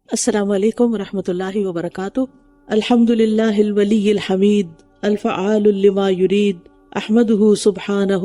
السلام علیکم ورحمۃ اللہ وبرکاتہ۔ الحمد للہ الولی الحمید الفعال لما یرید احمدہ سبحانہ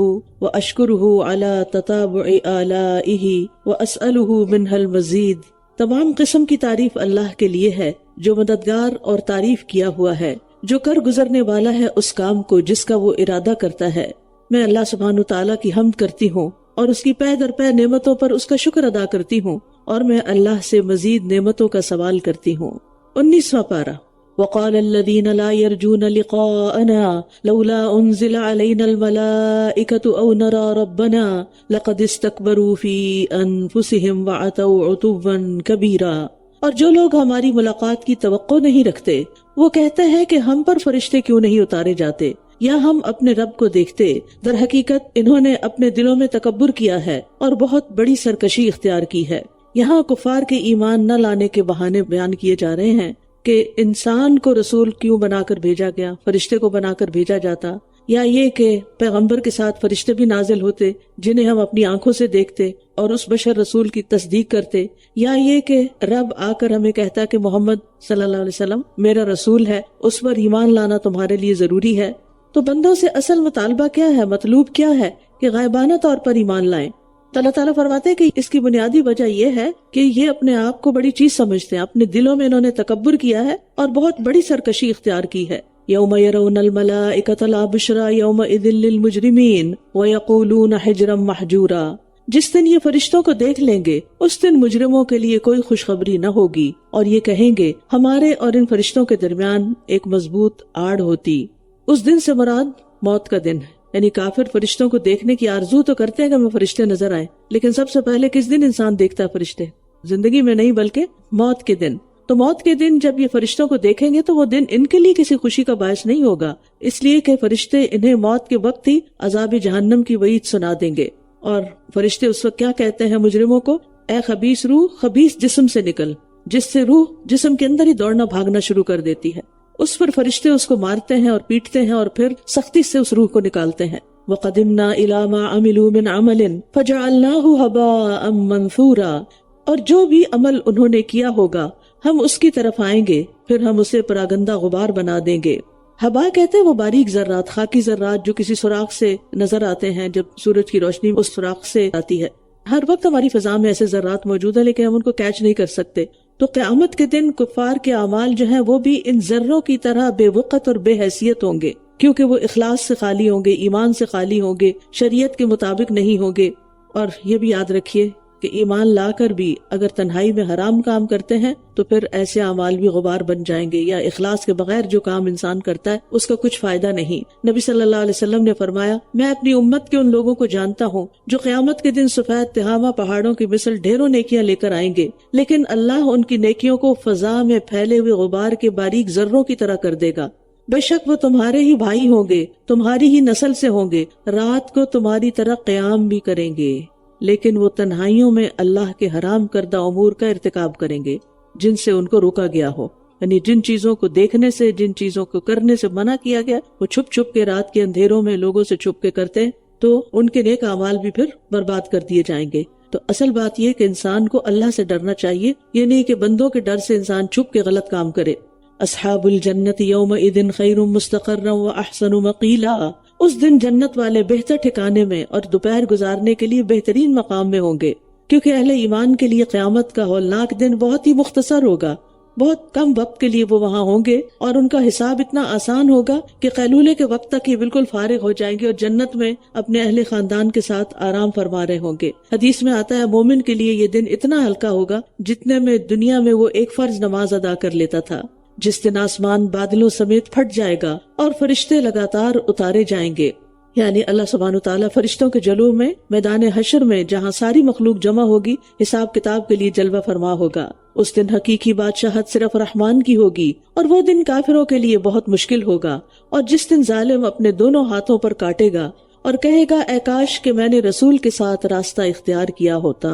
واشکرہ علی تتابع آلائہ واسألہ منہ المزید۔ تمام قسم کی تعریف اللہ کے لیے ہے جو مددگار اور تعریف کیا ہوا ہے، جو کر گزرنے والا ہے اس کام کو جس کا وہ ارادہ کرتا ہے۔ میں اللہ سبحانہ تعالیٰ کی حمد کرتی ہوں اور اس کی پے در پے نعمتوں پر اس کا شکر ادا کرتی ہوں، اور میں اللہ سے مزید نعمتوں کا سوال کرتی ہوں۔ 19واں پارہ۔ وقال الذين لا يرجون لقاءنا لولا انزل علينا الملائكة او نرى ربنا لقد استكبروا في انفسهم وعتوا عتوا كبيرا۔ اور جو لوگ ہماری ملاقات کی توقع نہیں رکھتے وہ کہتے ہیں کہ ہم پر فرشتے کیوں نہیں اتارے جاتے یا ہم اپنے رب کو دیکھتے۔ در حقیقت انہوں نے اپنے دلوں میں تکبر کیا ہے اور بہت بڑی سرکشی اختیار کی ہے۔ یہاں کفار کے ایمان نہ لانے کے بہانے بیان کیے جا رہے ہیں کہ انسان کو رسول کیوں بنا کر بھیجا گیا، فرشتے کو بنا کر بھیجا جاتا، یا یہ کہ پیغمبر کے ساتھ فرشتے بھی نازل ہوتے جنہیں ہم اپنی آنکھوں سے دیکھتے اور اس بشر رسول کی تصدیق کرتے، یا یہ کہ رب آ کر ہمیں کہتا کہ محمد صلی اللہ علیہ وسلم میرا رسول ہے، اس پر ایمان لانا تمہارے لیے ضروری ہے۔ تو بندوں سے اصل مطالبہ کیا ہے، مطلوب کیا ہے کہ غائبانہ طور پر ایمان لائیں۔ تو اللہ تعالیٰ فرماتے ہیں کہ اس کی بنیادی وجہ یہ ہے کہ یہ اپنے آپ کو بڑی چیز سمجھتے ہیں، اپنے دلوں میں انہوں نے تکبر کیا ہے اور بہت بڑی سرکشی اختیار کی ہے۔ یوم یرون الملائکۃ لا بشری یومئذ للمجرمین ویقولون حجرا محجورا۔ جس دن یہ فرشتوں کو دیکھ لیں گے اس دن مجرموں کے لیے کوئی خوشخبری نہ ہوگی، اور یہ کہیں گے ہمارے اور ان فرشتوں کے درمیان ایک مضبوط آڑ ہوتی۔ اس دن سے مراد موت کا دن ہے، یعنی کافر فرشتوں کو دیکھنے کی آرزو تو کرتے ہیں کہ ہمیں فرشتے نظر آئیں، لیکن سب سے پہلے کس دن انسان دیکھتا ہے فرشتے؟ زندگی میں نہیں بلکہ موت کے دن۔ تو موت کے دن جب یہ فرشتوں کو دیکھیں گے تو وہ دن ان کے لیے کسی خوشی کا باعث نہیں ہوگا، اس لیے کہ فرشتے انہیں موت کے وقت ہی عذاب جہنم کی وعید سنا دیں گے۔ اور فرشتے اس وقت کیا کہتے ہیں مجرموں کو؟ اے خبیث روح، خبیث جسم سے نکل، جس سے روح جسم کے اندر ہی دوڑنا بھاگنا شروع کر دیتی ہے۔ اس پر فرشتے اس کو مارتے ہیں اور پیٹتے ہیں اور پھر سختی سے اس روح کو نکالتے ہیں۔ وَقَدِمْنَا إِلَى مَا عَمِلُوا مِنْ عَمَلٍ فَجَعَلْنَاهُ هَبَاءً مَنْثُورًا۔ اور جو بھی عمل انہوں نے کیا ہوگا ہم اس کی طرف آئیں گے، پھر ہم اسے پراگندہ غبار بنا دیں گے۔ ہبا کہتے ہیں وہ باریک ذرات، خاکی ذرات جو کسی سوراخ سے نظر آتے ہیں جب سورج کی روشنی اس سوراخ سے آتی ہے۔ ہر وقت ہماری فضا میں ایسے ذرات موجود ہیں لیکن ہم ان کو کیچ نہیں کر سکتے۔ تو قیامت کے دن کفار کے اعمال جو ہیں وہ بھی ان ذروں کی طرح بے وقت اور بے حیثیت ہوں گے، کیونکہ وہ اخلاص سے خالی ہوں گے، ایمان سے خالی ہوں گے، شریعت کے مطابق نہیں ہوں گے۔ اور یہ بھی یاد رکھیے کہ ایمان لا کر بھی اگر تنہائی میں حرام کام کرتے ہیں تو پھر ایسے اعمال بھی غبار بن جائیں گے، یا اخلاص کے بغیر جو کام انسان کرتا ہے اس کا کچھ فائدہ نہیں۔ نبی صلی اللہ علیہ وسلم نے فرمایا، میں اپنی امت کے ان لوگوں کو جانتا ہوں جو قیامت کے دن سفید تہامہ پہاڑوں کی مثل ڈھیروں نیکیاں لے کر آئیں گے، لیکن اللہ ان کی نیکیوں کو فضا میں پھیلے ہوئے غبار کے باریک ذروں کی طرح کر دے گا۔ بے شک وہ تمہارے ہی بھائی ہوں گے، تمہاری ہی نسل سے ہوں گے، رات کو تمہاری طرح قیام بھی کریں گے، لیکن وہ تنہائیوں میں اللہ کے حرام کردہ امور کا ارتکاب کریں گے جن سے ان کو روکا گیا ہو، یعنی جن چیزوں کو دیکھنے سے، جن چیزوں کو کرنے سے منع کیا گیا وہ چھپ چھپ کے رات کے اندھیروں میں لوگوں سے چھپ کے کرتے ہیں، تو ان کے نیک اعمال بھی پھر برباد کر دیے جائیں گے۔ تو اصل بات یہ کہ انسان کو اللہ سے ڈرنا چاہیے، یہ نہیں کہ بندوں کے ڈر سے انسان چھپ کے غلط کام کرے۔ اصحاب الجنت یومئذ خیر مستقرا واحسن مقیلا۔ اس دن جنت والے بہتر ٹھکانے میں اور دوپہر گزارنے کے لیے بہترین مقام میں ہوں گے، کیونکہ اہل ایمان کے لیے قیامت کا ہولناک دن بہت ہی مختصر ہوگا، بہت کم وقت کے لیے وہ وہاں ہوں گے، اور ان کا حساب اتنا آسان ہوگا کہ قیلولے کے وقت تک ہی بالکل فارغ ہو جائیں گے اور جنت میں اپنے اہل خاندان کے ساتھ آرام فرما رہے ہوں گے۔ حدیث میں آتا ہے مومن کے لیے یہ دن اتنا ہلکا ہوگا جتنے میں دنیا میں وہ ایک فرض نماز ادا کر لیتا تھا۔ جس دن آسمان بادلوں سمیت پھٹ جائے گا اور فرشتے لگاتار اتارے جائیں گے، یعنی اللہ سبحانہ وتعالیٰ فرشتوں کے جلوہ میں میدان حشر میں جہاں ساری مخلوق جمع ہوگی حساب کتاب کے لیے جلوہ فرما ہوگا۔ اس دن حقیقی بادشاہت صرف رحمان کی ہوگی، اور وہ دن کافروں کے لیے بہت مشکل ہوگا۔ اور جس دن ظالم اپنے دونوں ہاتھوں پر کاٹے گا اور کہے گا اے کاش کہ میں نے رسول کے ساتھ راستہ اختیار کیا ہوتا،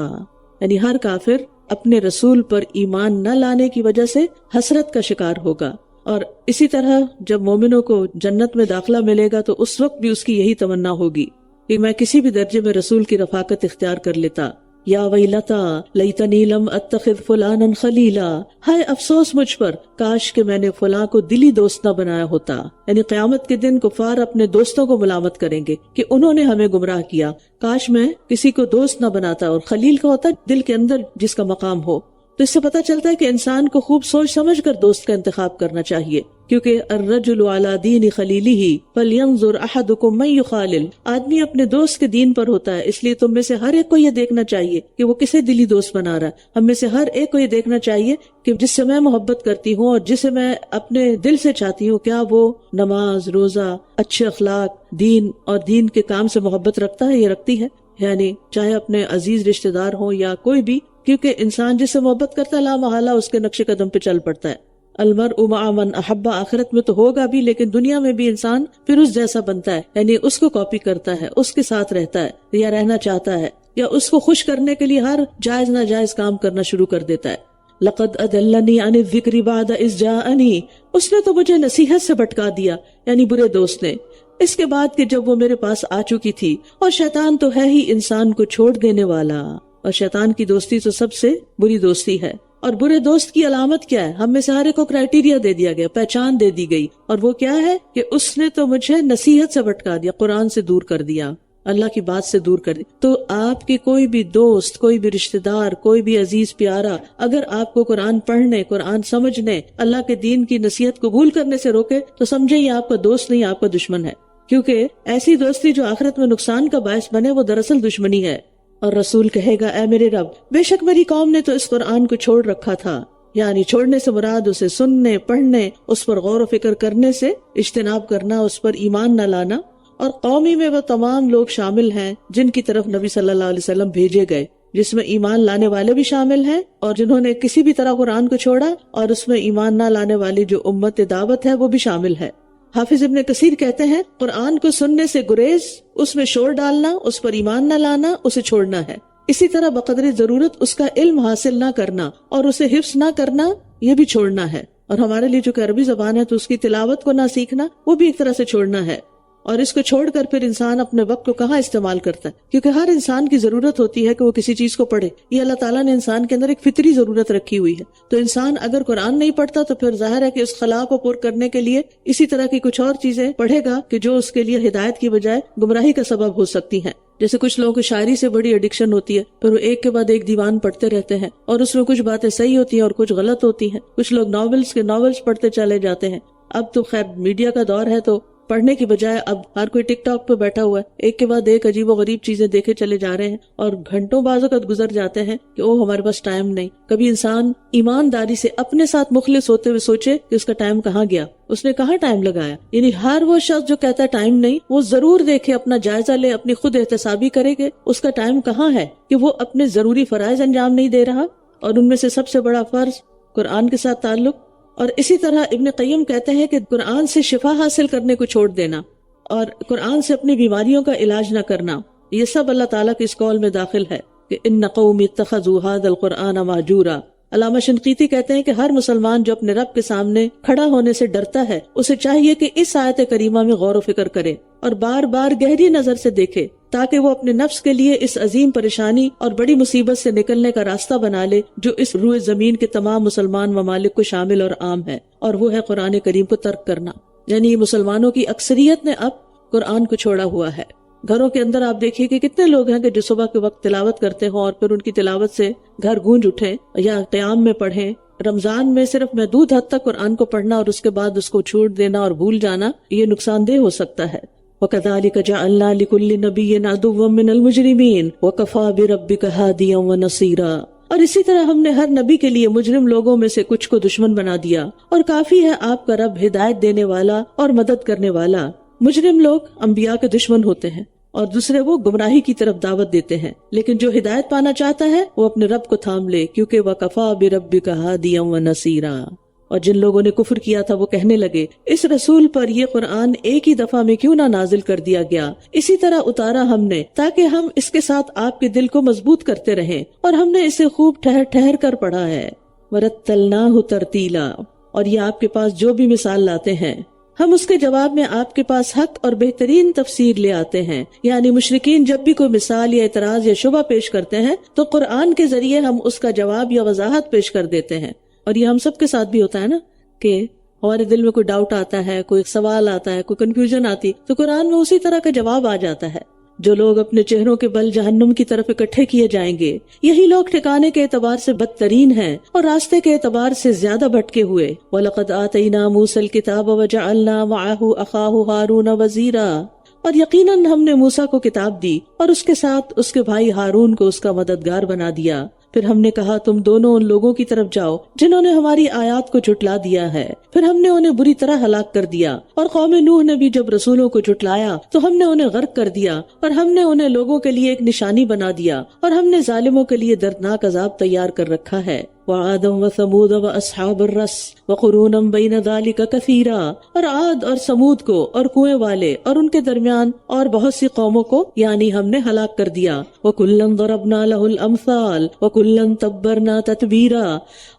یعنی ہر کافر اپنے رسول پر ایمان نہ لانے کی وجہ سے حسرت کا شکار ہوگا۔ اور اسی طرح جب مومنوں کو جنت میں داخلہ ملے گا تو اس وقت بھی اس کی یہی تمنا ہوگی کہ میں کسی بھی درجے میں رسول کی رفاقت اختیار کر لیتا، یا ویلتا لیتنی لم اتخذ فلانا خلیلا، ہائے افسوس مجھ پر، کاش کہ میں نے فلاں کو دلی دوست نہ بنایا ہوتا۔ یعنی قیامت کے دن کفار اپنے دوستوں کو ملامت کریں گے کہ انہوں نے ہمیں گمراہ کیا، کاش میں کسی کو دوست نہ بناتا۔ اور خلیل کا ہوتا ہے دل کے اندر جس کا مقام ہو۔ تو اس سے پتہ چلتا ہے کہ انسان کو خوب سوچ سمجھ کر دوست کا انتخاب کرنا چاہیے، کیونکہ الرجل علی دین خلیلہ فلینظر احدکم من یخالل، آدمی اپنے دوست کے دین پر ہوتا ہے، اس لیے تم میں سے ہر ایک کو یہ دیکھنا چاہیے کہ وہ کسے دلی دوست بنا رہا ہے۔ ہم میں سے ہر ایک کو یہ دیکھنا چاہیے کہ جس سے میں محبت کرتی ہوں اور جسے میں اپنے دل سے چاہتی ہوں، کیا وہ نماز، روزہ، اچھے اخلاق، دین اور دین کے کام سے محبت رکھتا ہے، یہ رکھتی ہے۔ یعنی چاہے اپنے عزیز رشتہ دار ہوں یا کوئی بھی، کیونکہ انسان جس سے محبت کرتا ہے لا محالہ اس کے نقش قدم پہ چل پڑتا ہے۔ المرء مع من احب، آخرت میں تو ہوگا بھی لیکن دنیا میں بھی انسان پھر اس جیسا بنتا ہے، یعنی اس کو کاپی کرتا ہے، اس کے ساتھ رہتا ہے یا رہنا چاہتا ہے، یا اس کو خوش کرنے کے لیے ہر جائز ناجائز کام کرنا شروع کر دیتا ہے۔ لقد اضلنی عن الذکر بعد اذ جاءنی، اس نے تو مجھے نصیحت سے بھٹکا دیا، یعنی برے دوست نے، اس کے بعد کہ جب وہ میرے پاس آ چکی تھی۔ اور شیطان تو ہے ہی انسان کو چھوڑ دینے والا، اور شیطان کی دوستی تو سب سے بری دوستی ہے۔ اور برے دوست کی علامت کیا ہے؟ ہم میں سے ہر ایک کو کرائٹیریا دے دیا گیا، پہچان دے دی گئی، اور وہ کیا ہے کہ اس نے تو مجھے نصیحت سے بھٹکا دیا، قرآن سے دور کر دیا، اللہ کی بات سے دور کر دی۔ تو آپ کے کوئی بھی دوست، کوئی بھی رشتہ دار، کوئی بھی عزیز پیارا اگر آپ کو قرآن پڑھنے، قرآن سمجھنے، اللہ کے دین کی نصیحت قبول کرنے سے روکے تو سمجھے یہ آپ کا دوست نہیں، آپ کا دشمن ہے، کیونکہ ایسی دوستی جو آخرت میں نقصان کا باعث بنے وہ دراصل دشمنی ہے۔ اور رسول کہے گا اے میرے رب، بے شک میری قوم نے تو اس قرآن کو چھوڑ رکھا تھا، یعنی چھوڑنے سے مراد اسے سننے، پڑھنے، اس پر غور و فکر کرنے سے اجتناب کرنا، اس پر ایمان نہ لانا۔ اور قومی میں وہ تمام لوگ شامل ہیں جن کی طرف نبی صلی اللہ علیہ وسلم بھیجے گئے، جس میں ایمان لانے والے بھی شامل ہیں، اور جنہوں نے کسی بھی طرح قرآن کو چھوڑا، اور اس میں ایمان نہ لانے والی جو امت دعوت ہے وہ بھی شامل ہے۔ حافظ ابن کثیر کہتے ہیں قرآن کو سننے سے گریز، اس میں شور ڈالنا، اس پر ایمان نہ لانا، اسے چھوڑنا ہے۔ اسی طرح بقدر ضرورت اس کا علم حاصل نہ کرنا اور اسے حفظ نہ کرنا، یہ بھی چھوڑنا ہے۔ اور ہمارے لیے جو کہ عربی زبان ہے تو اس کی تلاوت کو نہ سیکھنا، وہ بھی ایک طرح سے چھوڑنا ہے۔ اور اس کو چھوڑ کر پھر انسان اپنے وقت کو کہاں استعمال کرتا ہے، کیونکہ ہر انسان کی ضرورت ہوتی ہے کہ وہ کسی چیز کو پڑھے۔ یہ اللہ تعالیٰ نے انسان کے اندر ایک فطری ضرورت رکھی ہوئی ہے، تو انسان اگر قرآن نہیں پڑھتا تو پھر ظاہر ہے کہ اس خلا کو پور کرنے کے لیے اسی طرح کی کچھ اور چیزیں پڑھے گا کہ جو اس کے لیے ہدایت کی بجائے گمراہی کا سبب ہو سکتی ہیں۔ جیسے کچھ لوگوں کو شاعری سے بڑی ایڈکشن ہوتی ہے، پھر وہ ایک کے بعد ایک دیوان پڑھتے رہتے ہیں، اور اس میں کچھ باتیں صحیح ہوتی ہیں اور کچھ غلط ہوتی ہیں۔ کچھ لوگ ناولز پڑھتے چلے جاتے ہیں۔ اب تو خیر میڈیا کا دور ہے تو پڑھنے کی بجائے اب ہر کوئی ٹک ٹاک پہ بیٹھا ہوا ہے، ایک کے بعد ایک عجیب و غریب چیزیں دیکھے چلے جا رہے ہیں، اور گھنٹوں بعض اوقات گزر جاتے ہیں کہ او ہمارے پاس ٹائم نہیں۔ کبھی انسان ایمانداری سے اپنے ساتھ مخلص ہوتے ہوئے سوچے کہ اس کا ٹائم کہاں گیا، اس نے کہاں ٹائم لگایا۔ یعنی ہر وہ شخص جو کہتا ہے ٹائم نہیں، وہ ضرور دیکھے، اپنا جائزہ لے، اپنی خود احتسابی کرے کہ اس کا ٹائم کہاں ہے، کہ وہ اپنے ضروری فرائض انجام نہیں دے رہا، اور ان میں سے سب سے بڑا فرض قرآن کے ساتھ تعلق۔ اور اسی طرح ابن قیم کہتے ہیں کہ قرآن سے شفا حاصل کرنے کو چھوڑ دینا اور قرآن سے اپنی بیماریوں کا علاج نہ کرنا، یہ سب اللہ تعالیٰ کے اس قول میں داخل ہے کہ ان قوم اتخذوا ھذا القرآن مہجورا۔ علامہ شنقیطی کہتے ہیں کہ ہر مسلمان جو اپنے رب کے سامنے کھڑا ہونے سے ڈرتا ہے، اسے چاہیے کہ اس آیت کریمہ میں غور و فکر کرے اور بار بار گہری نظر سے دیکھے، تاکہ وہ اپنے نفس کے لیے اس عظیم پریشانی اور بڑی مصیبت سے نکلنے کا راستہ بنا لے جو اس روئے زمین کے تمام مسلمان ممالک کو شامل اور عام ہے، اور وہ ہے قرآن کریم کو ترک کرنا۔ یعنی مسلمانوں کی اکثریت نے اب قرآن کو چھوڑا ہوا ہے۔ گھروں کے اندر آپ دیکھیے کہ کتنے لوگ ہیں کہ جو صبح کے وقت تلاوت کرتے ہوں اور پھر ان کی تلاوت سے گھر گونج اٹھے، یا قیام میں پڑھیں۔ رمضان میں صرف محدود حد تک قرآن کو پڑھنا اور اس کے بعد اس کو چھوڑ دینا اور بھول جانا، یہ نقصان دہ ہو سکتا ہے۔ وَكَذَلِكَ جَعَلْنَا لِكُلِّ نَبِيٍّ عَدُوًّا مِّنَ الْمُجْرِمِينَ وَكَفَىٰ بِرَبِّكَ هَادِيًا وَنَصِيرًا۔ اور اسی طرح ہم نے ہر نبی کے لیے مجرم لوگوں میں سے کچھ کو دشمن بنا دیا، اور کافی ہے آپ کا رب ہدایت دینے والا اور مدد کرنے والا۔ مجرم لوگ انبیاء کے دشمن ہوتے ہیں اور دوسرے وہ گمراہی کی طرف دعوت دیتے ہیں، لیکن جو ہدایت پانا چاہتا ہے وہ اپنے رب کو تھام لے، کیونکہ وَكَفَىٰ بِرَبِّكَ هَادِيًا وَنَصِيرًا۔ اور جن لوگوں نے کفر کیا تھا وہ کہنے لگے اس رسول پر یہ قرآن ایک ہی دفعہ میں کیوں نہ نازل کر دیا گیا، اسی طرح اتارا ہم نے تاکہ ہم اس کے ساتھ آپ کے دل کو مضبوط کرتے رہیں، اور ہم نے اسے خوب ٹھہر ٹھہر کر پڑھا ہے۔ وَرَتَّلْنَاهُ تَرْتِيلًا۔ اور یہ آپ کے پاس جو بھی مثال لاتے ہیں ہم اس کے جواب میں آپ کے پاس حق اور بہترین تفسیر لے آتے ہیں. یعنی مشرکین جب بھی کوئی مثال یا اعتراض یا شبہ پیش کرتے ہیں تو قرآن کے ذریعے ہم اس کا جواب یا وضاحت پیش کر دیتے ہیں. اور یہ ہم سب کے ساتھ بھی ہوتا ہے نا کہ ہمارے دل میں کوئی ڈاؤٹ آتا ہے, کوئی سوال آتا ہے, کوئی کنفیوژن آتی, تو قرآن میں اسی طرح کا جواب آ جاتا ہے. جو لوگ اپنے چہروں کے بل جہنم کی طرف اکٹھے کیے جائیں گے, یہی لوگ ٹھکانے کے اعتبار سے بدترین ہیں اور راستے کے اعتبار سے زیادہ بھٹکے ہوئے. وَلَقَدْ آتَيْنَا مُوسَى الْكِتَابَ وَجَعَلْنَا مَعَهُ أَخَاهُ هَارُونَ وَزِيرًا, اور یقیناً ہم نے موسیٰ کو کتاب دی اور اس کے ساتھ اس کے بھائی ہارون کو اس کا مددگار بنا دیا. پھر ہم نے کہا تم دونوں ان لوگوں کی طرف جاؤ جنہوں نے ہماری آیات کو جھٹلا دیا ہے. پھر ہم نے انہیں بری طرح ہلاک کر دیا. اور قوم نوح نے بھی جب رسولوں کو جھٹلایا تو ہم نے انہیں غرق کر دیا, اور ہم نے انہیں لوگوں کے لیے ایک نشانی بنا دیا, اور ہم نے ظالموں کے لیے دردناک عذاب تیار کر رکھا ہے. وعادا وثمود واصحاب الرس وقرونا بین ذلک کثیرا, اور عاد اور سمود کو اور کنویں والے اور ان کے درمیان اور بہت سی قوموں کو یعنی ہم نے ہلاک کر دیا. وکلا ضربنا له الامثال وکلا تبرنا تتبیرا,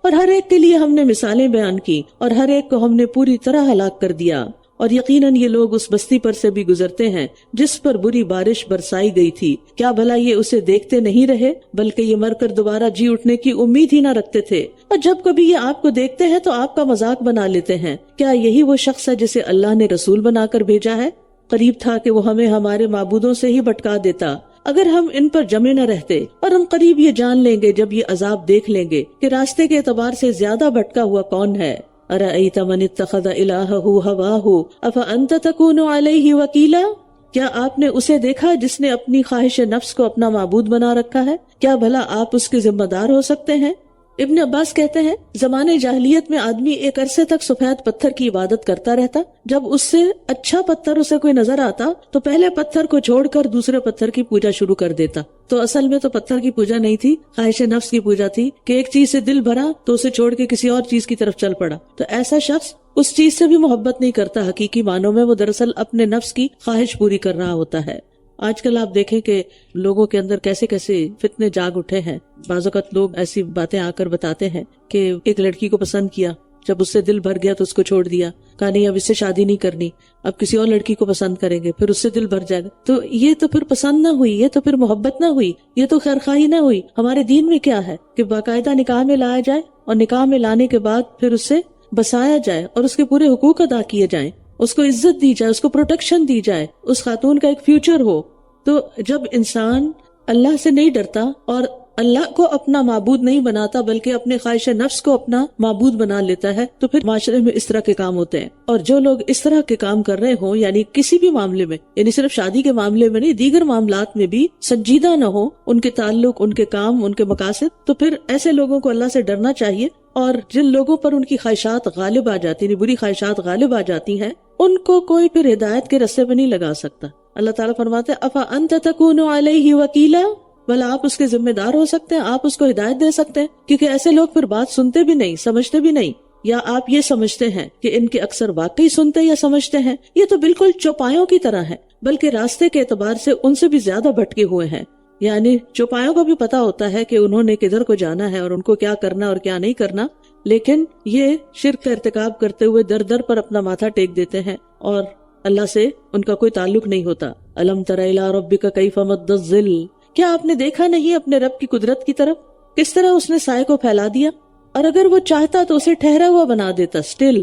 اور ہر ایک کے لیے ہم نے مثالیں بیان کی اور ہر ایک کو ہم نے پوری طرح ہلاک کر دیا. اور یقیناً یہ لوگ اس بستی پر سے بھی گزرتے ہیں جس پر بری بارش برسائی گئی تھی. کیا بھلا یہ اسے دیکھتے نہیں رہے, بلکہ یہ مر کر دوبارہ جی اٹھنے کی امید ہی نہ رکھتے تھے. اور جب کبھی یہ آپ کو دیکھتے ہیں تو آپ کا مذاق بنا لیتے ہیں. کیا یہی وہ شخص ہے جسے اللہ نے رسول بنا کر بھیجا ہے؟ قریب تھا کہ وہ ہمیں ہمارے معبودوں سے ہی بھٹکا دیتا اگر ہم ان پر جمے نہ رہتے. اور ہم قریب یہ جان لیں گے جب یہ عذاب دیکھ لیں گے کہ راستے کے اعتبار سے زیادہ بھٹکا ہوا کون ہے. أَرَأَيْتَ مَنِ اتَّخَذَ إِلَٰهَهُ هَوَاهُ أَفَأَنْتَ تَكُونُ عَلَيْهِ وَكِيلًا, کیا آپ نے اسے دیکھا جس نے اپنی خواہش نفس کو اپنا معبود بنا رکھا ہے؟ کیا بھلا آپ اس کے ذمہ دار ہو سکتے ہیں؟ ابن عباس کہتے ہیں زمانے جاہلیت میں آدمی ایک عرصے تک سفید پتھر کی عبادت کرتا رہتا. جب اس سے اچھا پتھر اسے کوئی نظر آتا تو پہلے پتھر کو چھوڑ کر دوسرے پتھر کی پوجا شروع کر دیتا. تو اصل میں تو پتھر کی پوجا نہیں تھی, خواہش نفس کی پوجا تھی کہ ایک چیز سے دل بھرا تو اسے چھوڑ کے کسی اور چیز کی طرف چل پڑا. تو ایسا شخص اس چیز سے بھی محبت نہیں کرتا. حقیقی معنوں میں وہ دراصل اپنے نفس کی خواہش پوری کر رہا ہوتا ہے. آج کل آپ دیکھیں کہ لوگوں کے اندر کیسے کیسے فتنے جاگ اٹھے ہیں. بعض اوقات لوگ ایسی باتیں آ کر بتاتے ہیں کہ ایک لڑکی کو پسند کیا, جب اس سے دل بھر گیا تو اس کو چھوڑ دیا, کہا نہیں اب اس سے شادی نہیں کرنی, اب کسی اور لڑکی کو پسند کریں گے, پھر اس سے دل بھر جائے گا. تو یہ تو پھر پسند نہ ہوئی, یہ تو پھر محبت نہ ہوئی, یہ تو خیرخواہی نہ ہوئی. ہمارے دین میں کیا ہے کہ باقاعدہ نکاح میں لایا جائے اور نکاح میں لانے کے بعد پھر اس سے بسایا جائے اور اس کے پورے حقوق ادا کیے جائیں, اس کو عزت دی جائے, اس کو پروٹیکشن دی جائے, اس خاتون کا ایک فیوچر ہو. تو جب انسان اللہ سے نہیں ڈرتا اور اللہ کو اپنا معبود نہیں بناتا بلکہ اپنے خواہش نفس کو اپنا معبود بنا لیتا ہے تو پھر معاشرے میں اس طرح کے کام ہوتے ہیں. اور جو لوگ اس طرح کے کام کر رہے ہوں, یعنی کسی بھی معاملے میں, یعنی صرف شادی کے معاملے میں نہیں, دیگر معاملات میں بھی سنجیدہ نہ ہو ان کے تعلق, ان کے کام, ان کے مقاصد, تو پھر ایسے لوگوں کو اللہ سے ڈرنا چاہیے. اور جن لوگوں پر ان کی خواہشات غالب آ جاتی ہیں, بری خواہشات غالب آ جاتی ہیں, ان کو کوئی پھر ہدایت کے رستے پہ نہیں لگا سکتا. اللہ تعالیٰ فرماتے ہیں أَفَأَنْتَ تَكُونُ عَلَيْهِ وَكِيلًا, بھلا آپ اس کے ذمہ دار ہو سکتے ہیں, آپ اس کو ہدایت دے سکتے ہیں. کیونکہ ایسے لوگ پھر بات سنتے بھی نہیں, سمجھتے بھی نہیں. یا آپ یہ سمجھتے ہیں کہ ان کے اکثر واقعی سنتے یا سمجھتے ہیں, یہ تو بالکل چوپایوں کی طرح ہے, بلکہ راستے کے اعتبار سے ان سے بھی زیادہ بھٹکے ہوئے ہیں. یعنی چوپایوں کو بھی پتا ہوتا ہے کہ انہوں نے کدھر کو جانا ہے اور ان کو کیا کرنا اور کیا نہیں کرنا, لیکن یہ شرک کا ارتکاب کرتے ہوئے در در پر اپنا ماتھا ٹیک دیتے ہیں اور اللہ سے ان کا کوئی تعلق نہیں ہوتا. الم تر الی ربک کیف مد الظل, کیا آپ نے دیکھا نہیں اپنے رب کی قدرت کی طرف, کس طرح اس نے سائے کو پھیلا دیا, اور اگر وہ چاہتا تو اسے ٹھہرا ہوا بنا دیتا, سٹل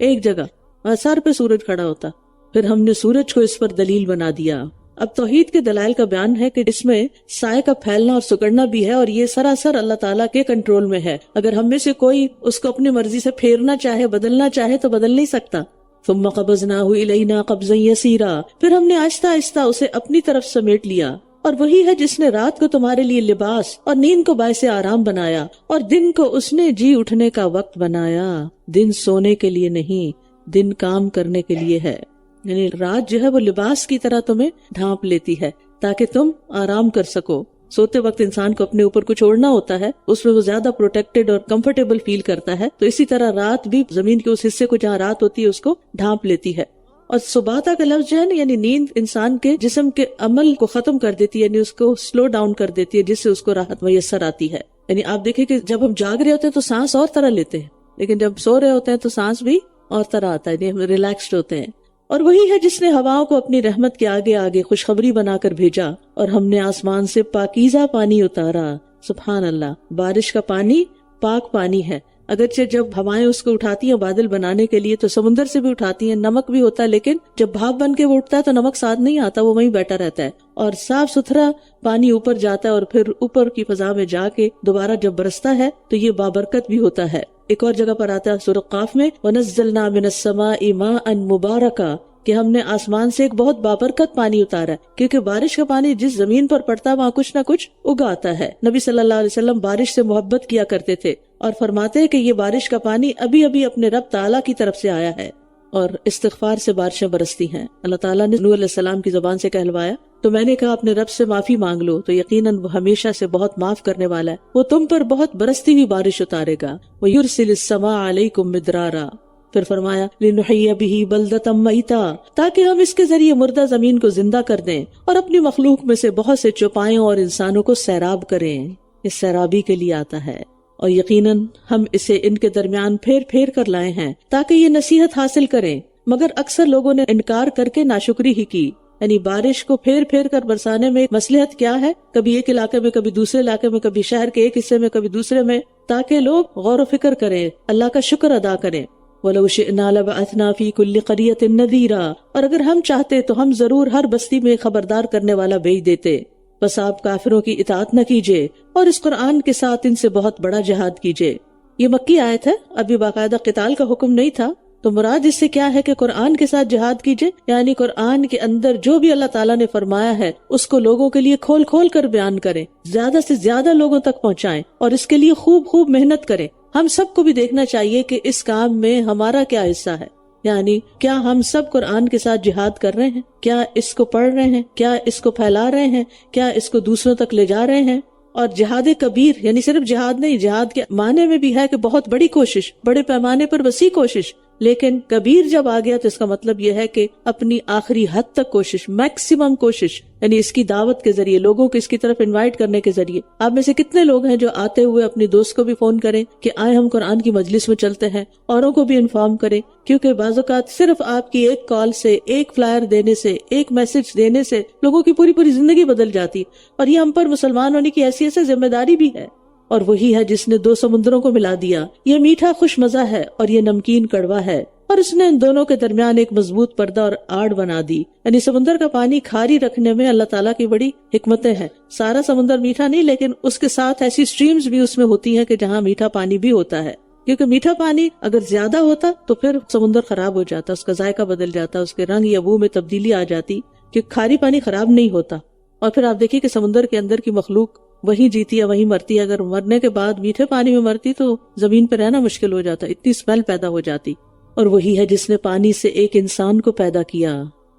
ایک جگہ, اور سر پہ سورج کھڑا ہوتا. پھر ہم نے سورج کو اس پر دلیل بنا دیا. اب توحید کے دلائل کا بیان ہے کہ اس میں سائے کا پھیلنا اور سکڑنا بھی ہے, اور یہ سراسر اللہ تعالیٰ کے کنٹرول میں ہے. اگر ہم میں سے کوئی اس کو اپنی مرضی سے پھیرنا چاہے, بدلنا چاہے تو بدل نہیں سکتا. ثم قبضناہ الینا قبضا یسیرا, پھر ہم نے آہستہ آہستہ اسے اپنی طرف سمیٹ لیا. اور وہی ہے جس نے رات کو تمہارے لیے لباس اور نیند کو باعث آرام بنایا, اور دن کو اس نے جی اٹھنے کا وقت بنایا. دن سونے کے لیے نہیں, دن کام کرنے کے لیے ہے. یعنی رات جو ہے وہ لباس کی طرح تمہیں ڈھانپ لیتی ہے تاکہ تم آرام کر سکو. سوتے وقت انسان کو اپنے اوپر کچھ اوڑھنا ہوتا ہے, اس میں وہ زیادہ پروٹیکٹڈ اور کمفرٹیبل فیل کرتا ہے. تو اسی طرح رات بھی زمین کے اس حصے کو جہاں رات ہوتی ہے اس کو ڈھانپ لیتی ہے. اور سباتا کا لفظ جو ہے نا, یعنی نیند انسان کے جسم کے عمل کو ختم کر دیتی ہے, یعنی اس کو سلو ڈاؤن کر دیتی ہے, جس سے اس کو راحت میسر آتی ہے. یعنی آپ دیکھیں کہ جب ہم جاگ رہے ہوتے ہیں تو سانس اور طرح لیتے ہیں, لیکن جب سو رہے ہوتے ہیں تو سانس بھی اور طرح آتا ہے، ہم ریلیکسڈ ہوتے ہیں۔ اور وہی ہے جس نے ہواؤں کو اپنی رحمت کے آگے آگے خوشخبری بنا کر بھیجا، اور ہم نے آسمان سے پاکیزہ پانی اتارا۔ سبحان اللہ، بارش کا پانی پاک پانی ہے، اگرچہ جب ہوائیں اس کو اٹھاتی ہیں بادل بنانے کے لیے تو سمندر سے بھی اٹھاتی ہیں، نمک بھی ہوتا ہے، لیکن جب بھاپ بن کے وہ اٹھتا ہے تو نمک ساتھ نہیں آتا، وہ وہیں بیٹھا رہتا ہے، اور صاف ستھرا پانی اوپر جاتا ہے، اور پھر اوپر کی فضا میں جا کے دوبارہ جب برستا ہے تو یہ بابرکت بھی ہوتا ہے۔ ایک اور جگہ پر آتا ہے سورہ قاف میں، وَنَزَّلْنَا مِنَ السَّمَاءِ مَاءً مُبَارَكًا، کہ ہم نے آسمان سے ایک بہت بابرکت پانی اتارا ہے، کیونکہ بارش کا پانی جس زمین پر پڑتا ہے وہاں کچھ نہ کچھ اگاتا ہے۔ نبی صلی اللہ علیہ وسلم بارش سے محبت کیا کرتے تھے اور فرماتے ہیں کہ یہ بارش کا پانی ابھی ابھی اپنے رب تعالیٰ کی طرف سے آیا ہے، اور استغفار سے بارشیں برستی ہیں۔ اللہ تعالیٰ نے نوح علیہ السلام کی زبان سے کہلوایا تو میں نے کہا اپنے رب سے معافی مانگ لو، تو یقیناً وہ ہمیشہ سے بہت معاف کرنے والا ہے، وہ تم پر بہت برستی ہوئی بارش اتارے گا۔ وَيُرْسِلِ السَّمَاءَ عَلَيْكُمْ مِدْرَارًا، پھر فرمایا لِنُحْيِيَ بِهِ بَلْدَةً مَيْتًا، تاکہ ہم اس کے ذریعے مردہ زمین کو زندہ کر دیں اور اپنی مخلوق میں سے بہت سے چوپایوں اور انسانوں کو سیراب کریں۔ اس سیرابی کے لیے آتا ہے، اور یقیناً ہم اسے ان کے درمیان پھیر پھیر کر لائے ہیں تاکہ یہ نصیحت حاصل کریں، مگر اکثر لوگوں نے انکار کر کے ناشکری ہی کی۔ یعنی بارش کو پھیر پھیر کر برسانے میں مصلحت کیا ہے، کبھی ایک علاقے میں، کبھی دوسرے علاقے میں، کبھی شہر کے ایک حصے میں، کبھی دوسرے میں، تاکہ لوگ غور و فکر کریں، اللہ کا شکر ادا کریں۔ وَلَوْ شِئْنَا لَبَعَثْنَا فِي كُلِّ قَرْيَةٍ نَذِيرًا، اور اگر ہم چاہتے تو ہم ضرور ہر بستی میں خبردار کرنے والا بھیج دیتے۔ بس آپ کافروں کی اطاعت نہ کیجیے اور اس قرآن کے ساتھ ان سے بہت بڑا جہاد کیجیے۔ یہ مکی آیت ہے، ابھی باقاعدہ قتال کا حکم نہیں تھا، تو مراد اس سے کیا ہے کہ قرآن کے ساتھ جہاد کیجیے، یعنی قرآن کے اندر جو بھی اللہ تعالیٰ نے فرمایا ہے اس کو لوگوں کے لیے کھول کھول کر بیان کریں، زیادہ سے زیادہ لوگوں تک پہنچائیں، اور اس کے لیے خوب خوب محنت کریں۔ ہم سب کو بھی دیکھنا چاہیے کہ اس کام میں ہمارا کیا حصہ ہے، یعنی کیا ہم سب قرآن کے ساتھ جہاد کر رہے ہیں، کیا اس کو پڑھ رہے ہیں، کیا اس کو پھیلا رہے ہیں، کیا اس کو دوسروں تک لے جا رہے ہیں۔ اور جہاد کبیر یعنی صرف جہاد نہیں، جہاد کے معنی میں بھی ہے کہ بہت بڑی کوشش، بڑے پیمانے پر وسیع کوشش، لیکن کبیر جب آ گیا تو اس کا مطلب یہ ہے کہ اپنی آخری حد تک کوشش، میکسیمم کوشش، یعنی اس کی دعوت کے ذریعے، لوگوں کو اس کی طرف انوائٹ کرنے کے ذریعے۔ آپ میں سے کتنے لوگ ہیں جو آتے ہوئے اپنی دوست کو بھی فون کریں کہ آئے ہم قرآن کی مجلس میں چلتے ہیں، اوروں کو بھی انفارم کریں، کیونکہ بعض اوقات صرف آپ کی ایک کال سے، ایک فلائر دینے سے، ایک میسج دینے سے لوگوں کی پوری پوری زندگی بدل جاتی، اور یہ ہم پر مسلمان ہونے کی حیثیت سے ذمہ داری بھی ہے۔ اور وہی ہے جس نے دو سمندروں کو ملا دیا، یہ میٹھا خوش مزہ ہے اور یہ نمکین کڑوا ہے، اور اس نے ان دونوں کے درمیان ایک مضبوط پردہ اور آڑ بنا دی۔ یعنی سمندر کا پانی کھاری رکھنے میں اللہ تعالیٰ کی بڑی حکمتیں ہیں۔ سارا سمندر میٹھا نہیں، لیکن اس کے ساتھ ایسی سٹریمز بھی اس میں ہوتی ہیں کہ جہاں میٹھا پانی بھی ہوتا ہے، کیونکہ میٹھا پانی اگر زیادہ ہوتا تو پھر سمندر خراب ہو جاتا، اس کا ذائقہ بدل جاتا، اس کے رنگ یا بو میں تبدیلی آ جاتی، کہ کھاری پانی خراب نہیں ہوتا۔ اور پھر آپ دیکھیے کہ سمندر کے اندر کی مخلوق وہی جیتی ہے، وہی مرتی ہے، اگر مرنے کے بعد میٹھے پانی میں مرتی تو زمین پہ رہنا مشکل ہو جاتا، اتنی اسمیل پیدا ہو جاتی۔ اور وہی ہے جس نے پانی سے ایک انسان کو پیدا کیا،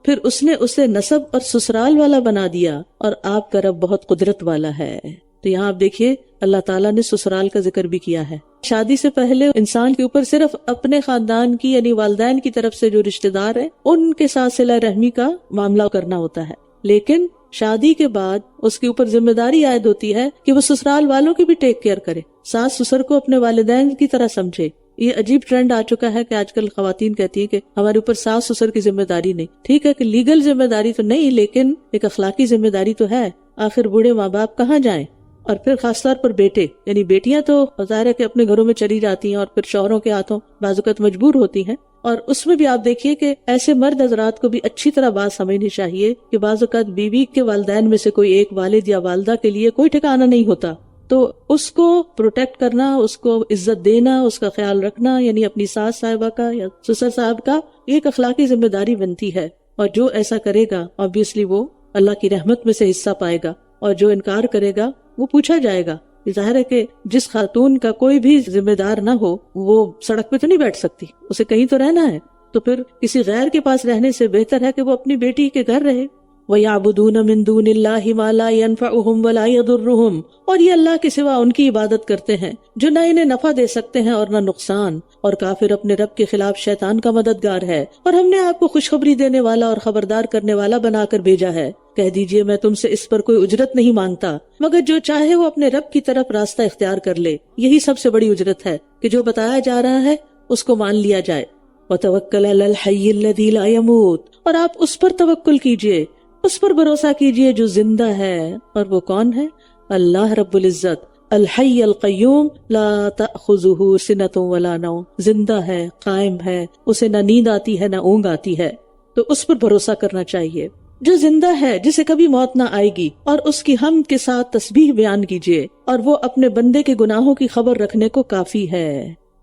پھر اس نے اسے نسب اور سسرال والا بنا دیا، اور آپ کا رب بہت قدرت والا ہے۔ تو یہاں آپ دیکھیے اللہ تعالیٰ نے سسرال کا ذکر بھی کیا ہے۔ شادی سے پہلے انسان کے اوپر صرف اپنے خاندان کی یعنی والدین کی طرف سے جو رشتہ دار ہیں ان کے ساتھ صلہ رحمی کا معاملہ کرنا ہوتا ہے، لیکن شادی کے بعد اس کے اوپر ذمہ داری عائد ہوتی ہے کہ وہ سسرال والوں کی بھی ٹیک کیئر کرے، ساس سسر کو اپنے والدین کی طرح سمجھے۔ یہ عجیب ٹرینڈ آ چکا ہے کہ آج کل خواتین کہتی ہیں کہ ہمارے اوپر ساس سسر کی ذمہ داری نہیں۔ ٹھیک ہے کہ لیگل ذمہ داری تو نہیں، لیکن ایک اخلاقی ذمہ داری تو ہے۔ آخر بوڑھے ماں باپ کہاں جائیں؟ اور پھر خاص طور پر بیٹے، یعنی بیٹیاں تو ظاہر ہے کہ اپنے گھروں میں چلی جاتی ہیں اور پھر شوہروں کے ہاتھوں بعض اوقات مجبور ہوتی ہیں، اور اس میں بھی آپ دیکھیے کہ ایسے مرد حضرات کو بھی اچھی طرح بات سمجھنی چاہیے کہ بعض اوقات بیوی کے والدین میں سے کوئی ایک والد یا والدہ کے لیے کوئی ٹھکانہ نہیں ہوتا، تو اس کو پروٹیکٹ کرنا، اس کو عزت دینا، اس کا خیال رکھنا، یعنی اپنی ساس صاحبہ کا یا سسر صاحب کا ایک اخلاقی ذمہ داری بنتی ہے۔ اور جو ایسا کرے گا obviously وہ اللہ کی رحمت میں سے حصہ پائے گا، اور جو انکار کرے گا وہ پوچھا جائے گا۔ ظاہر ہے کہ جس خاتون کا کوئی بھی ذمہ دار نہ ہو وہ سڑک پہ تو نہیں بیٹھ سکتی، اسے کہیں تو رہنا ہے، تو پھر کسی غیر کے پاس رہنے سے بہتر ہے کہ وہ اپنی بیٹی کے گھر رہے۔ وَيَعْبُدُونَ مِن دُونِ اللَّهِ مَا لَا يَنفَعُهُمْ وَلَا يَضُرُّهُمْ، اور یہ اللہ کے سوا ان کی عبادت کرتے ہیں جو نہ انہیں نفع دے سکتے ہیں اور نہ نقصان، اور کافر اپنے رب کے خلاف شیطان کا مددگار ہے۔ اور ہم نے آپ کو خوشخبری دینے والا اور خبردار کرنے والا بنا کر بھیجا ہے۔ کہہ دیجئے میں تم سے اس پر کوئی اجرت نہیں مانگتا، مگر جو چاہے وہ اپنے رب کی طرف راستہ اختیار کر لے، یہی سب سے بڑی اجرت ہے کہ جو بتایا جا رہا ہے اس کو مان لیا جائے۔ وتوکل علی الحی الذی لا یموت، اور آپ اس پر توکل کیجئے، اس پر بھروسہ کیجئے جو زندہ ہے، اور وہ کون ہے؟ اللہ رب العزت، الحی القیوم لا تأخذہ سنۃ ولا نوم، زندہ ہے، قائم ہے، اسے نہ نیند آتی ہے نہ اونگ آتی ہے، تو اس پر بھروسہ کرنا چاہیے جو زندہ ہے، جسے کبھی موت نہ آئے گی، اور اس کی حمد کے ساتھ تسبیح بیان کیجئے، اور وہ اپنے بندے کے گناہوں کی خبر رکھنے کو کافی ہے۔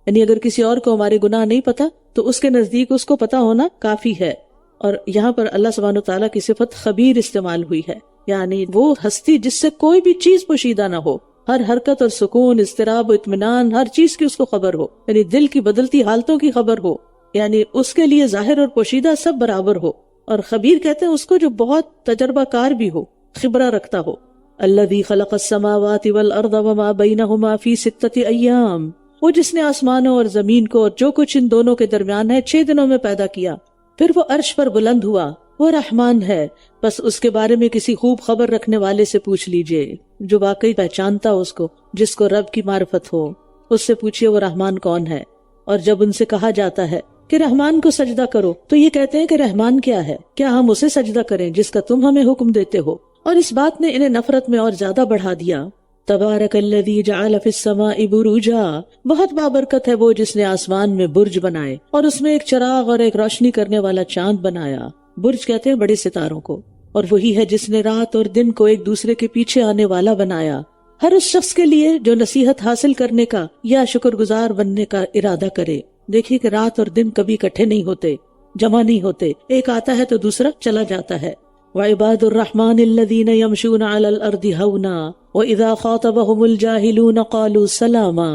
یعنی اگر کسی اور کو ہمارے گناہ نہیں پتا تو اس کے نزدیک اس کو پتا ہونا کافی ہے۔ اور یہاں پر اللہ سبحانہ وتعالیٰ کی صفت خبیر استعمال ہوئی ہے، یعنی وہ ہستی جس سے کوئی بھی چیز پوشیدہ نہ ہو، ہر حرکت اور سکون، اضطراب و اطمینان، ہر چیز کی اس کو خبر ہو، یعنی دل کی بدلتی حالتوں کی خبر ہو، یعنی اس کے لیے ظاہر اور پوشیدہ سب برابر ہو۔ اور خبیر کہتے ہیں اس کو جو بہت تجربہ کار بھی ہو، خبرہ رکھتا ہو۔ الذی خلق السماوات والارض وما بینہما فی 6 ایام، وہ جس نے آسمانوں اور زمین کو اور جو کچھ ان دونوں کے درمیان ہے 6 دنوں میں پیدا کیا، پھر وہ عرش پر بلند ہوا، وہ رحمان ہے، بس اس کے بارے میں کسی خوب خبر رکھنے والے سے پوچھ لیجئے جو واقعی پہچانتا اس کو، جس کو رب کی معرفت ہو، اس سے پوچھئے وہ رحمان کون ہے۔ اور جب ان سے کہا جاتا ہے کہ رحمان کو سجدہ کرو تو یہ کہتے ہیں کہ رحمان کیا ہے، کیا ہم اسے سجدہ کریں جس کا تم ہمیں حکم دیتے ہو؟ اور اس بات نے انہیں نفرت میں اور زیادہ بڑھا دیا۔ تبارک الذی جعل فی السماء بروجا، بہت بابرکت ہے وہ جس نے آسمان میں برج بنائے اور اس میں ایک چراغ اور ایک روشنی کرنے والا چاند بنایا۔ برج کہتے ہیں بڑے ستاروں کو، اور وہی ہے جس نے رات اور دن کو ایک دوسرے کے پیچھے آنے والا بنایا، ہر اس شخص کے لیے جو نصیحت حاصل کرنے کا یا شکر گزار بننے کا ارادہ کرے۔ دیکھیے کہ رات اور دن کبھی اکٹھے نہیں ہوتے، جمع نہیں ہوتے، ایک آتا ہے تو دوسرا چلا جاتا ہے۔ وعباد الرحمن الذین یمشون علی الارض ہونا واذا خاطبهم الجاہلون قالوا سلاما۔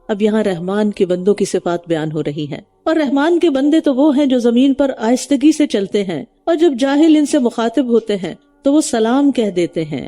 اب یہاں رحمان کے بندوں کی صفات بیان ہو رہی ہیں، اور رحمان کے بندے تو وہ ہیں جو زمین پر آہستگی سے چلتے ہیں، اور جب جاہل ان سے مخاطب ہوتے ہیں تو وہ سلام کہہ دیتے ہیں،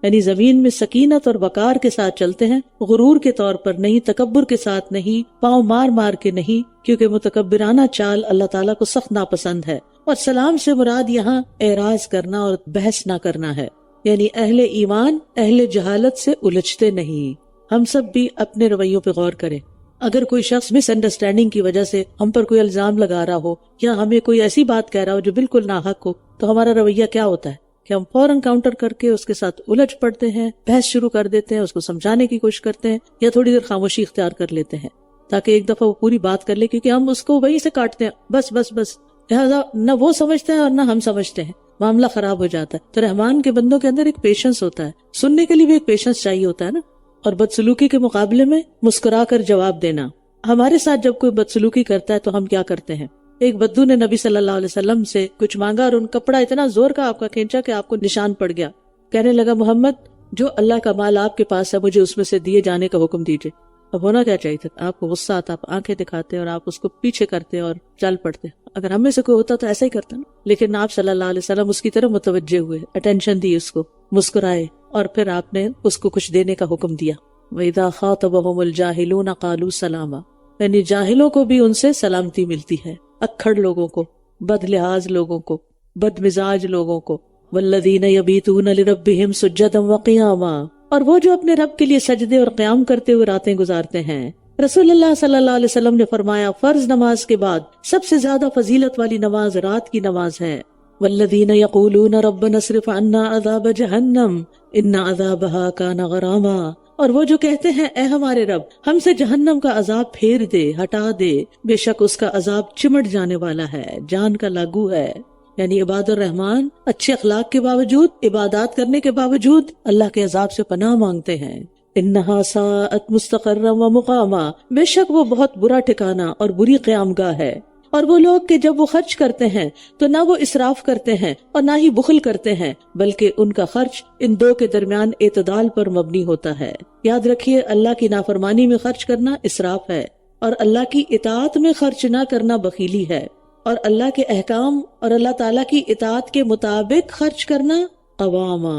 یعنی زمین میں سکینت اور وقار کے ساتھ چلتے ہیں، غرور کے طور پر نہیں، تکبر کے ساتھ نہیں، پاؤں مار مار کے نہیں، کیونکہ متکبرانہ چال اللہ تعالیٰ کو سخت ناپسند ہے۔ اور سلام سے مراد یہاں اعراض کرنا اور بحث نہ کرنا ہے، یعنی اہل ایمان اہل جہالت سے الجھتے نہیں۔ ہم سب بھی اپنے رویوں پہ غور کریں۔ اگر کوئی شخص مس انڈرسٹینڈنگ کی وجہ سے ہم پر کوئی الزام لگا رہا ہو یا ہمیں کوئی ایسی بات کہہ رہا ہو جو بالکل ناحق ہو، تو ہمارا رویہ کیا ہوتا ہے کہ ہم فوراً کاؤنٹر کر کے اس کے ساتھ الجھ پڑتے ہیں، بحث شروع کر دیتے ہیں، اس کو سمجھانے کی کوشش کرتے ہیں، یا تھوڑی دیر خاموشی اختیار کر لیتے ہیں تاکہ ایک دفعہ وہ پوری بات کر لے، کیونکہ ہم اس کو وہیں سے کاٹتے ہیں، بس بس بس، لہٰذا نہ وہ سمجھتے ہیں اور نہ ہم سمجھتے ہیں، معاملہ خراب ہو جاتا ہے۔ تو رحمان کے بندوں کے اندر ایک پیشنس ہوتا ہے، سننے کے لیے بھی ایک پیشنس چاہیے ہوتا ہے نا، اور بدسلوکی کے مقابلے میں مسکرا کر جواب دینا۔ ہمارے ساتھ جب کوئی بدسلوکی کرتا ہے تو ہم کیا کرتے ہیں؟ ایک بدو نے نبی صلی اللہ علیہ وسلم سے کچھ مانگا اور ان کپڑا اتنا زور کا آپ کا کھینچا کہ آپ کو نشان پڑ گیا۔ کہنے لگا محمد جو اللہ کا مال آپ کے پاس ہے مجھے اس میں سے دیے جانے کا حکم دیجئے۔ اب ہونا کیا چاہیے تھا؟ آپ کو غصہ آتا، آپ آنکھیں دکھاتے اور آپ اس کو پیچھے کرتے اور چل پڑتے۔ اگر ہم میں سے کوئی ہوتا تو ایسا ہی کرتا نا، لیکن آپ صلی اللہ علیہ وسلم اس کی طرف متوجہ ہوئے، اٹینشن دی، اس کو مسکرائے، اور پھر آپ نے اس کو کچھ دینے کا حکم دیا۔ وَإِذَا خَاطَبَهُمُ الْجَاهِلُونَ قَالُوا سَلَامًا، یعنی جاہلوں کو بھی ان سے سلامتی ملتی ہے، اکھڑ لوگوں کو، بد لحاظ لوگوں کو، بد مزاج لوگوں کو۔ وَالَّذِينَ يَبِيتُونَ لِرَبِّهِمْ سُجَّدًا وَقِيَامًا، اور وہ جو اپنے رب کے لیے سجدے اور قیام کرتے ہوئے راتیں گزارتے ہیں۔ رسول اللہ صلی اللہ علیہ وسلم نے فرمایا فرض نماز کے بعد سب سے زیادہ فضیلت والی نماز رات کی نماز ہے۔ وَالَّذِينَ يَقُولُونَ رَبَّنَا اصْرِفْ عَنَّا عَذَابَ جَهَنَّمَ إِنَّ عَذَابَهَا كَانَ غَرَامًا، اور وہ جو کہتے ہیں اے ہمارے رب ہم سے جہنم کا عذاب پھیر دے، ہٹا دے، بے شک اس کا عذاب چمٹ جانے والا ہے، جان کا لاگو ہے۔ یعنی عباد الرحمان اچھے اخلاق کے باوجود، عبادات کرنے کے باوجود اللہ کے عذاب سے پناہ مانگتے ہیں۔ انہا ساءت مستقرا و مقاما، بے شک وہ بہت برا ٹھکانہ اور بری قیام گاہ ہے۔ اور وہ لوگ کہ جب وہ خرچ کرتے ہیں تو نہ وہ اسراف کرتے ہیں اور نہ ہی بخل کرتے ہیں، بلکہ ان کا خرچ ان دو کے درمیان اعتدال پر مبنی ہوتا ہے۔ یاد رکھیے اللہ کی نافرمانی میں خرچ کرنا اسراف ہے، اور اللہ کی اطاعت میں خرچ نہ کرنا بخیلی ہے، اور اللہ کے احکام اور اللہ تعالیٰ کی اطاعت کے مطابق خرچ کرنا قواما،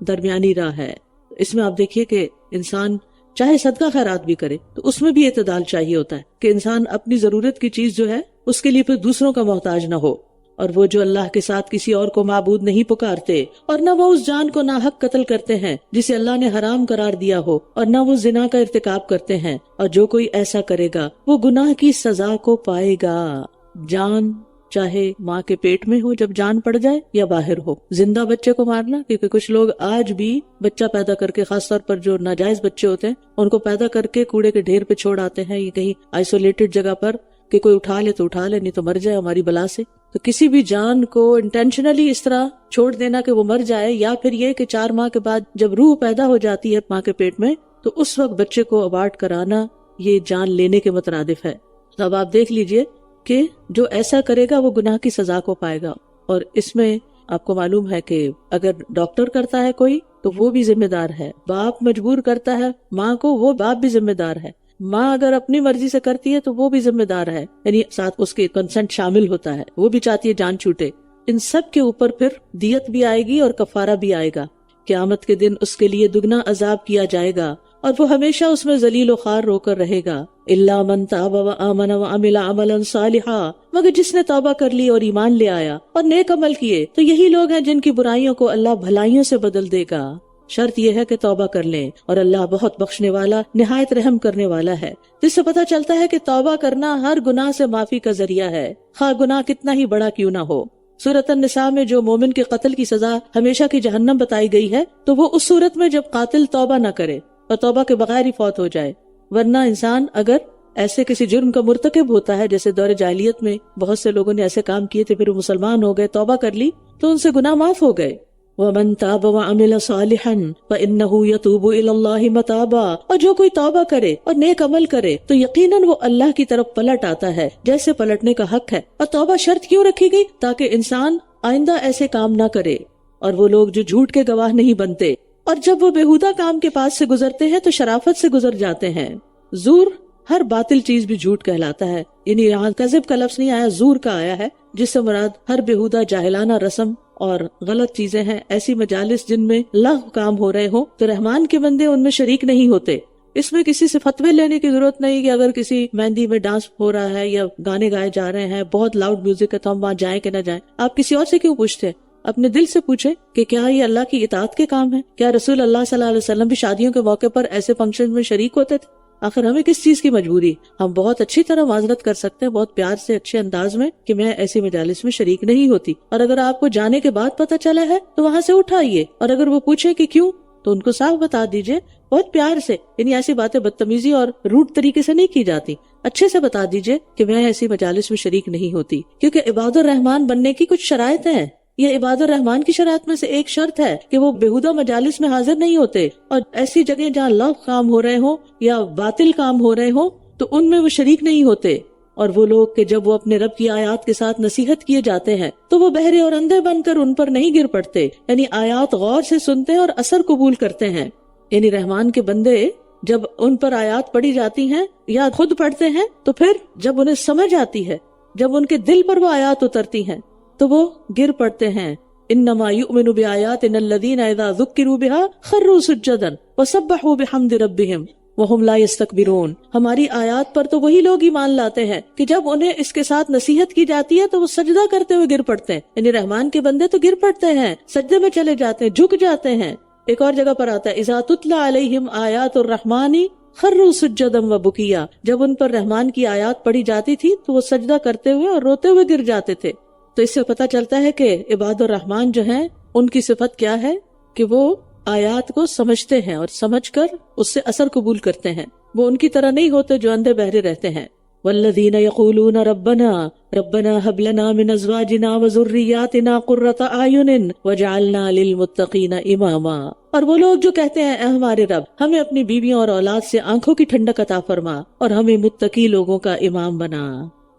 درمیانی راہ ہے۔ اس میں آپ دیکھیے کہ انسان چاہے صدقہ خیرات بھی کرے تو اس میں بھی اعتدال چاہیے ہوتا ہے کہ انسان اپنی ضرورت کی چیز جو ہے اس کے لیے پھر دوسروں کا محتاج نہ ہو۔ اور وہ جو اللہ کے ساتھ کسی اور کو معبود نہیں پکارتے، اور نہ وہ اس جان کو ناحق قتل کرتے ہیں جسے اللہ نے حرام قرار دیا ہو، اور نہ وہ زنا کا ارتکاب کرتے ہیں، اور جو کوئی ایسا کرے گا وہ گناہ کی سزا کو پائے گا۔ جان چاہے ماں کے پیٹ میں ہو جب جان پڑ جائے یا باہر ہو، زندہ بچے کو مارنا، کیونکہ کچھ لوگ آج بھی بچہ پیدا کر کے، خاص طور پر جو ناجائز بچے ہوتے ہیں ان کو پیدا کر کے کوڑے کے ڈھیر پہ چھوڑ آتے ہیں، یہ کہیں آئسولیٹڈ جگہ پر کہ کوئی اٹھا لے تو اٹھا لے، نہیں تو مر جائے ہماری بلا سے۔ تو کسی بھی جان کو انٹینشنلی اس طرح چھوڑ دینا کہ وہ مر جائے، یا پھر یہ کہ 4 ماہ کے بعد جب روح پیدا ہو جاتی ہے ماں کے پیٹ میں تو اس وقت بچے کو ابارٹ کرانا، یہ جان لینے کے مترادف ہے۔ تو اب آپ دیکھ لیجئے کہ جو ایسا کرے گا وہ گناہ کی سزا کو پائے گا، اور اس میں آپ کو معلوم ہے کہ اگر ڈاکٹر کرتا ہے کوئی تو وہ بھی ذمہ دار ہے، باپ مجبور کرتا ہے ماں کو، وہ باپ بھی ذمہ دار ہے، ماں اگر اپنی مرضی سے کرتی ہے تو وہ بھی ذمہ دار ہے، یعنی ساتھ اس کے کنسنٹ شامل ہوتا ہے، وہ بھی چاہتی ہے جان چھوٹے۔ ان سب کے اوپر پھر دیت بھی آئے گی اور کفارہ بھی آئے گا، قیامت کے دن اس کے لیے دگنا عذاب کیا جائے گا، اور وہ ہمیشہ اس میں ذلیل و خوار رو کر رہے گا۔ الا من تاب وآمن وعمل عملا صالحا، مگر جس نے توبہ کر لی اور ایمان لے آیا اور نیک عمل کیے تو یہی لوگ ہیں جن کی برائیوں کو اللہ بھلائیوں سے بدل دے گا۔ شرط یہ ہے کہ توبہ کر لیں، اور اللہ بہت بخشنے والا نہایت رحم کرنے والا ہے، جس سے پتہ چلتا ہے کہ توبہ کرنا ہر گناہ سے معافی کا ذریعہ ہے، خواہ گناہ کتنا ہی بڑا کیوں نہ ہو۔ سورۃ النساء میں جو مومن کے قتل کی سزا ہمیشہ کی جہنم بتائی گئی ہے، تو وہ اس صورت میں جب قاتل توبہ نہ کرے اور توبہ کے بغیر ہی فوت ہو جائے، ورنہ انسان اگر ایسے کسی جرم کا مرتکب ہوتا ہے، جیسے دور جاہلیت میں بہت سے لوگوں نے ایسے کام کیے تھے، پھر وہ مسلمان ہو گئے، توبہ کر لی تو ان سے گناہ معاف ہو گئے۔ وَمَن تَابَ وَعَمِلَ صَالِحًا فَإِنَّهُ يَتُوبُ إِلَى اللَّهِ مَتَابًا، اور جو کوئی توبہ کرے اور نیک عمل کرے تو یقیناً وہ اللہ کی طرف پلٹ آتا ہے جیسے پلٹنے کا حق ہے۔ اور توبہ شرط کیوں رکھی گئی؟ تاکہ انسان آئندہ ایسے کام نہ کرے، اور وہ لوگ جو جھوٹ کے گواہ نہیں بنتے، اور جب وہ بےہودہ کام کے پاس سے گزرتے ہیں تو شرافت سے گزر جاتے ہیں۔ زور، ہر باطل چیز بھی جھوٹ کہلاتا ہے، یعنی یہاں کذب کا لفظ نہیں آیا، زور کا آیا ہے، جس سے مراد ہر بےہودہ جاہلانہ رسم اور غلط چیزیں ہیں۔ ایسی مجالس جن میں لغو کام ہو رہے ہوں تو رحمان کے بندے ان میں شریک نہیں ہوتے۔ اس میں کسی سے فتوے لینے کی ضرورت نہیں کہ اگر کسی مہندی میں ڈانس ہو رہا ہے یا گانے گائے جا رہے ہیں، بہت لاؤڈ میوزک ہے، تو ہم وہاں جائیں کہ نہ جائیں۔ آپ کسی اور سے کیوں پوچھتے ہیں؟ اپنے دل سے پوچھیں کہ کیا یہ اللہ کی اطاعت کے کام ہے؟ کیا رسول اللہ صلی اللہ علیہ وسلم بھی شادیوں کے موقع پر ایسے فنکشن میں شریک ہوتے تھے؟ آخر ہمیں کس چیز کی مجبوری؟ ہم بہت اچھی طرح معذرت کر سکتے ہیں، بہت پیار سے، اچھے انداز میں، کہ میں ایسی مجالس میں شریک نہیں ہوتی، اور اگر آپ کو جانے کے بعد پتہ چلا ہے تو وہاں سے اٹھائیے، اور اگر وہ پوچھے کہ کیوں تو ان کو صاف بتا دیجئے، بہت پیار سے، یعنی ایسی باتیں بدتمیزی اور روڈ طریقے سے نہیں کی جاتی، اچھے سے بتا دیجئے کہ میں ایسی مجالس میں شریک نہیں ہوتی، کیونکہ عباد الرحمان بننے کی کچھ شرائط ہیں۔ یہ عباد الرحمان کی شرائط میں سے ایک شرط ہے کہ وہ بےہودہ مجالس میں حاضر نہیں ہوتے، اور ایسی جگہ جہاں لغو کام ہو رہے ہوں یا باطل کام ہو رہے ہوں تو ان میں وہ شریک نہیں ہوتے۔ اور وہ لوگ کہ جب وہ اپنے رب کی آیات کے ساتھ نصیحت کیے جاتے ہیں تو وہ بہرے اور اندھے بن کر ان پر نہیں گر پڑتے، یعنی آیات غور سے سنتے ہیں اور اثر قبول کرتے ہیں۔ یعنی رحمان کے بندے جب ان پر آیات پڑھی جاتی ہیں یا خود پڑھتے ہیں تو پھر جب انہیں سمجھ آتی ہے، جب ان کے دل پر وہ آیات اترتی ہیں تو وہ گر پڑتے ہیں۔ انما یؤمن بآیاتنا الذین اذا ذکروا بها خروا سجدا وسبحوا بحمد ربهم وهم لا يستكبرون۔ ہماری آیات پر تو وہی لوگ ایمان لاتے ہیں کہ جب انہیں اس کے ساتھ نصیحت کی جاتی ہے تو وہ سجدہ کرتے ہوئے گر پڑتے ہیں، یعنی رحمان کے بندے تو گر پڑتے ہیں، سجدے میں چلے جاتے ہیں، جھک جاتے ہیں۔ ایک اور جگہ پر آتا ہے اذا تتلی علیہم آیات الرحمن خروا سجدا وبکیا، جب ان پر رحمان کی آیات پڑھی جاتی تھی تو وہ سجدہ کرتے ہوئے اور روتے ہوئے گر جاتے تھے۔ تو اس سے پتہ چلتا ہے کہ عباد الرحمان جو ہیں ان کی صفت کیا ہے کہ وہ آیات کو سمجھتے ہیں اور سمجھ کر اس سے اثر قبول کرتے ہیں، وہ ان کی طرح نہیں ہوتے جو اندھے بہرے رہتے ہیں۔ والذین یقولون ربنا هب لنا من ازواجنا وذریاتنا قرۃ اعین واجعلنا للمتقین اماما، اور وہ لوگ جو کہتے ہیں اے ہمارے رب ہمیں اپنی بیویوں اور اولاد سے آنکھوں کی ٹھنڈک عطا فرما اور ہمیں متقی لوگوں کا امام بنا،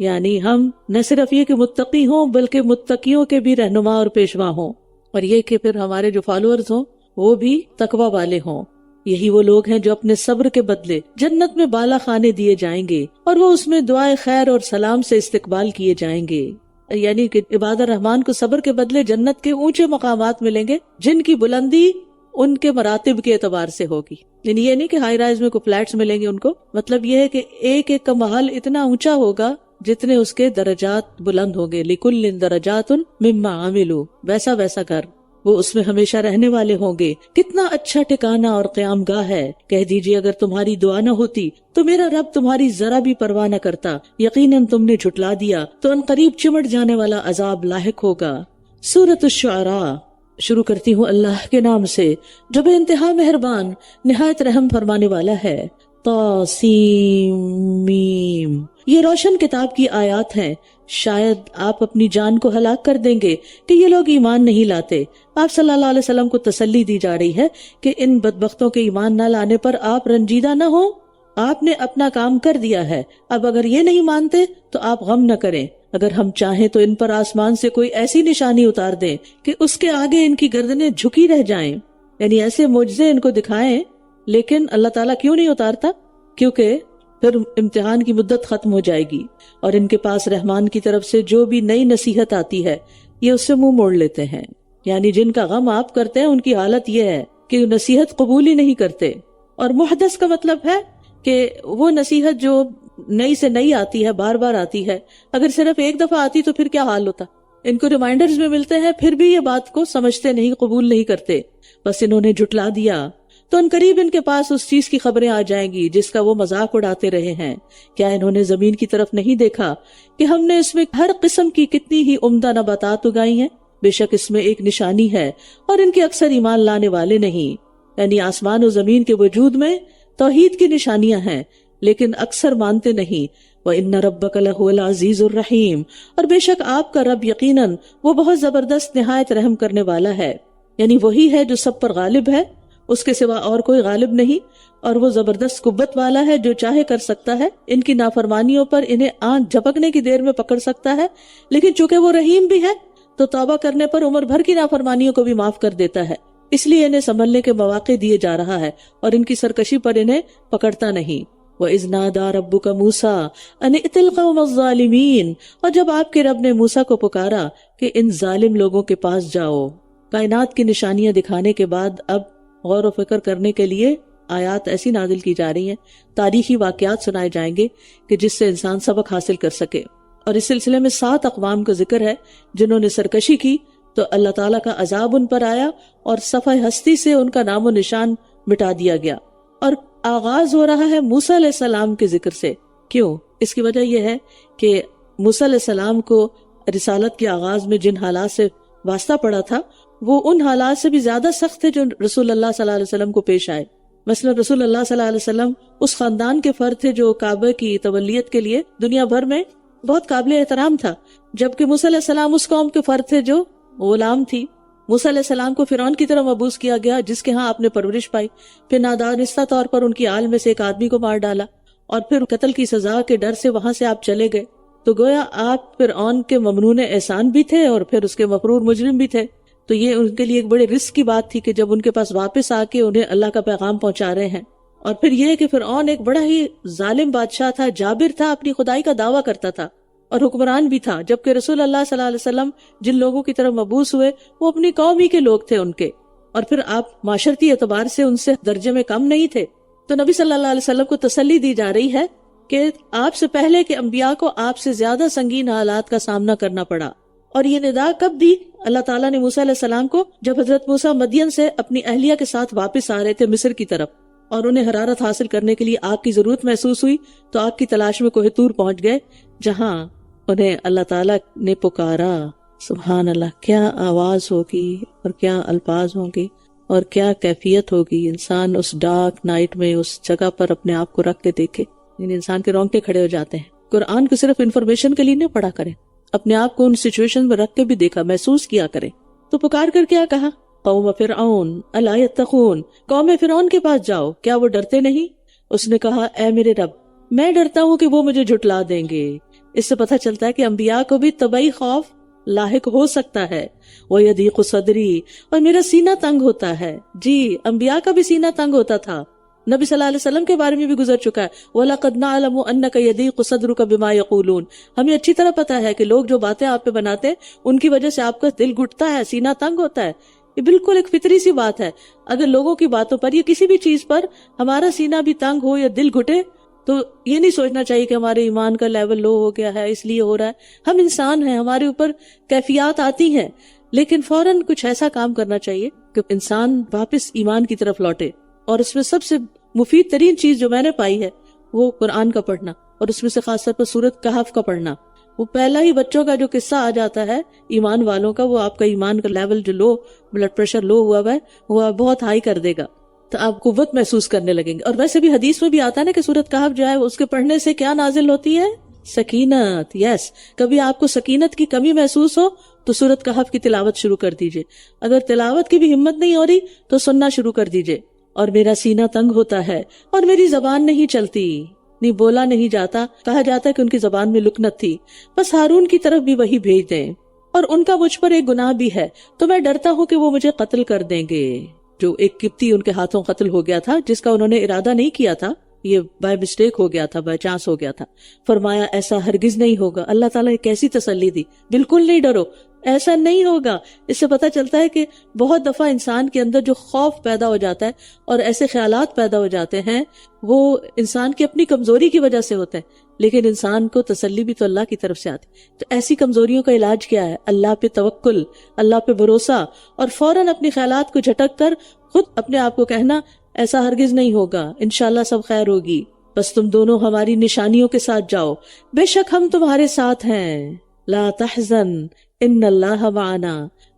یعنی ہم نہ صرف یہ کہ متقی ہوں بلکہ متقیوں کے بھی رہنما اور پیشوا ہوں، اور یہ کہ پھر ہمارے جو فالوورز ہوں وہ بھی تقوی والے ہوں۔ یہی وہ لوگ ہیں جو اپنے صبر کے بدلے جنت میں بالا خانے دیے جائیں گے، اور وہ اس میں دعائے خیر اور سلام سے استقبال کیے جائیں گے، یعنی کہ عباد الرحمان کو صبر کے بدلے جنت کے اونچے مقامات ملیں گے جن کی بلندی ان کے مراتب کے اعتبار سے ہوگی، یعنی یہ نہیں کہ ہائی رائز میں کوئی فلیٹس ملیں گے ان کو، مطلب یہ ہے کہ ایک ایک کا محل اتنا اونچا ہوگا جتنے اس کے درجات بلند ہوں گے۔ لِكُلٍّ دَرَجَاتٌ مِمَّا عَمِلُوا، ویسا ویسا گھر۔ وہ اس میں ہمیشہ رہنے والے ہوں گے. کتنا اچھا ٹھکانہ اور قیام گاہ ہے. کہہ دیجئے اگر تمہاری دعا نہ ہوتی تو میرا رب تمہاری ذرا بھی پرواہ نہ کرتا. یقیناً تم نے جھٹلا دیا تو ان قریب چمٹ جانے والا عذاب لاحق ہوگا. سورۃ الشعراء. شروع کرتی ہوں اللہ کے نام سے جو بے انتہا مہربان نہایت رحم فرمانے والا ہے. طاسیم میم. یہ روشن کتاب کی آیات ہیں. شاید آپ اپنی جان کو ہلاک کر دیں گے کہ یہ لوگ ایمان نہیں لاتے. آپ صلی اللہ علیہ وسلم کو تسلی دی جا رہی ہے کہ ان بدبختوں کے ایمان نہ لانے پر آپ رنجیدہ نہ ہوں. آپ نے اپنا کام کر دیا ہے. اب اگر یہ نہیں مانتے تو آپ غم نہ کریں. اگر ہم چاہیں تو ان پر آسمان سے کوئی ایسی نشانی اتار دیں کہ اس کے آگے ان کی گردنیں جھکی رہ جائیں. یعنی ایسے معجزے ان کو دکھائیں. لیکن اللہ تعالیٰ کیوں نہیں اتارتا؟ کیونکہ پھر امتحان کی مدت ختم ہو جائے گی اور ان کے پاس رحمان کی طرف سے جو بھی نئی نصیحت آتی ہے یہ اس سے منہ موڑ لیتے ہیں. یعنی جن کا غم آپ کرتے ہیں ان کی حالت یہ ہے کہ نصیحت قبول ہی نہیں کرتے. اور محدث کا مطلب ہے کہ وہ نصیحت جو نئی سے نئی آتی ہے، بار بار آتی ہے. اگر صرف ایک دفعہ آتی تو پھر کیا حال ہوتا. ان کو ریمائنڈرز میں ملتے ہیں پھر بھی یہ بات کو سمجھتے نہیں، قبول نہیں کرتے. بس انہوں نے جھٹلا دیا تو ان قریب ان کے پاس اس چیز کی خبریں آ جائیں گی جس کا وہ مذاق اڑاتے رہے ہیں. کیا انہوں نے زمین کی طرف نہیں دیکھا کہ ہم نے اس میں ہر قسم کی کتنی ہی عمدہ نباتات اگائی ہیں؟ بے شک اس میں ایک نشانی ہے اور ان کے اکثر ایمان لانے والے نہیں. یعنی آسمان و زمین کے وجود میں توحید کی نشانیاں ہیں لیکن اکثر مانتے نہیں. وَإِنَّ رَبَّكَ لَهُوَ الْعَزِيزُ الرَّحِيمُ. اور بے شک آپ کا رب یقیناً وہ بہت زبردست نہایت رحم کرنے والا ہے. یعنی وہی ہے جو سب پر غالب ہے، اس کے سوا اور کوئی غالب نہیں. اور وہ زبردست قوت والا ہے جو چاہے کر سکتا ہے. ان کی نافرمانیوں پر انہیں آنکھ جھپکنے کی دیر میں پکڑ سکتا ہے، لیکن چونکہ وہ رحیم بھی ہے تو توبہ کرنے پر عمر بھر کی نافرمانیوں کو بھی معاف کر دیتا ہے. اس لیے انہیں سنبھلنے کے مواقع دیے جا رہا ہے اور ان کی سرکشی پر انہیں پکڑتا نہیں. وَإِذْ نَادَى رَبُّكَ مُوسَىٰ أَنِ ائْتِ الْقَوْمَ الظَّالِمِينَ. اور جب آپ کے رب نے موسیٰ کو پکارا کہ ان ظالم لوگوں کے پاس جاؤ. کائنات کی نشانیاں دکھانے کے بعد اب غور و فکر کرنے کے لیے آیات ایسی نازل کی جا رہی ہیں، تاریخی واقعات سنائے جائیں گے کہ جس سے انسان سبق حاصل کر سکے. اور اس سلسلے میں 7 اقوام کا ذکر ہے جنہوں نے سرکشی کی تو اللہ تعالیٰ کا عذاب ان پر آیا اور صفحہ ہستی سے ان کا نام و نشان مٹا دیا گیا. اور آغاز ہو رہا ہے موسیٰ علیہ السلام کے ذکر سے. کیوں؟ اس کی وجہ یہ ہے کہ موسیٰ علیہ السلام کو رسالت کے آغاز میں جن حالات سے واسطہ پڑا تھا وہ ان حالات سے بھی زیادہ سخت تھے جو رسول اللہ صلی اللہ علیہ وسلم کو پیش آئے. مثلا رسول اللہ صلی اللہ علیہ وسلم اس خاندان کے فرد تھے جو کعبہ کی تولیت کے لیے دنیا بھر میں بہت قابل احترام تھا، جبکہ موسیٰ علیہ السلام اس قوم کے فرد تھے جو غلام تھی. موسیٰ علیہ السلام کو فرعون کی طرف مبعوث کیا گیا جس کے ہاں آپ نے پرورش پائی، پھر نادانستہ طور پر ان کی آل میں سے ایک آدمی کو مار ڈالا اور پھر قتل کی سزا کے ڈر سے وہاں سے آپ چلے گئے. تو گویا آپ فرعون کے ممنون احسان بھی تھے اور پھر اس کے مفرور مجرم بھی تھے. تو یہ ان کے لیے ایک بڑے رسک کی بات تھی کہ جب ان کے پاس واپس آ کے انہیں اللہ کا پیغام پہنچا رہے ہیں. اور پھر یہ کہ فرعون ایک بڑا ہی ظالم بادشاہ تھا، جابر تھا، اپنی خدائی کا دعویٰ کرتا تھا اور حکمران بھی تھا، جبکہ رسول اللہ صلی اللہ علیہ وسلم جن لوگوں کی طرف مبعوث ہوئے وہ اپنی قوم ہی کے لوگ تھے ان کے. اور پھر آپ معاشرتی اعتبار سے ان سے درجے میں کم نہیں تھے. تو نبی صلی اللہ علیہ وسلم کو تسلی دی جا رہی ہے کہ آپ سے پہلے کے انبیاء کو آپ سے زیادہ سنگین حالات کا سامنا کرنا پڑا. اور یہ ندا کب دی اللہ تعالیٰ نے موسیٰ علیہ السلام کو؟ جب حضرت موسیٰ مدین سے اپنی اہلیہ کے ساتھ واپس آ رہے تھے مصر کی طرف اور انہیں حرارت حاصل کرنے کے لیے آگ کی ضرورت محسوس ہوئی تو آگ کی تلاش میں کوہ طور پہنچ گئے جہاں انہیں اللہ تعالیٰ نے پکارا. سبحان اللہ، کیا آواز ہوگی اور کیا الفاظ ہوں گے اور کیا کیفیت ہوگی. انسان اس ڈارک نائٹ میں اس جگہ پر اپنے آپ کو رکھ کے دیکھے، یعنی انسان کے رونگٹے کھڑے ہو جاتے ہیں. قرآن کو صرف انفارمیشن کے لیے نہ پڑھا کریں، اپنے آپ کو ان سچویشن میں رکھ کے بھی دیکھا، محسوس کیا کریں. تو پکار کر کیا کہا؟ قوم فرعون الا یتقون. قوم فرعون کے پاس جاؤ، کیا وہ ڈرتے نہیں؟ اس نے کہا اے میرے رب، میں ڈرتا ہوں کہ وہ مجھے جھٹلا دیں گے. اس سے پتہ چلتا ہے کہ انبیاء کو بھی طبعی خوف لاحق ہو سکتا ہے. وَيَضِيقُ صَدْرِي، اور میرا سینہ تنگ ہوتا ہے. جی، انبیاء کا بھی سینہ تنگ ہوتا تھا. نبی صلی اللہ علیہ وسلم کے بارے میں بھی گزر چکا ہے وَلَقَدْ نَعْلَمُ أَنَّكَ يَضِيقُ صَدْرُكَ بِمَا يَقُولُونَ. ہمیں اچھی طرح پتا ہے کہ لوگ جو باتیں آپ پہ بناتے ہیں ان کی وجہ سے آپ کا دل گھٹتا ہے، سینہ تنگ ہوتا ہے. یہ بالکل ایک فطری سی بات ہے. اگر لوگوں کی باتوں پر یا کسی بھی چیز پر ہمارا سینہ بھی تنگ ہو یا دل گھٹے تو یہ نہیں سوچنا چاہیے کہ ہمارے ایمان کا لیول لو ہو گیا ہے اس لیے ہو رہا ہے. ہم انسان ہیں، ہمارے اوپر کیفیات آتی ہیں، لیکن فوراً کچھ ایسا کام کرنا چاہیے کہ انسان واپس ایمان کی طرف لوٹے. اور اس میں سب سے مفید ترین چیز جو میں نے پائی ہے وہ قرآن کا پڑھنا، اور اس میں سے خاص طور پر سورۃ کہف کا پڑھنا. وہ پہلا ہی بچوں کا جو قصہ آ جاتا ہے ایمان والوں کا، وہ آپ کا ایمان کا لیول جو لو، بلڈ پریشر لو ہوا ہے وہ بہت ہائی کر دے گا، تو آپ قوت محسوس کرنے لگیں گے. اور ویسے بھی حدیث میں بھی آتا ہے نا کہ سورۃ کہف جو ہے اس کے پڑھنے سے کیا نازل ہوتی ہے؟ سکینت. یس، کبھی آپ کو سکینت کی کمی محسوس ہو تو سورۃ کہف کی تلاوت شروع کر دیجئے. اگر تلاوت کی بھی ہمت نہیں ہو رہی تو سننا شروع کر دیجئے. اور میرا سینہ تنگ ہوتا ہے اور میری زبان نہیں چلتی، نہیں بولا نہیں جاتا. کہا جاتا ہے کہ ان کی زبان میں لکنت تھی، بس ہارون کی طرف بھی وہی بھیج دیں. اور ان کا مجھ پر ایک گناہ بھی ہے تو میں ڈرتا ہوں کہ وہ مجھے قتل کر دیں گے. جو ایک قبطی ان کے ہاتھوں قتل ہو گیا تھا، جس کا انہوں نے ارادہ نہیں کیا تھا، یہ بائی مسٹیک ہو گیا تھا، بائی چانس ہو گیا تھا. فرمایا ایسا ہرگز نہیں ہوگا. اللہ تعالیٰ نے کیسی تسلی دی، بالکل نہیں ڈرو، ایسا نہیں ہوگا. اس سے پتہ چلتا ہے کہ بہت دفعہ انسان کے اندر جو خوف پیدا ہو جاتا ہے اور ایسے خیالات پیدا ہو جاتے ہیں وہ انسان کی اپنی کمزوری کی وجہ سے ہوتے ہیں، لیکن انسان کو تسلی بھی تو اللہ کی طرف سے آتی. تو ایسی کمزوریوں کا علاج کیا ہے؟ اللہ پہ توکل، اللہ پہ بھروسہ، اور فوراً اپنی خیالات کو جھٹک کر خود اپنے آپ کو کہنا ایسا ہرگز نہیں ہوگا، انشاءاللہ سب خیر ہوگی، بس تم دونوں ہماری نشانیوں کے ساتھ جاؤ، بے شک ہم تمہارے ساتھ ہیں. لا تحزن ان اللہ معنا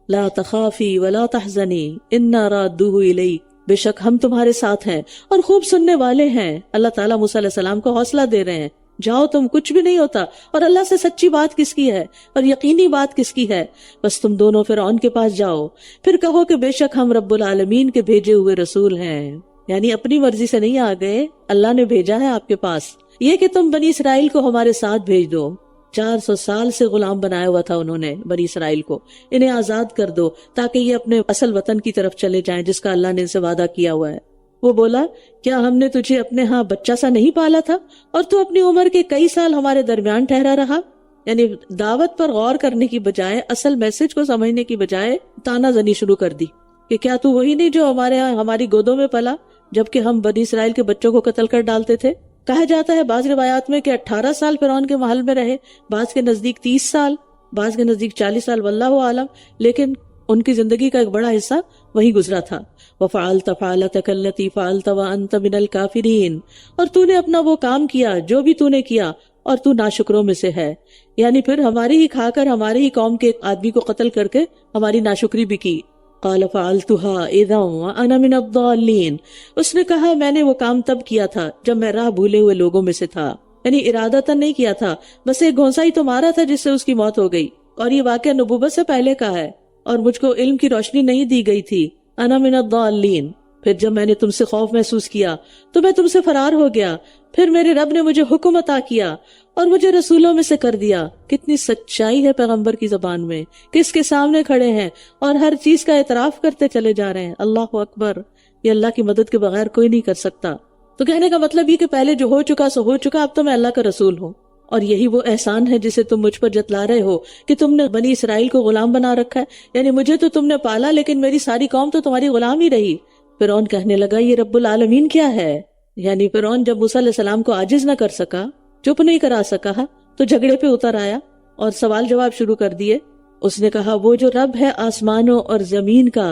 لا تخافی ولا تحزنی انا رادوہ الیک. بے شک ہم تمہارے ساتھ ہیں اور خوب سننے والے ہیں. اللہ تعالیٰ موسیٰ علیہ السلام کو حوصلہ دے رہے ہیں، جاؤ تم، کچھ بھی نہیں ہوتا. اور اللہ سے سچی بات کس کی ہے اور یقینی بات کس کی ہے؟ بس تم دونوں فرعون کے پاس جاؤ، پھر کہو کہ بے شک ہم رب العالمین کے بھیجے ہوئے رسول ہیں. یعنی اپنی مرضی سے نہیں آ گئے، اللہ نے بھیجا ہے آپ کے پاس. یہ کہ تم بنی اسرائیل کو ہمارے ساتھ بھیج دو. 400 سال سے غلام بنایا ہوا تھا انہوں نے بنی اسرائیل کو، انہیں آزاد کر دو تاکہ یہ اپنے اصل وطن کی طرف چلے جائیں جس کا اللہ نے ان سے وعدہ کیا ہوا ہے. وہ بولا کیا ہم نے تجھے اپنے ہاں بچہ سا نہیں پالا تھا اور تو اپنی عمر کے کئی سال ہمارے درمیان ٹھہرا رہا؟ یعنی دعوت پر غور کرنے کی بجائے، اصل میسج کو سمجھنے کی بجائے تانا زنی شروع کر دی کہ کیا تو وہی نہیں جو ہمارے ہاں ہماری گودوں میں پلا جبکہ ہم بنی اسرائیل کے بچوں کو قتل کر ڈالتے تھے. کہا جاتا ہے بعض روایات میں کہ 18 سال فرعون کے محل میں رہے، بعض کے نزدیک 30 سال، بعض کے نزدیک 40 سال، واللہ عالم، لیکن ان کی زندگی کا ایک بڑا حصہ وہی گزرا تھا. وَفَعَلْتَ فَعَلَتَكَ الَّتِي فَعَلْتَ وَأَنْتَ مِنَ الْكَافِرِينَ. اور تو نے اپنا وہ کام کیا جو بھی تو نے کیا اور تو ناشکروں میں سے ہے. یعنی پھر ہماری ہی کھا کر ہماری ہی قوم کے ایک آدمی کو قتل کر کے ہماری ناشکری بھی کی. قال فعلتها اذا وانا من الضالين. اس نے کہا میں نے وہ کام تب کیا تھا جب میں راہ بھولے ہوئے لوگوں میں سے تھا. یعنی ارادتاً نہیں کیا تھا، بس ایک گھونسا ہی تو مارا تھا جس سے اس کی موت ہو گئی. اور یہ واقعہ نبوت سے پہلے کا ہے اور مجھ کو علم کی روشنی نہیں دی گئی تھی. انا من الضالين. پھر جب میں نے تم سے خوف محسوس کیا تو میں تم سے فرار ہو گیا. پھر میرے رب نے مجھے حکم عطا کیا اور مجھے رسولوں میں سے کر دیا. کتنی سچائی ہے پیغمبر کی زبان میں، کس کے سامنے کھڑے ہیں اور ہر چیز کا اعتراف کرتے چلے جا رہے ہیں. اللہ اکبر. یہ اللہ کی مدد کے بغیر کوئی نہیں کر سکتا. تو کہنے کا مطلب یہ کہ پہلے جو ہو چکا سو ہو چکا، اب تو میں اللہ کا رسول ہوں. اور یہی وہ احسان ہے جسے تم مجھ پر جتلا رہے ہو کہ تم نے بنی اسرائیل کو غلام بنا رکھا ہے. یعنی مجھے تو تم نے پالا لیکن میری ساری قوم تو تمہاری غلام ہی رہی. فرعون کہنے لگا یہ رب العالمین کیا ہے؟ یعنی فرعون جب موسیٰ علیہ السلام کو عاجز نہ کر سکا، چپ نہیں کرا سکا تو جھگڑے پہ اتر آیا اور سوال جواب شروع کر دیے. اس نے کہا وہ جو رب ہے آسمانوں اور زمین کا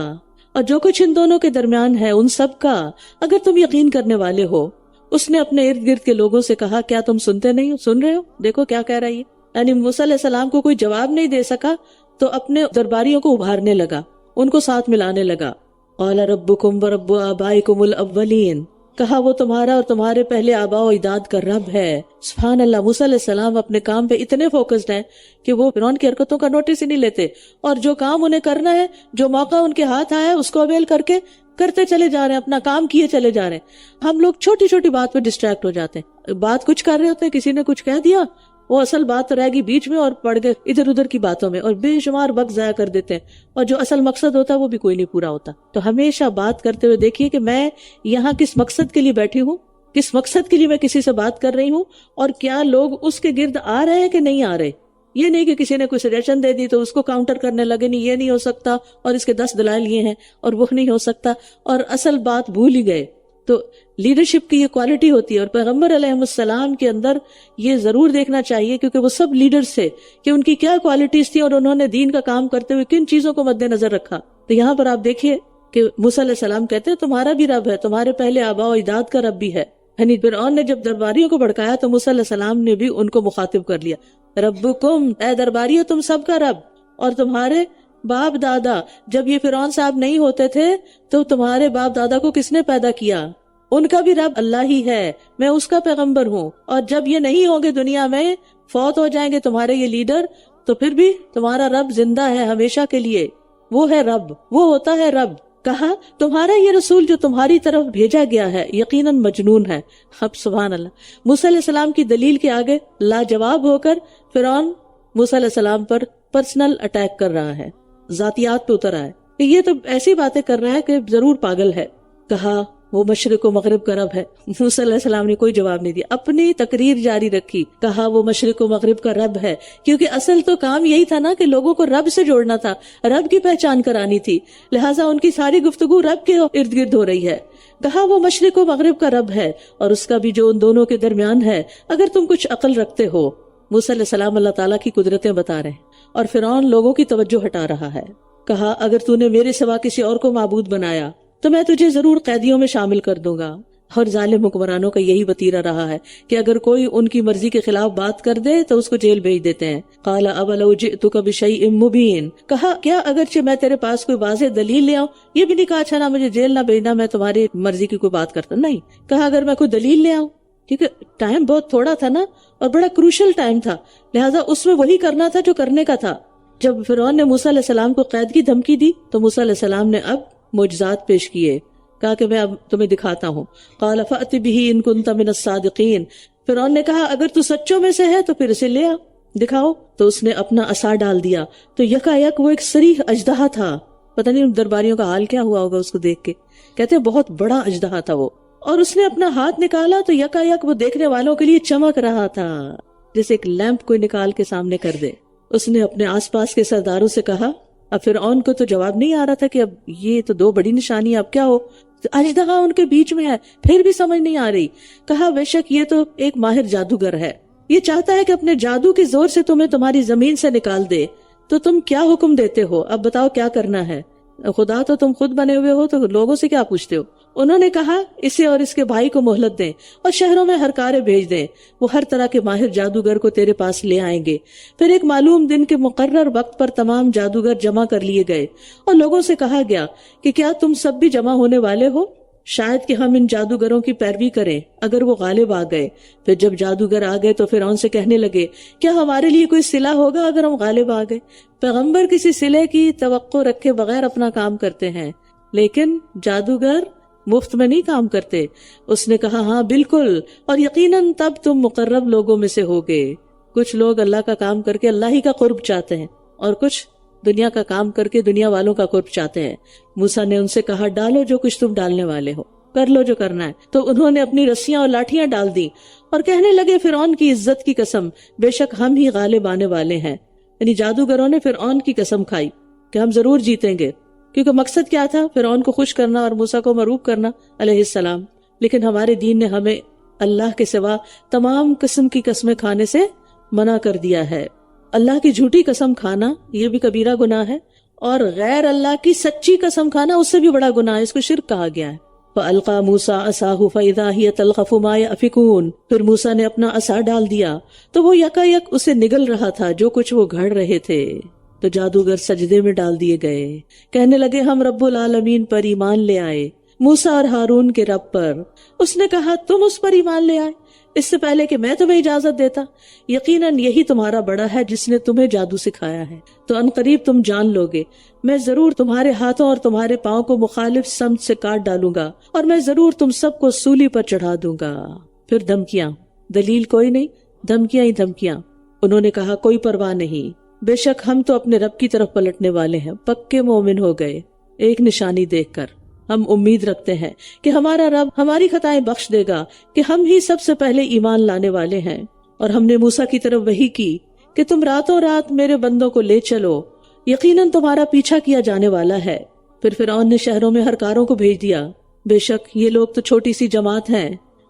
اور جو کچھ ان دونوں کے درمیان ہے ان سب کا، اگر تم یقین کرنے والے ہو. اس نے اپنے ارد گرد کے لوگوں سے کہا کیا تم سنتے نہیں ہو؟ سن رہے ہو؟ دیکھو کیا کہہ رہی ہے. یعنی موسیٰ علیہ السلام کو کوئی جواب نہیں دے سکا تو اپنے درباریوں کو ابھارنے لگا، ان کو ساتھ ملانے لگا. قال ربکم ورب آبائکم الاولین. کہا وہ تمہارا اور تمہارے پہلے آباء و اجداد کا رب ہے. سبحان اللہ. موسیٰ علیہ السلام اپنے کام پہ اتنے فوکسڈ ہیں کہ وہ فرعون کی حرکتوں کا نوٹس ہی نہیں لیتے، اور جو کام انہیں کرنا ہے، جو موقع ان کے ہاتھ آیا اس کو اویل کر کے کرتے چلے جا رہے ہیں، اپنا کام کیے چلے جا رہے ہیں. ہم لوگ چھوٹی چھوٹی بات پہ ڈسٹریکٹ ہو جاتے ہیں. بات کچھ کر رہے ہوتے ہیں، کسی نے کچھ کہہ دیا، وہ اصل بات رہ گئی بیچ میں اور پڑ گئے ادھر ادھر کی باتوں میں اور بے شمار وقت ضائع کر دیتے ہیں، اور جو اصل مقصد ہوتا ہے وہ بھی کوئی نہیں پورا ہوتا. تو ہمیشہ بات کرتے ہوئے دیکھیے کہ میں یہاں کس مقصد کے لیے بیٹھی ہوں، کس مقصد کے لیے میں کسی سے بات کر رہی ہوں، اور کیا لوگ اس کے گرد آ رہے ہیں کہ نہیں آ رہے. یہ نہیں کہ کسی نے کوئی سجیشن دے دی تو اس کو کاؤنٹر کرنے لگے، نہیں یہ نہیں ہو سکتا اور اس کے 10 دلائل یہ ہیں اور وہ نہیں ہو سکتا، اور اصل بات بھول ہی گئے. تو لیڈرشپ کی یہ کوالٹی ہوتی ہے، اور پیغمبر علیہ السلام کے اندر یہ ضرور دیکھنا چاہیے، کیونکہ وہ سب لیڈرز تھے، کہ ان کی کیا کوالٹیز تھیں اور انہوں نے دین کا کام کرتے ہوئے کن چیزوں کو مد نظر رکھا۔ تو یہاں پر آپ دیکھیے کہ موسیٰ علیہ السلام کہتے ہیں تمہارا بھی رب ہے، تمہارے پہلے آباء و اجداد کا رب بھی ہے۔ یعنی فرعون نے جب درباریوں کو بھڑکایا تو موسیٰ علیہ السلام نے بھی ان کو مخاطب کر لیا، ربکم، اے درباریوں تم سب کا رب، اور تمہارے باپ دادا، جب یہ فرعون صاحب نہیں ہوتے تھے تو تمہارے باپ دادا کو کس نے پیدا کیا؟ ان کا بھی رب اللہ ہی ہے، میں اس کا پیغمبر ہوں، اور جب یہ نہیں ہوں گے دنیا میں، فوت ہو جائیں گے تمہارے یہ لیڈر، تو پھر بھی تمہارا رب زندہ ہے ہمیشہ کے لیے، وہ ہے رب، وہ ہوتا ہے رب۔ کہا تمہارا یہ رسول جو تمہاری طرف بھیجا گیا ہے یقیناً مجنون ہے۔ اب سبحان اللہ، موسیٰ علیہ السلام کی دلیل کے آگے لاجواب ہو کر فرعون موسیٰ علیہ السلام پر پرسنل اٹیک کر رہا ہے، ذاتیات پہ اتر آئے کہ یہ تو ایسی باتیں کر رہا ہے کہ ضرور پاگل ہے۔ کہا وہ مشرق و مغرب کا رب ہے۔ موسیٰ علیہ السلام نے کوئی جواب نہیں دیا، اپنی تقریر جاری رکھی۔ کہا وہ مشرق و مغرب کا رب ہے، کیونکہ اصل تو کام یہی تھا نا کہ لوگوں کو رب سے جوڑنا تھا، رب کی پہچان کرانی تھی، لہٰذا ان کی ساری گفتگو رب کے ارد گرد ہو رہی ہے۔ کہا وہ مشرق و مغرب کا رب ہے اور اس کا بھی جو ان دونوں کے درمیان ہے، اگر تم کچھ عقل رکھتے ہو۔ موسیٰ علیہ السلام اللہ تعالیٰ کی قدرتیں بتا رہے ہیں اور فرعون لوگوں کی توجہ ہٹا رہا ہے۔ کہا اگر تو نے میرے سوا کسی اور کو معبود بنایا تو میں تجھے ضرور قیدیوں میں شامل کر دوں گا۔ اور ظالم حکمرانوں کا یہی وتیرہ رہا ہے کہ اگر کوئی ان کی مرضی کے خلاف بات کر دے تو اس کو جیل بھیج دیتے ہیں۔ قال اولو جئتک بشیء مبین، کہا کیا اگرچہ میں تیرے پاس کوئی واضح دلیل لے آؤں، یہ بھی نہیں کہا اچھا نہ مجھے جیل نہ بھیجنا، میں تمہاری مرضی کی کوئی بات کرتا نہیں، کہا اگر میں کوئی دلیل لے آؤں، کیونکہ ٹائم بہت تھوڑا تھا نا اور بڑا کروشل ٹائم تھا، لہٰذا اس میں وہی کرنا تھا جو کرنے کا تھا۔ جب فرعون نے موسیٰ علیہ السلام کو قید کی دھمکی دی تو موسیٰ علیہ السلام نے اب معجزات پیش کیے، کہا کہ میں اب تمہیں دکھاتا ہوں۔ قال فأت بہ ان کنت من الصادقین، فرعون نے کہا اگر تو سچوں میں سے ہے تو پھر اسے لے آ، دکھاؤ۔ تو اس نے اپنا عصا ڈال دیا تو یکا یک وہ ایک صریح اژدہا تھا۔ پتہ نہیں درباریوں کا حال کیا ہوا ہوگا اس کو دیکھ کے، کہتے ہیں بہت بڑا اژدہا تھا وہ، اور اس نے اپنا ہاتھ نکالا تو یکا یک وہ دیکھنے والوں کے لیے چمک رہا تھا، جیسے ایک لیمپ کوئی نکال کے سامنے کر دے۔ اس نے اپنے آس پاس کے سرداروں سے کہا، اب فرعون کو تو جواب نہیں آ رہا تھا کہ اب یہ تو دو بڑی نشانی، اب کیا ہو، اژدہا ان کے بیچ میں ہے، پھر بھی سمجھ نہیں آ رہی۔ کہا بے شک یہ تو ایک ماہر جادوگر ہے، یہ چاہتا ہے کہ اپنے جادو کے زور سے تمہیں تمہاری زمین سے نکال دے، تو تم کیا حکم دیتے ہو، اب بتاؤ کیا کرنا ہے؟ خدا تو تم خود بنے ہوئے ہو، تو لوگوں سے کیا پوچھتے ہو؟ انہوں نے کہا اسے اور اس کے بھائی کو مہلت دیں اور شہروں میں ہرکارے بھیج دیں، وہ ہر طرح کے ماہر جادوگر کو تیرے پاس لے آئیں گے۔ پھر ایک معلوم دن کے مقرر وقت پر تمام جادوگر جمع کر لیے گئے اور لوگوں سے کہا گیا کہ کیا تم سب بھی جمع ہونے والے ہو؟ شاید کہ ہم ان جادوگروں کی پیروی کریں اگر وہ غالب آ گئے۔ پھر جب جادوگر آ گئے تو فرعون سے کہنے لگے کیا ہمارے لیے کوئی صلہ ہوگا اگر ہم غالب آ گئے؟ پیغمبر کسی صلے کی توقع رکھے بغیر اپنا کام کرتے ہیں، لیکن جادوگر مفت میں نہیں کام کرتے۔ اس نے کہا ہاں بالکل، اور یقیناً تب تم مقرب لوگوں میں سے ہوگے۔ کچھ لوگ اللہ کا کام کر کے اللہ ہی کا قرب چاہتے ہیں اور کچھ دنیا کا کام کر کے دنیا والوں کا قرب چاہتے ہیں۔ موسیٰ نے ان سے کہا ڈالو جو کچھ تم ڈالنے والے ہو، کر لو جو کرنا ہے۔ تو انہوں نے اپنی رسیاں اور لاٹھیاں ڈال دی اور کہنے لگے فرعون کی عزت کی قسم، بے شک ہم ہی غالب آنے والے ہیں۔ یعنی جادوگروں نے فرعون کی قسم کھائی کہ ہم ضرور جیتیں گے، کیونکہ مقصد کیا تھا؟ فرعون کو خوش کرنا اور موسیٰ کو مروب کرنا علیہ السلام۔ لیکن ہمارے دین نے ہمیں اللہ کے سوا تمام قسم کی قسمیں کھانے سے منع کر دیا ہے۔ اللہ کی جھوٹی قسم کھانا یہ بھی کبیرہ گناہ ہے، اور غیر اللہ کی سچی قسم کھانا اس سے بھی بڑا گناہ ہے، اس کو شرک کہا گیا ہے۔ فَأَلْقَى مُوسَىٰ عَصَاهُ فَإِذَا هِيَ تَلْقَفُ مَا يَأْفِكُونَ، پھر موسیٰ نے اپنا عصا ڈال دیا تو وہ یکا یک اسے نگل رہا تھا جو کچھ وہ گھڑ رہے تھے۔ تو جادوگر سجدے میں ڈال دیے گئے، کہنے لگے ہم رب العالمین پر ایمان لے آئے، موسیٰ اور ہارون کے رب پر۔ اس نے کہا تم اس پر ایمان لے آئے اس سے پہلے کہ میں تمہیں اجازت دیتا؟ یقیناً یہی تمہارا بڑا ہے جس نے تمہیں جادو سکھایا ہے، تو ان قریب تم جان لوگے، میں ضرور تمہارے ہاتھوں اور تمہارے پاؤں کو مخالف سمت سے کاٹ ڈالوں گا، اور میں ضرور تم سب کو سولی پر چڑھا دوں گا۔ پھر دھمکیاں، دلیل کوئی نہیں، دھمکیاں ہی دھمکیاں۔ انہوں نے کہا کوئی پرواہ نہیں، بے شک ہم تو اپنے رب کی طرف پلٹنے والے ہیں، پکے مومن ہو گئے۔ ایک نشانی دیکھ کر ہم امید رکھتے ہیں کہ ہمارا رب ہماری خطائیں بخش دے گا، کہ ہم ہی سب سے پہلے ایمان لانے والے ہیں۔ اور ہم نے موسیٰ کی طرف وحی کی کہ تم راتوں رات میرے بندوں کو لے چلو، یقیناً تمہارا پیچھا کیا جانے والا ہے۔ پھر فرعون نے شہروں میں ہر کاروں کو بھیج دیا بے شک یہ لوگ تو چھوٹی سی جماعت ہیں،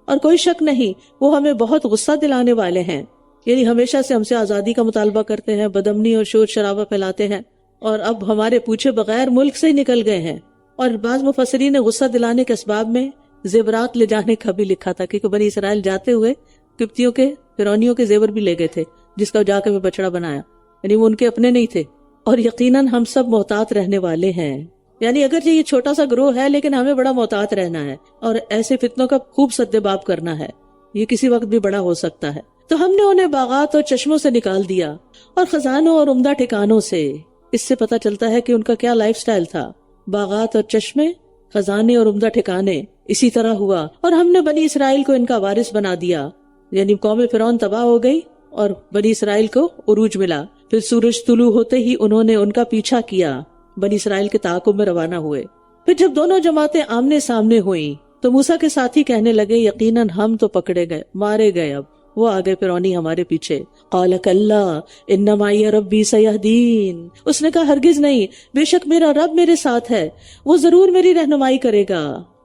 اور کوئی شک نہیں وہ ہمیں بہت غصہ دلانے والے ہیں، یعنی ہمیشہ سے ہم سے آزادی کا مطالبہ کرتے ہیں، بدامنی اور شور شرابہ پھیلاتے ہیں، اور اب ہمارے پوچھے بغیر ملک سے ہی نکل گئے ہیں۔ اور بعض مفسرین نے غصہ دلانے کے اسباب میں زیورات لے جانے کا بھی لکھا تھا، کیونکہ بنی اسرائیل جاتے ہوئے قبطیوں کے فرعونیوں کے زیور بھی لے گئے تھے، جس کا جا کے وہ بچڑا بنایا، یعنی وہ ان کے اپنے نہیں تھے۔ اور یقیناً ہم سب محتاط رہنے والے ہیں، یعنی اگرچہ یہ چھوٹا سا گروہ ہے لیکن ہمیں بڑا محتاط رہنا ہے اور ایسے فتنوں کا خوب سدباب کرنا ہے، یہ کسی وقت بھی بڑا ہو سکتا ہے۔ تو ہم نے انہیں باغات اور چشموں سے نکال دیا اور خزانوں اور عمدہ ٹھکانوں سے۔ اس سے پتہ چلتا ہے کہ ان کا کیا لائف سٹائل تھا، باغات اور چشمے، خزانے اور عمدہ ٹھکانے۔ اسی طرح ہوا اور ہم نے بنی اسرائیل کو ان کا وارث بنا دیا، یعنی قوم فرعون تباہ ہو گئی اور بنی اسرائیل کو عروج ملا۔ پھر سورج طلوع ہوتے ہی انہوں نے ان کا پیچھا کیا، بنی اسرائیل کے تعاقب میں روانہ ہوئے۔ پھر جب دونوں جماعتیں آمنے سامنے ہوئیں تو موسیٰ کے ساتھی کہنے لگے یقیناً ہم تو پکڑے گئے، مارے گئے، اب وہ آگے فرعونی ہمارے پیچھے۔ قال کلا ان معی ربی سیہدین، اس نے کہا ہرگز نہیں، بے شک میرا رب میرے ساتھ ہے، وہ ضرور میری رہنمائی کرے گا۔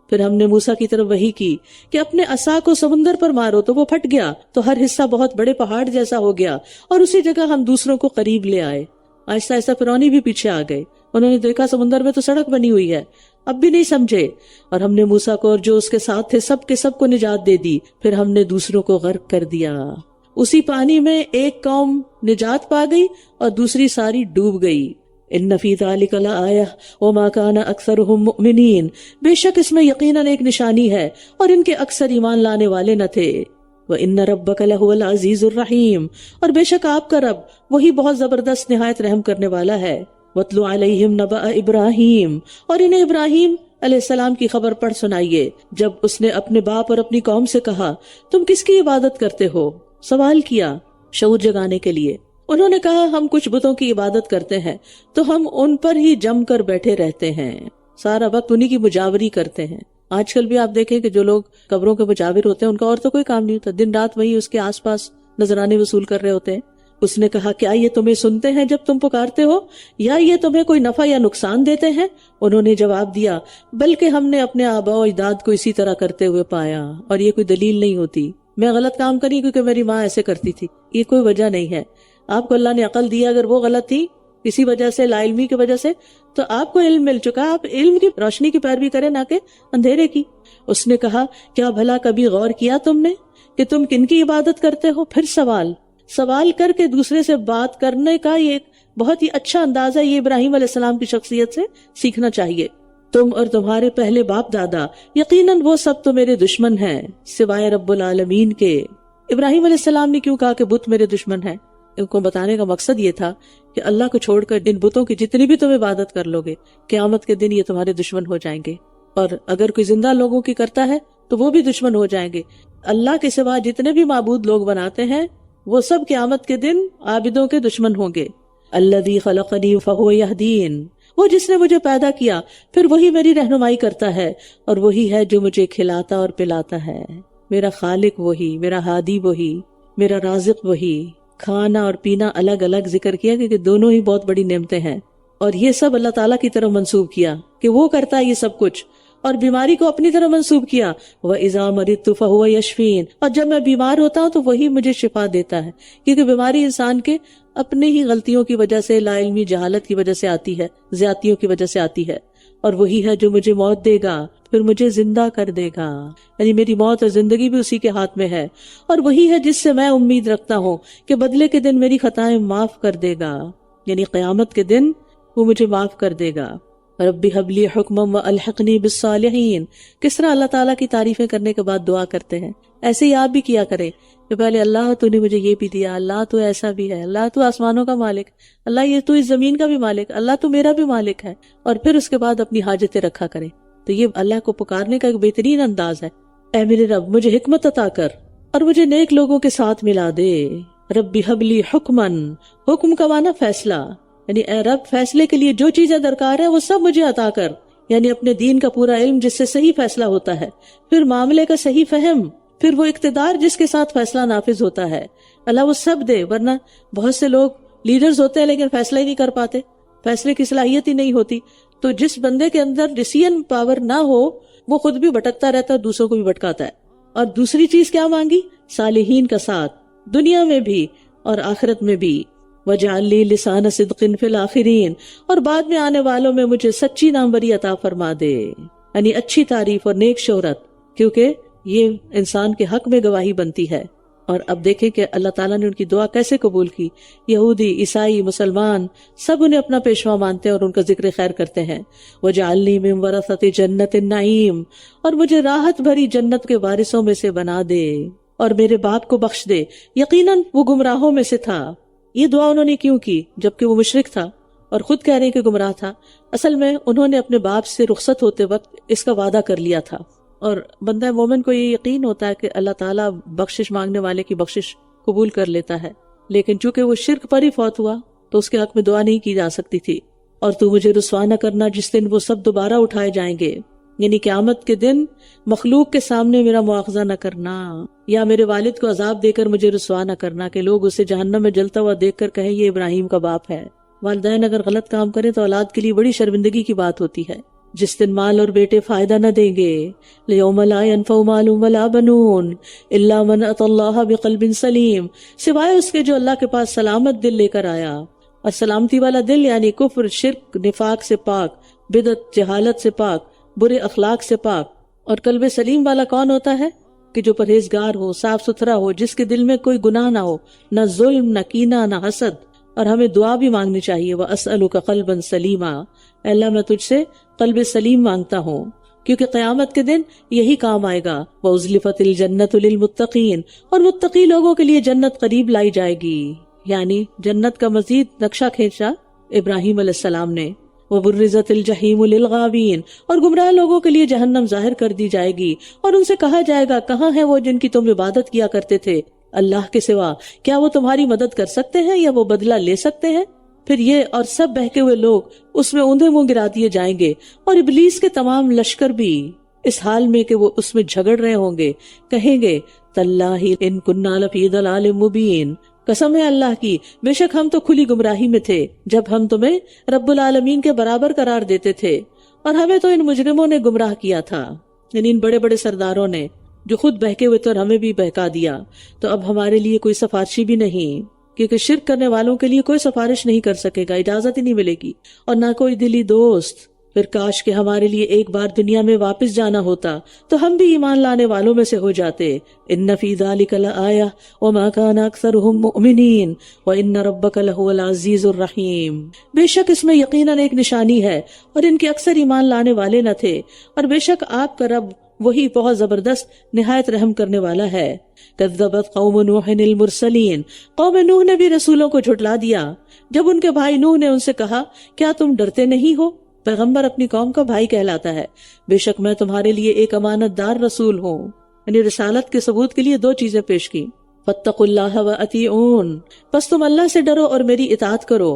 پھر ہم نے موسیٰ کی طرف وحی کی کہ اپنے عصا کو سمندر پر مارو، تو وہ پھٹ گیا، تو ہر حصہ بہت بڑے پہاڑ جیسا ہو گیا، اور اسی جگہ ہم دوسروں کو قریب لے آئے۔ آہستہ آہستہ فرعونی بھی پیچھے آ گئے، انہوں نے دیکھا سمندر میں تو سڑک بنی ہوئی ہے، اب بھی نہیں سمجھے، اور ہم نے موسیٰ کو اور جو اس کے ساتھ تھے سب کے سب کو نجات دے دی۔ پھر ہم نے دوسروں کو غرق کر دیا، اسی پانی میں ایک قوم نجات پا گئی اور دوسری ساری ڈوب گئی۔ ان فی ذلک لآیہ وما کان اکثرهم مؤمنین، بے شک اس میں یقیناً ایک نشانی ہے اور ان کے اکثر ایمان لانے والے نہ تھے۔ وَإِنَّ رَبَّكَ لَهُوَ الْعَزِيزُ الرَّحِيمُ، اور بے شک آپ کا رب وہی بہت زبردست نہایت رحم کرنے والا ہے۔ وَاتْلُ عَلَيْهِمْ نَبَأَ إِبْرَاهِيمَ، اور انہیں ابراہیم علیہ السلام کی خبر پڑھ سنائیے، جب اس نے اپنے باپ اور اپنی قوم سے کہا تم کس کی عبادت کرتے ہو، سوال کیا شعور جگانے کے لیے۔ انہوں نے کہا ہم کچھ بتوں کی عبادت کرتے ہیں، تو ہم ان پر ہی جم کر بیٹھے رہتے ہیں، سارا وقت انہی کی مجاوری کرتے ہیں۔ آج کل بھی آپ دیکھیں کہ جو لوگ قبروں کے مجاور ہوتے ہیں ان کا اور تو کوئی کام نہیں ہوتا، دن رات وہی اس کے آس پاس نذرانے وصول کر رہے ہوتے ہیں۔ اس نے کہا کیا یہ تمہیں سنتے ہیں جب تم پکارتے ہو، یا یہ تمہیں کوئی نفع یا نقصان دیتے ہیں؟ انہوں نے جواب دیا بلکہ ہم نے اپنے آباء و اجداد کو اسی طرح کرتے ہوئے پایا، اور یہ کوئی دلیل نہیں ہوتی میں غلط کام کری کیونکہ میری ماں ایسے کرتی تھی، یہ کوئی وجہ نہیں ہے۔ آپ کو اللہ نے عقل دیا، اگر وہ غلط تھی کسی وجہ سے، لا علمی کی وجہ سے، تو آپ کو علم مل چکا، آپ علم کی روشنی کی پیروی کریں نہ کہ اندھیرے کی۔ اس نے کہا کیا بھلا کبھی غور کیا تم نے کہ تم کن کی عبادت کرتے ہو؟ پھر سوال کر کے دوسرے سے بات کرنے کا یہ ایک بہت ہی اچھا انداز ہے، یہ ابراہیم علیہ السلام کی شخصیت سے سیکھنا چاہیے۔ تم اور تمہارے پہلے باپ دادا یقیناً وہ سب تو میرے دشمن ہیں سوائے رب العالمین کے۔ ابراہیم علیہ السلام نے کیوں کہا کہ بت میرے دشمن ہیں؟ ان کو بتانے کا مقصد یہ تھا کہ اللہ کو چھوڑ کر ان بتوں کی جتنی بھی تم عبادت کر لوگے، قیامت کے دن یہ تمہارے دشمن ہو جائیں گے، اور اگر کوئی زندہ لوگوں کی کرتا ہے تو وہ بھی دشمن ہو جائیں گے۔ اللہ کے سوا جتنے بھی معبود لوگ بناتے ہیں وہ سب قیامت کے دن عابدوں کے دشمن ہوں گے۔ الذی خلقنی فہو یہدین، وہ جس نے مجھے پیدا کیا پھر وہی میری رہنمائی کرتا ہے، اور وہی ہے جو مجھے کھلاتا اور پلاتا ہے۔ میرا خالق وہی، میرا ہادی وہی، میرا رازق وہی۔ کھانا اور پینا الگ الگ ذکر کیا کیونکہ دونوں ہی بہت بڑی نعمتیں ہیں، اور یہ سب اللہ تعالیٰ کی طرف منسوب کیا کہ وہ کرتا ہے یہ سب کچھ، اور بیماری کو اپنی طرف منسوب کیا وَإِذَا مَرِضْتُ فَهُوَ يَشْفِينِ، اور جب میں بیمار ہوتا ہوں تو وہی مجھے شفا دیتا ہے، کیونکہ بیماری انسان کے اپنے ہی غلطیوں کی وجہ سے، لا علمی جہالت کی وجہ سے آتی ہے، زیادتیوں کی وجہ سے آتی ہے، اور وہی ہے جو مجھے موت دے گا پھر مجھے زندہ کر دے گا، یعنی میری موت اور زندگی بھی اسی کے ہاتھ میں ہے، اور وہی ہے جس سے میں امید رکھتا ہوں کہ بدلے کے دن میری خطائیں معاف کر دے گا، یعنی قیامت کے دن وہ مجھے معاف کر دے گا۔ رب ہب لی حکما والحقنی بالصالحین، کس طرح اللہ تعالیٰ کی تعریفیں کرنے کے بعد دعا کرتے ہیں، ایسے ہی آپ بھی کیا کریں کہ پہلے اللہ تو نے مجھے یہ بھی دیا، اللہ تو ایسا بھی ہے، اللہ تو آسمانوں کا مالک، اللہ یہ تو اس زمین کا بھی مالک، اللہ تو میرا بھی مالک ہے، اور پھر اس کے بعد اپنی حاجتیں رکھا کریں۔ تو یہ اللہ کو پکارنے کا ایک بہترین انداز ہے۔ اے میرے رب مجھے حکمت عطا کر اور مجھے نیک لوگوں کے ساتھ ملا دے۔ رب ہب لی حکمن، حکم کا معنی فیصلہ، یعنی اے رب فیصلے کے لیے جو چیزیں درکار ہیں وہ سب مجھے عطا کر، یعنی اپنے دین کا پورا علم جس سے صحیح فیصلہ ہوتا ہے، پھر معاملے کا صحیح فہم، پھر وہ اقتدار جس کے ساتھ فیصلہ نافذ ہوتا ہے، اللہ وہ سب دے۔ ورنہ بہت سے لوگ لیڈرز ہوتے ہیں لیکن فیصلہ ہی نہیں کر پاتے، فیصلے کی صلاحیت ہی نہیں ہوتی۔ تو جس بندے کے اندر ڈیسیژن پاور نہ ہو وہ خود بھی بھٹکتا رہتا ہے، دوسروں کو بھی بھٹکاتا ہے. اور دوسری چیز کیا مانگی؟ صالحین کا ساتھ، دنیا میں بھی اور آخرت میں بھی. وَاجْعَلْ لِي لِسَانَ صِدْقٍ فِي الْآخِرِينَ، اور بعد میں آنے والوں میں مجھے سچی ناموری عطا فرما دے، یعنی اچھی تعریف اور نیک شہرت، کیونکہ یہ انسان کے حق میں گواہی بنتی ہے. اور اب دیکھیں کہ اللہ تعالیٰ نے ان کی دعا کیسے قبول کی. یہودی، عیسائی، مسلمان سب انہیں اپنا پیشوا مانتے ہیں اور ان کا ذکر خیر کرتے ہیں. وَاجْعَلْنِي مِن وَرَثَةِ جَنَّةِ النَّعِيمِ، اور مجھے راحت بھری جنت کے وارثوں میں سے بنا دے، اور میرے باپ کو بخش دے، یقیناً وہ گمراہوں میں سے تھا. یہ دعا انہوں نے کیوں کی جبکہ وہ مشرک تھا اور خود کہہ رہے ہیں کہ گمراہ تھا؟ اصل میں انہوں نے اپنے باپ سے رخصت ہوتے وقت اس کا وعدہ کر لیا تھا. اور بندہ مومن کو یہ یقین ہوتا ہے کہ اللہ تعالیٰ بخشش مانگنے والے کی بخشش قبول کر لیتا ہے، لیکن چونکہ وہ شرک پر ہی فوت ہوا تو اس کے حق میں دعا نہیں کی جا سکتی تھی. اور تو مجھے رسوا نہ کرنا جس دن وہ سب دوبارہ اٹھائے جائیں گے، یعنی قیامت کے دن مخلوق کے سامنے میرا مواخذہ نہ کرنا، یا میرے والد کو عذاب دے کر مجھے رسوا نہ کرنا کہ لوگ اسے جہنم میں جلتا ہوا دیکھ کر کہیں یہ ابراہیم کا باپ ہے. والدین اگر غلط کام کریں تو اولاد کے لیے بڑی شرمندگی کی بات ہوتی ہے. جس دن مال اور بیٹے فائدہ نہ دیں گے، لیوم لا ينفع مال ولا بنون الا من اتى الله بقلب سلیم، سوائے اس کے جو اللہ کے پاس سلامت دل لے کر آیا. اور سلامتی والا دل یعنی کفر، شرک، نفاق سے پاک، بدعت، جہالت سے پاک، برے اخلاق سے پاک. اور قلب سلیم والا کون ہوتا ہے؟ کہ جو پرہیزگار ہو، صاف ستھرا ہو، جس کے دل میں کوئی گناہ نہ ہو، نہ ظلم، نہ کینہ، نہ حسد. اور ہمیں دعا بھی مانگنی چاہیے، وَأَسْأَلُكَ قَلْبًا سَلِيمًا، اے اللہ میں تجھ سے قلب سلیم مانگتا ہوں، کیونکہ قیامت کے دن یہی کام آئے گا. وَأُزْلِفَتِ الْجَنَّةُ لِلْمُتَّقِينَ، اور متقی لوگوں کے لیے جنت قریب لائی جائے گی، یعنی جنت کا مزید نقشہ کھینچا ابراہیم علیہ السلام نے. وَبُرِّزَتِ الْجَحِيمُ لِلْغَاوِينَ، اور گمراہ لوگوں کے لیے جہنم ظاہر کر دی جائے گی، اور ان سے کہا جائے گا کہاں ہیں وہ جن کی تم عبادت کیا کرتے تھے اللہ کے سوا؟ کیا وہ تمہاری مدد کر سکتے ہیں یا وہ بدلہ لے سکتے ہیں؟ پھر یہ اور سب بہکے ہوئے لوگ اس میں اوندھے منہ گرا دیے جائیں گے، اور ابلیس کے تمام لشکر بھی اس حال میں کہ وہ اس میں جھگڑ رہے ہوں گے، کہیں گے تاللہ ان کننا لفی ضلال مبین، قسم ہے اللہ کی بے شک ہم تو کھلی گمراہی میں تھے جب ہم تمہیں رب العالمین کے برابر قرار دیتے تھے، اور ہمیں تو ان مجرموں نے گمراہ کیا تھا، یعنی ان بڑے بڑے سرداروں نے جو خود بہکے ہوئے تھے اور ہمیں بھی بہکا دیا. تو اب ہمارے لیے کوئی سفارشی بھی نہیں، کیونکہ شرک کرنے والوں کے لیے کوئی سفارش نہیں کر سکے گا، اجازت ہی نہیں ملے گی، اور نہ کوئی دلی دوست. پھر کاش کہ ہمارے لیے ایک بار دنیا میں واپس جانا ہوتا تو ہم بھی ایمان لانے والوں میں سے ہو جاتے. ان فی ذلک لآیہ وما کان اکثرهم مؤمنین وان ربک لہو العزیز الرحیم، بے شک اس میں یقیناً ایک نشانی ہے اور ان کے اکثر ایمان لانے والے نہ تھے، اور بے شک آپ کا رب وہی بہت زبردست نہایت رحم کرنے والا ہے. کذبت قوم نوح المرسلین، قوم نوح نے بھی رسولوں کو جھٹلا دیا جب ان کے بھائی نوح نے ان سے کہا کیا تم ڈرتے نہیں ہو؟ پیغمبر اپنی قوم کا بھائی کہلاتا ہے. بے شک میں تمہارے لیے ایک امانت دار رسول ہوں، یعنی رسالت کے ثبوت کے لیے دو چیزیں پیش کی. فاتقوا اللہ وأطیعون، پس تم اللہ سے ڈرو اور میری اطاعت کرو،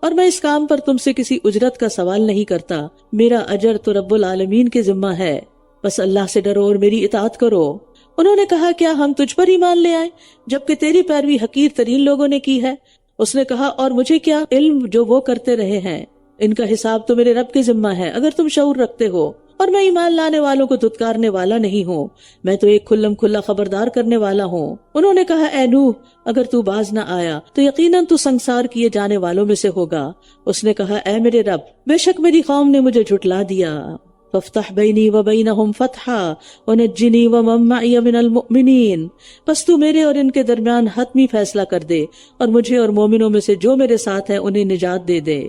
اور میں اس کام پر تم سے کسی اجرت کا سوال نہیں کرتا، میرا اجر تو رب العالمین کے ذمہ ہے، بس اللہ سے ڈرو اور میری اطاعت کرو. انہوں نے کہا کیا ہم تجھ پر ایمان لے آئیں جبکہ تیری پیروی حقیر ترین لوگوں نے کی ہے؟ اس نے کہا اور مجھے کیا علم جو وہ کرتے رہے ہیں، ان کا حساب تو میرے رب کے ذمہ ہے اگر تم شعور رکھتے ہو، اور میں ایمان لانے والوں کو دھتکارنے والا نہیں ہوں، میں تو ایک کھلم کھلا خبردار کرنے والا ہوں. انہوں نے کہا اے نوح اگر تو باز نہ آیا تو یقیناً تو سنسار کیے جانے والوں میں سے ہوگا. اس نے کہا اے میرے رب بے شک میری قوم نے مجھے جھٹلا دیا، فافتح بینی وبینہم فتحا ونجنی ومن معی من المؤمنین، پس تو میرے اور ان کے درمیان حتمی فیصلہ کر دے اور مجھے اور مومنوں میں سے جو میرے ساتھ ہیں انہیں نجات دے دے.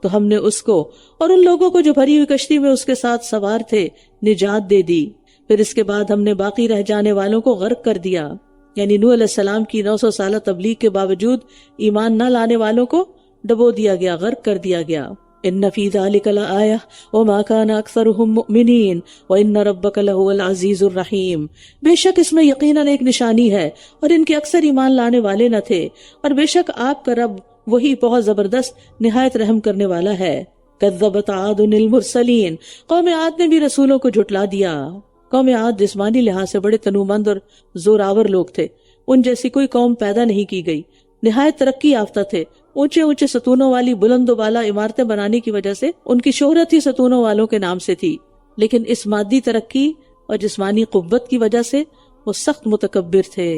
تو ہم نے اس کو اور ان لوگوں کو جو بھری ہوئی کشتی میں اس کے ساتھ سوار تھے نجات دے دی. پھر اس کے بعد ہم نے باقی رہ جانے والوں کو غرق کر دیا، یعنی نوح علیہ السلام کی 900 سالہ تبلیغ کے باوجود ایمان نہ لانے والوں کو ڈبو دیا گیا، غرق کر دیا گیا. ان فی ذلک لآیہ وما کان اکثرهم مؤمنین وان ربک لہو العزیز الرحیم، بے شک اس میں یقیناً ایک نشانی ہے اور ان کے اکثر ایمان لانے والے نہ تھے، اور بے شک آپ کا رب وہی بہت زبردست نہایت رحم کرنے والا ہے. کذبت عاد المرسلین، قوم عاد نے بھی رسولوں کو جھٹلا دیا. قوم عاد جسمانی لحاظ سے بڑے تنومند اور زوراور لوگ تھے، ان جیسی کوئی قوم پیدا نہیں کی گئی، نہایت ترقی یافتہ تھے، اونچے اونچے ستونوں والی بلند و بالا عمارتیں بنانے کی وجہ سے ان کی شہرت ہی ستونوں والوں کے نام سے تھی. لیکن اس مادی ترقی اور جسمانی قوت کی وجہ سے وہ سخت متکبر تھے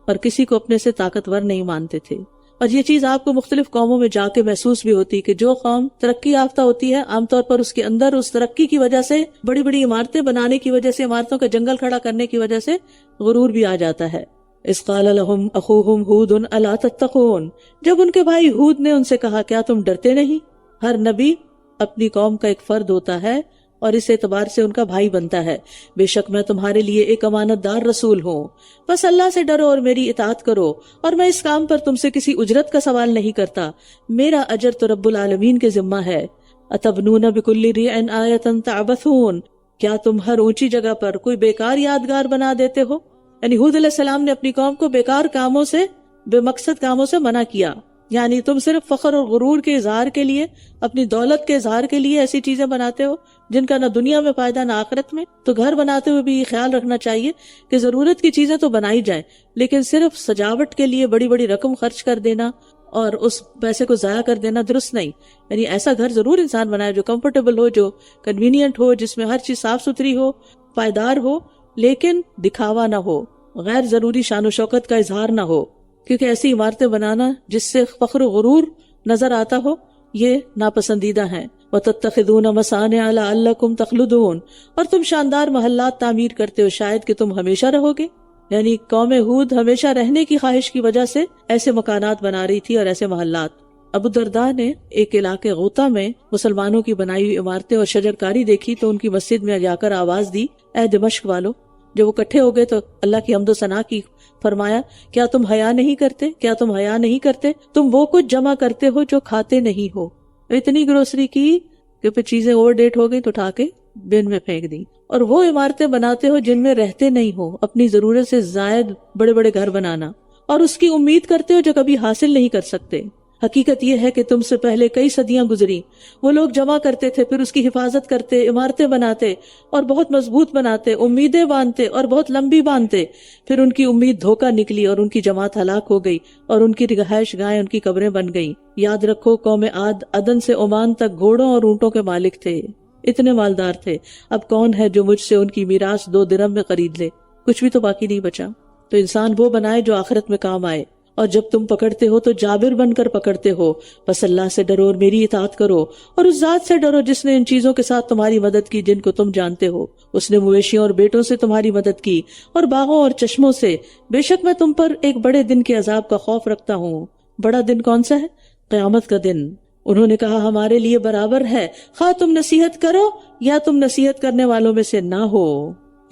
اور کسی کو اپنے سے طاقتور نہیں مانتے تھے. اور یہ چیز آپ کو مختلف قوموں میں جا کے محسوس بھی ہوتی کہ جو قوم ترقی یافتہ ہوتی ہے عام طور پر اس کے اندر اس ترقی کی وجہ سے بڑی بڑی عمارتیں بنانے کی وجہ سے، عمارتوں کا جنگل کھڑا کرنے کی وجہ سے غرور بھی آ جاتا ہے. اذ قال لهم اخوهم ہود الا تتقون، جب ان کے بھائی ہود نے ان سے کہا کیا تم ڈرتے نہیں. ہر نبی اپنی قوم کا ایک فرد ہوتا ہے اور اس اعتبار سے ان کا بھائی بنتا ہے. بے شک میں تمہارے لیے ایک امانت دار رسول ہوں، بس اللہ سے ڈرو اور میری اطاعت کرو، اور میں اس کام پر تم سے کسی اجرت کا سوال نہیں کرتا، میرا اجر تو رب العالمین کے ذمہ ہے. اتبنون بکل ریع آیۃ تعبثون، کیا تم ہر اونچی جگہ پر کوئی بیکار یادگار بنا دیتے ہو. یعنی ہود علیہ السلام نے اپنی قوم کو بیکار کاموں سے، بے مقصد کاموں سے منع کیا. یعنی تم صرف فخر اور غرور کے اظہار کے لیے، اپنی دولت کے اظہار کے لیے ایسی چیزیں بناتے ہو جن کا نہ دنیا میں فائدہ نہ آخرت میں. تو گھر بناتے ہوئے بھی یہ خیال رکھنا چاہیے کہ ضرورت کی چیزیں تو بنائی جائیں، لیکن صرف سجاوٹ کے لیے بڑی بڑی رقم خرچ کر دینا اور اس پیسے کو ضائع کر دینا درست نہیں. یعنی ایسا گھر ضرور انسان بنائے جو کمفرٹیبل ہو، جو کنوینئنٹ ہو، جس میں ہر چیز صاف ستھری ہو، پائیدار ہو، لیکن دکھاوا نہ ہو، غیر ضروری شان و شوکت کا اظہار نہ ہو، کیونکہ ایسی عمارتیں بنانا جس سے فخر و غرور نظر آتا ہو یہ ناپسندیدہ ہیں. وَتَتَّخِذُونَ مَصَانِعَ لَعَلَّكُمْ تَخْلُدُونَ، اور تم شاندار محلات تعمیر کرتے ہو شاید کہ تم ہمیشہ رہو گے. یعنی قوم ہود ہمیشہ رہنے کی خواہش کی وجہ سے ایسے مکانات بنا رہی تھی اور ایسے محلات. ابو درداء نے ایک علاقے غوطہ میں مسلمانوں کی بنائی ہوئی عمارتیں اور شجرکاری دیکھی تو ان کی مسجد میں جا کر آواز دی، اے دمشق والو. جب وہ اکٹھے ہو گئے تو اللہ کی حمد و ثنا کی، فرمایا کیا تم حیا نہیں کرتے، کیا تم حیا نہیں کرتے، تم وہ کچھ جمع کرتے ہو جو کھاتے نہیں ہو. اتنی گروسری کی کہ پھر چیزیں اوور ڈیٹ ہو گئی تو اٹھا کے بن میں پھینک دی. اور وہ عمارتیں بناتے ہو جن میں رہتے نہیں ہو، اپنی ضرورت سے زائد بڑے بڑے گھر بنانا، اور اس کی امید کرتے ہو جو کبھی حاصل نہیں کر سکتے. حقیقت یہ ہے کہ تم سے پہلے کئی صدیاں گزری، وہ لوگ جمع کرتے تھے، پھر اس کی حفاظت کرتے، عمارتیں بناتے اور بہت مضبوط بناتے، امیدیں باندھتے اور بہت لمبی باندھتے، پھر ان کی امید دھوکہ نکلی اور ان کی جماعت ہلاک ہو گئی اور ان کی رہائش گاہیں ان کی قبریں بن گئیں. یاد رکھو قوم عاد عدن سے عمان تک گھوڑوں اور اونٹوں کے مالک تھے، اتنے مالدار تھے. اب کون ہے جو مجھ سے ان کی میراث 2 درہم میں خرید لے؟ کچھ بھی تو باقی نہیں بچا. تو انسان وہ بنائے جو آخرت میں کام آئے. اور جب تم پکڑتے ہو تو جابر بن کر پکڑتے ہو، بس اللہ سے ڈرو اور میری اطاعت کرو، اور اس ذات سے ڈرو جس نے ان چیزوں کے ساتھ تمہاری مدد کی جن کو تم جانتے ہو. اس نے مویشیوں اور بیٹوں سے تمہاری مدد کی اور باغوں اور چشموں سے. بے شک میں تم پر ایک بڑے دن کے عذاب کا خوف رکھتا ہوں. بڑا دن کون سا ہے؟ قیامت کا دن. انہوں نے کہا ہمارے لیے برابر ہے، خواہ تم نصیحت کرو یا تم نصیحت کرنے والوں میں سے نہ ہو.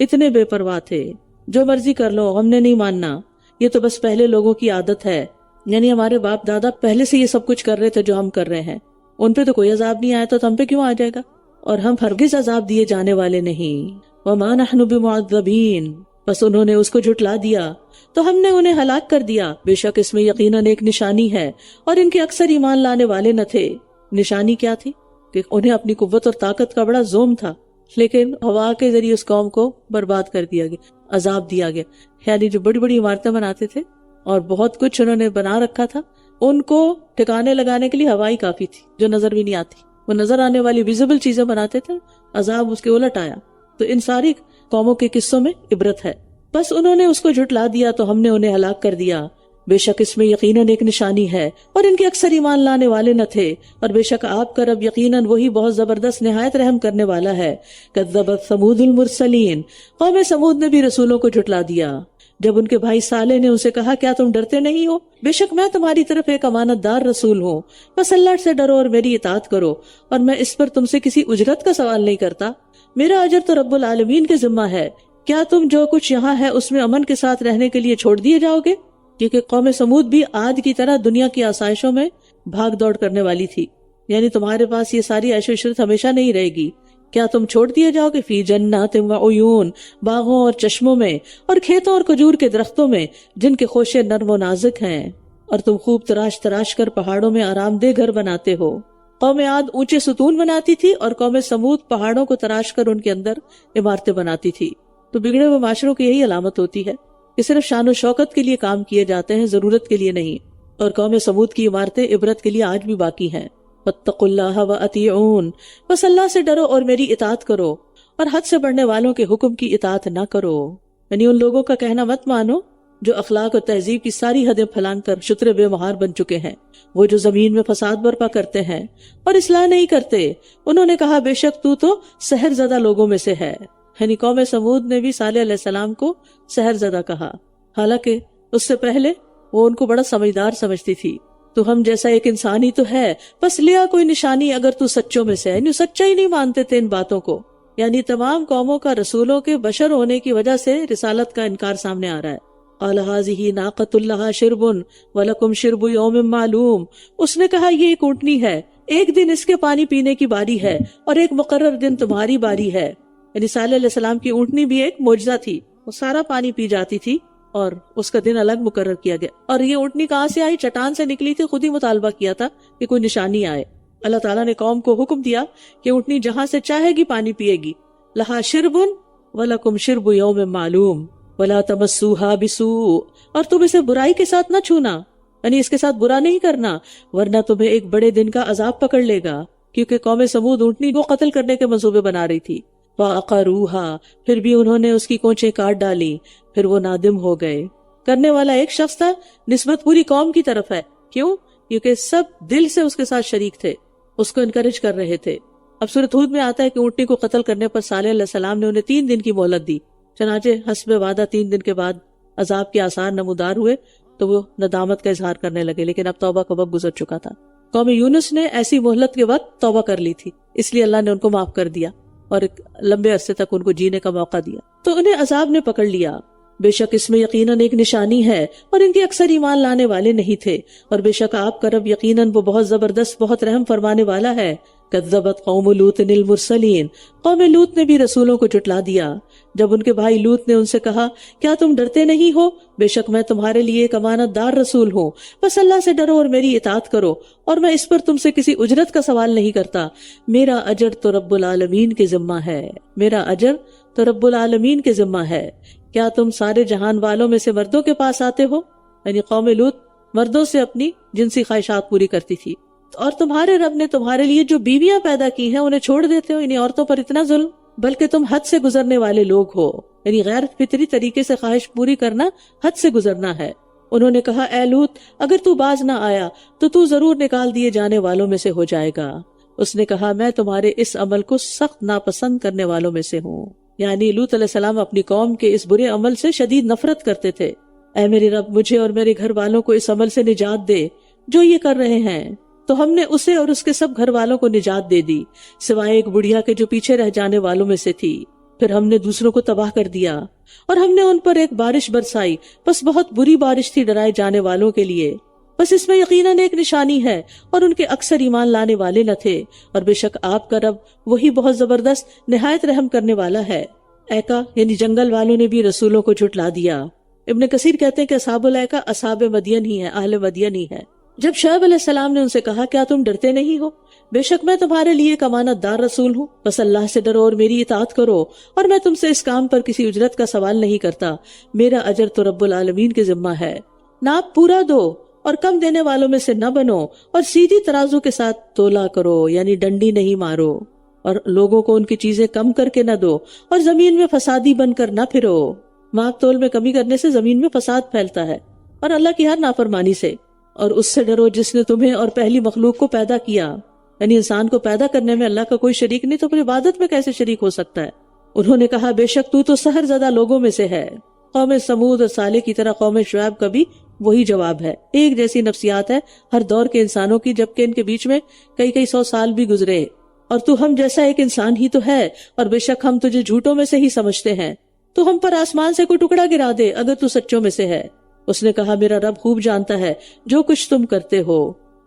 اتنے بے پرواہ تھے، جو مرضی کر لو ہم نے نہیں ماننا. یہ تو بس پہلے لوگوں کی عادت ہے، یعنی ہمارے باپ دادا پہلے سے یہ سب کچھ کر رہے تھے جو ہم کر رہے ہیں. ان پہ تو کوئی عذاب نہیں آیا تو ہم پہ کیوں آ جائے گا؟ اور ہم ہرگز عذاب دیے جانے والے نہیں. وَمَا نَحْنُ بِمُعَذَّبِينَ، بس انہوں نے اس کو جھٹلا دیا تو ہم نے انہیں ہلاک کر دیا. بے شک اس میں یقیناً ایک نشانی ہے اور ان کے اکثر ایمان لانے والے نہ تھے. نشانی کیا تھی؟ کہ انہیں اپنی قوت اور طاقت کا بڑا زوم تھا، لیکن ہوا کے ذریعے اس قوم کو برباد کر دیا گیا، عذاب دیا گیا. یعنی جو بڑی بڑی عمارتیں بناتے تھے اور بہت کچھ انہوں نے بنا رکھا تھا، ان کو ٹھکانے لگانے کے لیے ہوا ہی کافی تھی جو نظر بھی نہیں آتی. وہ نظر آنے والی ویزیبل چیزیں بناتے تھے، عذاب اس کے الٹ آیا. تو ان ساری قوموں کے قصوں میں عبرت ہے. بس انہوں نے اس کو جھٹلا دیا تو ہم نے انہیں ہلاک کر دیا. بے شک اس میں یقیناً ایک نشانی ہے اور ان کے اکثر ایمان لانے والے نہ تھے. اور بے شک آپ کا رب یقیناً وہی بہت زبردست نہایت رحم کرنے والا ہے. کذبت ثمود المرسلین، قوم ثمود نے بھی رسولوں کو جھٹلا دیا جب ان کے بھائی صالح نے اسے کہا کیا تم ڈرتے نہیں ہو؟ بے شک میں تمہاری طرف ایک امانت دار رسول ہوں، بس اللہ سے ڈرو اور میری اطاعت کرو، اور میں اس پر تم سے کسی اجرت کا سوال نہیں کرتا، میرا اجر تو رب العالمین کے ذمہ ہے. کیا تم جو کچھ یہاں ہے اس میں امن کے ساتھ رہنے کے لیے چھوڑ دیے جاؤ گے؟ کیونکہ قوم سمود بھی عاد کی طرح دنیا کی آسائشوں میں بھاگ دوڑ کرنے والی تھی. یعنی تمہارے پاس یہ ساری عیش و عشرت ہمیشہ نہیں رہے گی. کیا تم چھوڑ دیے جاؤ گے فی جنات و عیون، باغوں اور چشموں میں اور کھیتوں اور کھجور کے درختوں میں جن کے خوشے نرم و نازک ہیں، اور تم خوب تراش تراش کر پہاڑوں میں آرام دہ گھر بناتے ہو. قوم عاد اونچے ستون بناتی تھی اور قوم سمود پہاڑوں کو تراش کر ان کے اندر عمارتیں بناتی تھی. تو بگڑے ہوئے معاشروں کی یہی علامت ہوتی ہے کہ صرف شان و شوکت کے لیے کام کیے جاتے ہیں، ضرورت کے لیے نہیں. اور قوم سمود کی عمارتیں عبرت کے لیے آج بھی باقی ہیں. واتقوا اللہ وأطیعون، بس اللہ سے ڈرو اور میری اطاعت کرو. اور حد سے بڑھنے والوں کے حکم کی اطاعت نہ کرو، یعنی ان لوگوں کا کہنا مت مانو جو اخلاق اور تہذیب کی ساری حدیں پھلانگ کر شتر بے مہار بن چکے ہیں، وہ جو زمین میں فساد برپا کرتے ہیں اور اصلاح نہیں کرتے۔ انہوں نے کہا بے شک تو سحر زدہ لوگوں میں سے ہے، یعنی قوم سمود نے بھی صالح علیہ السلام کو سحر زدہ کہا، حالانکہ اس سے پہلے وہ ان کو بڑا سمجھدار سمجھتی تھی۔ تو ہم جیسا ایک انسان ہی تو ہے، بس لیا کوئی نشانی اگر تو سچوں میں سے ہے، یعنی سچا ہی نہیں مانتے تھے ان باتوں کو، یعنی تمام قوموں کا رسولوں کے بشر ہونے کی وجہ سے رسالت کا انکار سامنے آ رہا ہے۔ قال هذه ناقۃ لها شرب ولکم شرب یوم معلوم، اس نے کہا یہ ایک اونٹنی ہے، ایک دن اس کے پانی پینے کی باری ہے اور ایک مقرر دن تمہاری باری ہے۔ یعنی صالح علیہ السلام کی اونٹنی بھی ایک معجزہ تھی، وہ سارا پانی پی جاتی تھی اور اس کا دن الگ مقرر کیا گیا۔ اور یہ اونٹنی کہاں سے آئی؟ چٹان سے نکلی تھی، خود ہی مطالبہ کیا تھا کہ کوئی نشانی آئے۔ اللہ تعالیٰ نے قوم کو حکم دیا کہ اونٹنی جہاں سے چاہے گی پانی پیے گی۔ لہا شرب ولکم شرب یوم معلوم ولا تمسوها بسوء، اور تم اسے برائی کے ساتھ نہ چھونا، یعنی اس کے ساتھ برا نہیں کرنا ورنہ تمہیں ایک بڑے دن کا عذاب پکڑ لے گا، کیونکہ قوم سمود اونٹنی کو قتل کرنے کے منصوبے بنا رہی تھی۔ وَعَقَرُوهَا، پھر بھی انہوں نے اس کی کونچیں کاٹ ڈالی، پھر وہ نادم ہو گئے۔ کرنے والا ایک شخص تھا، نسبت پوری قوم کی طرف ہے، کیوں؟ کیونکہ سب دل سے اس کے ساتھ شریک تھے، اس کو انکریج کر رہے تھے۔ اب سورۃ ہود میں آتا ہے کہ اونٹنی کو قتل کرنے پر صالح علیہ السلام نے انہیں 3 دن کی مہلت دی، چنانچہ حسب وعدہ 3 دن کے بعد عذاب کے آثار نمودار ہوئے تو وہ ندامت کا اظہار کرنے لگے، لیکن اب توبہ کا وقت گزر چکا تھا۔ قوم یونس نے ایسی مہلت کے وقت توبہ کر لی تھی، اس لیے اللہ نے ان کو معاف کر دیا اور ایک لمبے عرصے تک ان کو جینے کا موقع دیا، تو انہیں عذاب نے پکڑ لیا۔ بے شک اس میں یقیناً ایک نشانی ہے اور ان کے اکثر ایمان لانے والے نہیں تھے، اور بے شک آپ کا رب یقیناً وہ بہت زبردست، بہت رحم فرمانے والا ہے۔ کذبت قوم لوط المرسلین، قوم لوط نے بھی رسولوں کو جھٹلا دیا۔ جب ان کے بھائی لوط نے ان سے کہا کیا تم ڈرتے نہیں ہو؟ بے شک میں تمہارے لیے ایک امانت دار رسول ہوں، بس اللہ سے ڈرو اور میری اطاعت کرو، اور میں اس پر تم سے کسی اجرت کا سوال نہیں کرتا، میرا اجر تو رب العالمین کے ذمہ ہے، میرا اجر تو رب العالمین کے ذمہ ہے۔ کیا تم سارے جہان والوں میں سے مردوں کے پاس آتے ہو؟ یعنی قوم لوط مردوں سے اپنی جنسی خواہشات پوری کرتی تھی، اور تمہارے رب نے تمہارے لیے جو بیویاں پیدا کی ہیں انہیں چھوڑ دیتے ہو، یعنی عورتوں پر اتنا ظلم، بلکہ تم حد سے گزرنے والے لوگ ہو، یعنی غیر فطری طریقے سے خواہش پوری کرنا حد سے گزرنا ہے۔ انہوں نے کہا اے لوط اگر تو باز نہ آیا تو ضرور نکال دیے جانے والوں میں سے ہو جائے گا۔ اس نے کہا میں تمہارے اس عمل کو سخت ناپسند کرنے والوں میں سے ہوں، یعنی لوط علیہ السلام اپنی قوم کے اس برے عمل سے شدید نفرت کرتے تھے۔ اے میرے رب مجھے اور میرے گھر والوں کو اس عمل سے نجات دے جو یہ کر رہے ہیں۔ تو ہم نے اسے اور اس کے سب گھر والوں کو نجات دے دی، سوائے ایک بڑھیا کے جو پیچھے رہ جانے والوں میں سے تھی۔ پھر ہم نے دوسروں کو تباہ کر دیا، اور ہم نے ان پر ایک بارش برسائی، بس بہت بری بارش تھی ڈرائے جانے والوں کے لیے۔ بس اس میں یقیناً ایک نشانی ہے، اور ان کے اکثر ایمان لانے والے نہ تھے، اور بے شک آپ کا رب وہی بہت زبردست نہایت رحم کرنے والا ہے۔ ایکا یعنی جنگل والوں نے بھی رسولوں کو جھٹلا دیا۔ ابن کثیر کہتے ہیں کہ اصحاب الایکا اصحاب مدین ہی ہے، اہل مدین ہی ہے۔ جب شعیب علیہ السلام نے ان سے کہا کیا تم ڈرتے نہیں ہو؟ بے شک میں تمہارے لیے ایک امانت دار رسول ہوں، بس اللہ سے ڈرو اور میری اطاعت کرو، اور میں تم سے اس کام پر کسی اجرت کا سوال نہیں کرتا، میرا اجر تو رب العالمین کے ذمہ ہے۔ ناپ پورا دو اور کم دینے والوں میں سے نہ بنو، اور سیدھی ترازو کے ساتھ تولا کرو، یعنی ڈنڈی نہیں مارو، اور لوگوں کو ان کی چیزیں کم کر کے نہ دو، اور زمین میں فسادی بن کر نہ پھرو۔ ماپ تول میں کمی کرنے سے زمین میں فساد پھیلتا ہے، اور اللہ کی ہر نافرمانی سے۔ اور اس سے ڈرو جس نے تمہیں اور پہلی مخلوق کو پیدا کیا، یعنی انسان کو پیدا کرنے میں اللہ کا کوئی شریک نہیں تو پھر عبادت میں کیسے شریک ہو سکتا ہے؟ انہوں نے کہا بے شک تو سحر زدہ لوگوں میں سے ہے۔ قوم سمود اور صالح کی طرح قوم شعیب کا بھی وہی جواب ہے، ایک جیسی نفسیات ہے ہر دور کے انسانوں کی، جبکہ ان کے بیچ میں کئی 100 سال بھی گزرے۔ اور تو ہم جیسا ایک انسان ہی تو ہے، اور بے شک ہم تجھے جھوٹوں میں سے ہی سمجھتے ہیں، تو ہم پر آسمان سے کوئی ٹکڑا گرا دے اگر تو سچوں میں سے ہے۔ اس نے کہا میرا رب خوب جانتا ہے جو کچھ تم کرتے ہو۔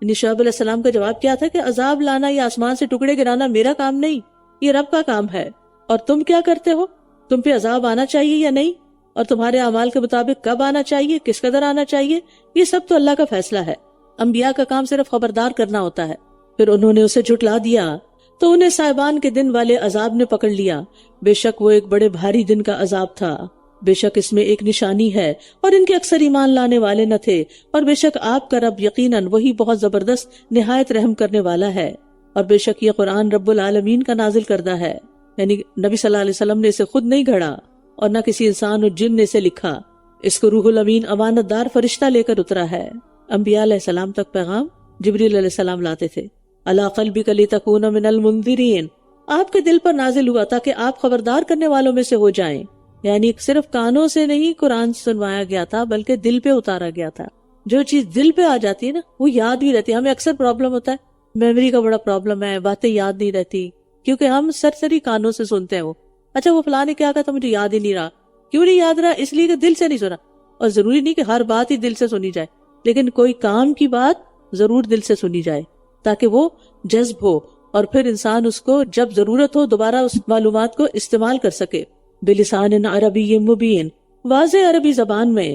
یعنی شعیب علیہ السلام کا جواب کیا تھا کہ عذاب لانا یا آسمان سے ٹکڑے گرانا میرا کام نہیں، یہ رب کا کام ہے، اور تم کیا کرتے ہو؟ تم پہ عذاب آنا چاہیے یا نہیں، اور تمہارے اعمال کے مطابق کب آنا چاہیے، کس قدر آنا چاہیے، یہ سب تو اللہ کا فیصلہ ہے۔ انبیاء کا کام صرف خبردار کرنا ہوتا ہے۔ پھر انہوں نے اسے جھٹلا دیا تو انہیں صاحبان کے دن والے عذاب نے پکڑ لیا، بے شک وہ ایک بڑے بھاری دن کا عذاب تھا۔ بے شک اس میں ایک نشانی ہے اور ان کے اکثر ایمان لانے والے نہ تھے، اور بے شک آپ کا رب یقیناً وہی بہت زبردست نہایت رحم کرنے والا ہے۔ اور بے شک یہ قرآن رب العالمین کا نازل کردہ ہے۔ یعنی نبی صلی اللہ علیہ وسلم نے اسے خود نہیں گھڑا اور نہ کسی انسان اور جن نے اسے لکھا. اس کو روح الامین امانت دار فرشتہ لے کر اترا ہے. انبیاء علیہ السلام تک پیغام جبریل علیہ السلام لاتے تھے. علی قلبک لتکون من المنذرین، آپ کے دل پر نازل ہوا تاکہ آپ خبردار کرنے والوں میں سے ہو جائیں. یعنی صرف کانوں سے نہیں قرآن سنوایا گیا تھا بلکہ دل پہ اتارا گیا تھا. جو چیز دل پہ آ جاتی ہے نا وہ یاد بھی رہتی ہے. ہمیں اکثر پرابلم ہوتا ہے، میموری کا بڑا پرابلم ہے، باتیں یاد نہیں رہتی کیونکہ ہم سرسری کانوں سے سنتے ہیں. وہ اچھا وہ فلاں نے کیا کہا تھا مجھے یاد ہی نہیں رہا. کیوں نہیں یاد رہا؟ اس لیے کہ دل سے نہیں سنا. اور ضروری نہیں کہ ہر بات ہی دل سے سنی جائے، لیکن کوئی کام کی بات ضرور دل سے سنی جائے تاکہ وہ جذب ہو اور پھر انسان اس کو جب ضرورت ہو دوبارہ اس معلومات کو استعمال کر سکے. بلسان عربی مبین، واضح عربی زبان میں.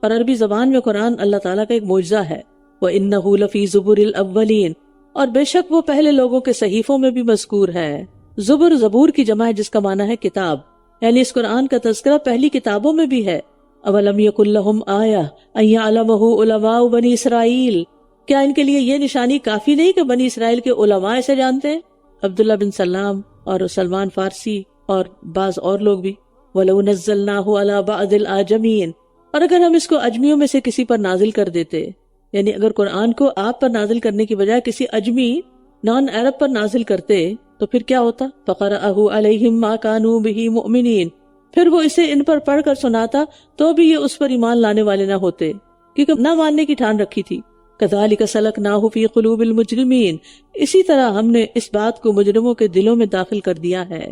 اور عربی زبان میں قرآن اللہ تعالیٰ کا ایک معجزہ ہے. وَإِنَّهُ لَفِي زُبُرِ الْأَوَّلِينَ، اور بے شک وہ پہلے لوگوں کے صحیفوں میں بھی مذکور ہے. زبر زبور کی جمع ہے جس کا معنی ہے کتاب، یعنی اس قرآن کا تذکرہ پہلی کتابوں میں بھی ہے. اولم یکن لہم آیہ ان یعلمہ علماء بنی اسرائیل، کیا ان کے لیے یہ نشانی کافی نہیں کہ بنی اسرائیل کے علماء اسے جانتے ہیں؟ عبداللہ بن سلام اور سلمان فارسی اور بعض اور لوگ بھی. وَلَوْ نَزَّلْنَاهُ عَلَى بَعْضِ الْأَعْجَمِينَ، اور اگر ہم اس کو اجمیوں میں سے کسی پر نازل کر دیتے، یعنی اگر قرآن کو آپ پر نازل کرنے کی بجائے کسی اجمی نان عرب پر نازل کرتے تو پھر کیا ہوتا؟ فَقَرَأَهُ عَلَيْهِمْ مَا كَانُوا بِهِ مُؤْمِنِينَ، پھر وہ اسے ان پر پڑھ کر سناتا تو بھی یہ اس پر ایمان لانے والے نہ ہوتے کیونکہ نہ ماننے کی ٹھان رکھی تھی. كَذَلِكَ سَلَكْنَاهُ فِي قُلُوبِ الْمُجْرِمِينَ، اسی طرح ہم نے اس بات کو مجرموں کے دلوں میں داخل کر دیا ہے.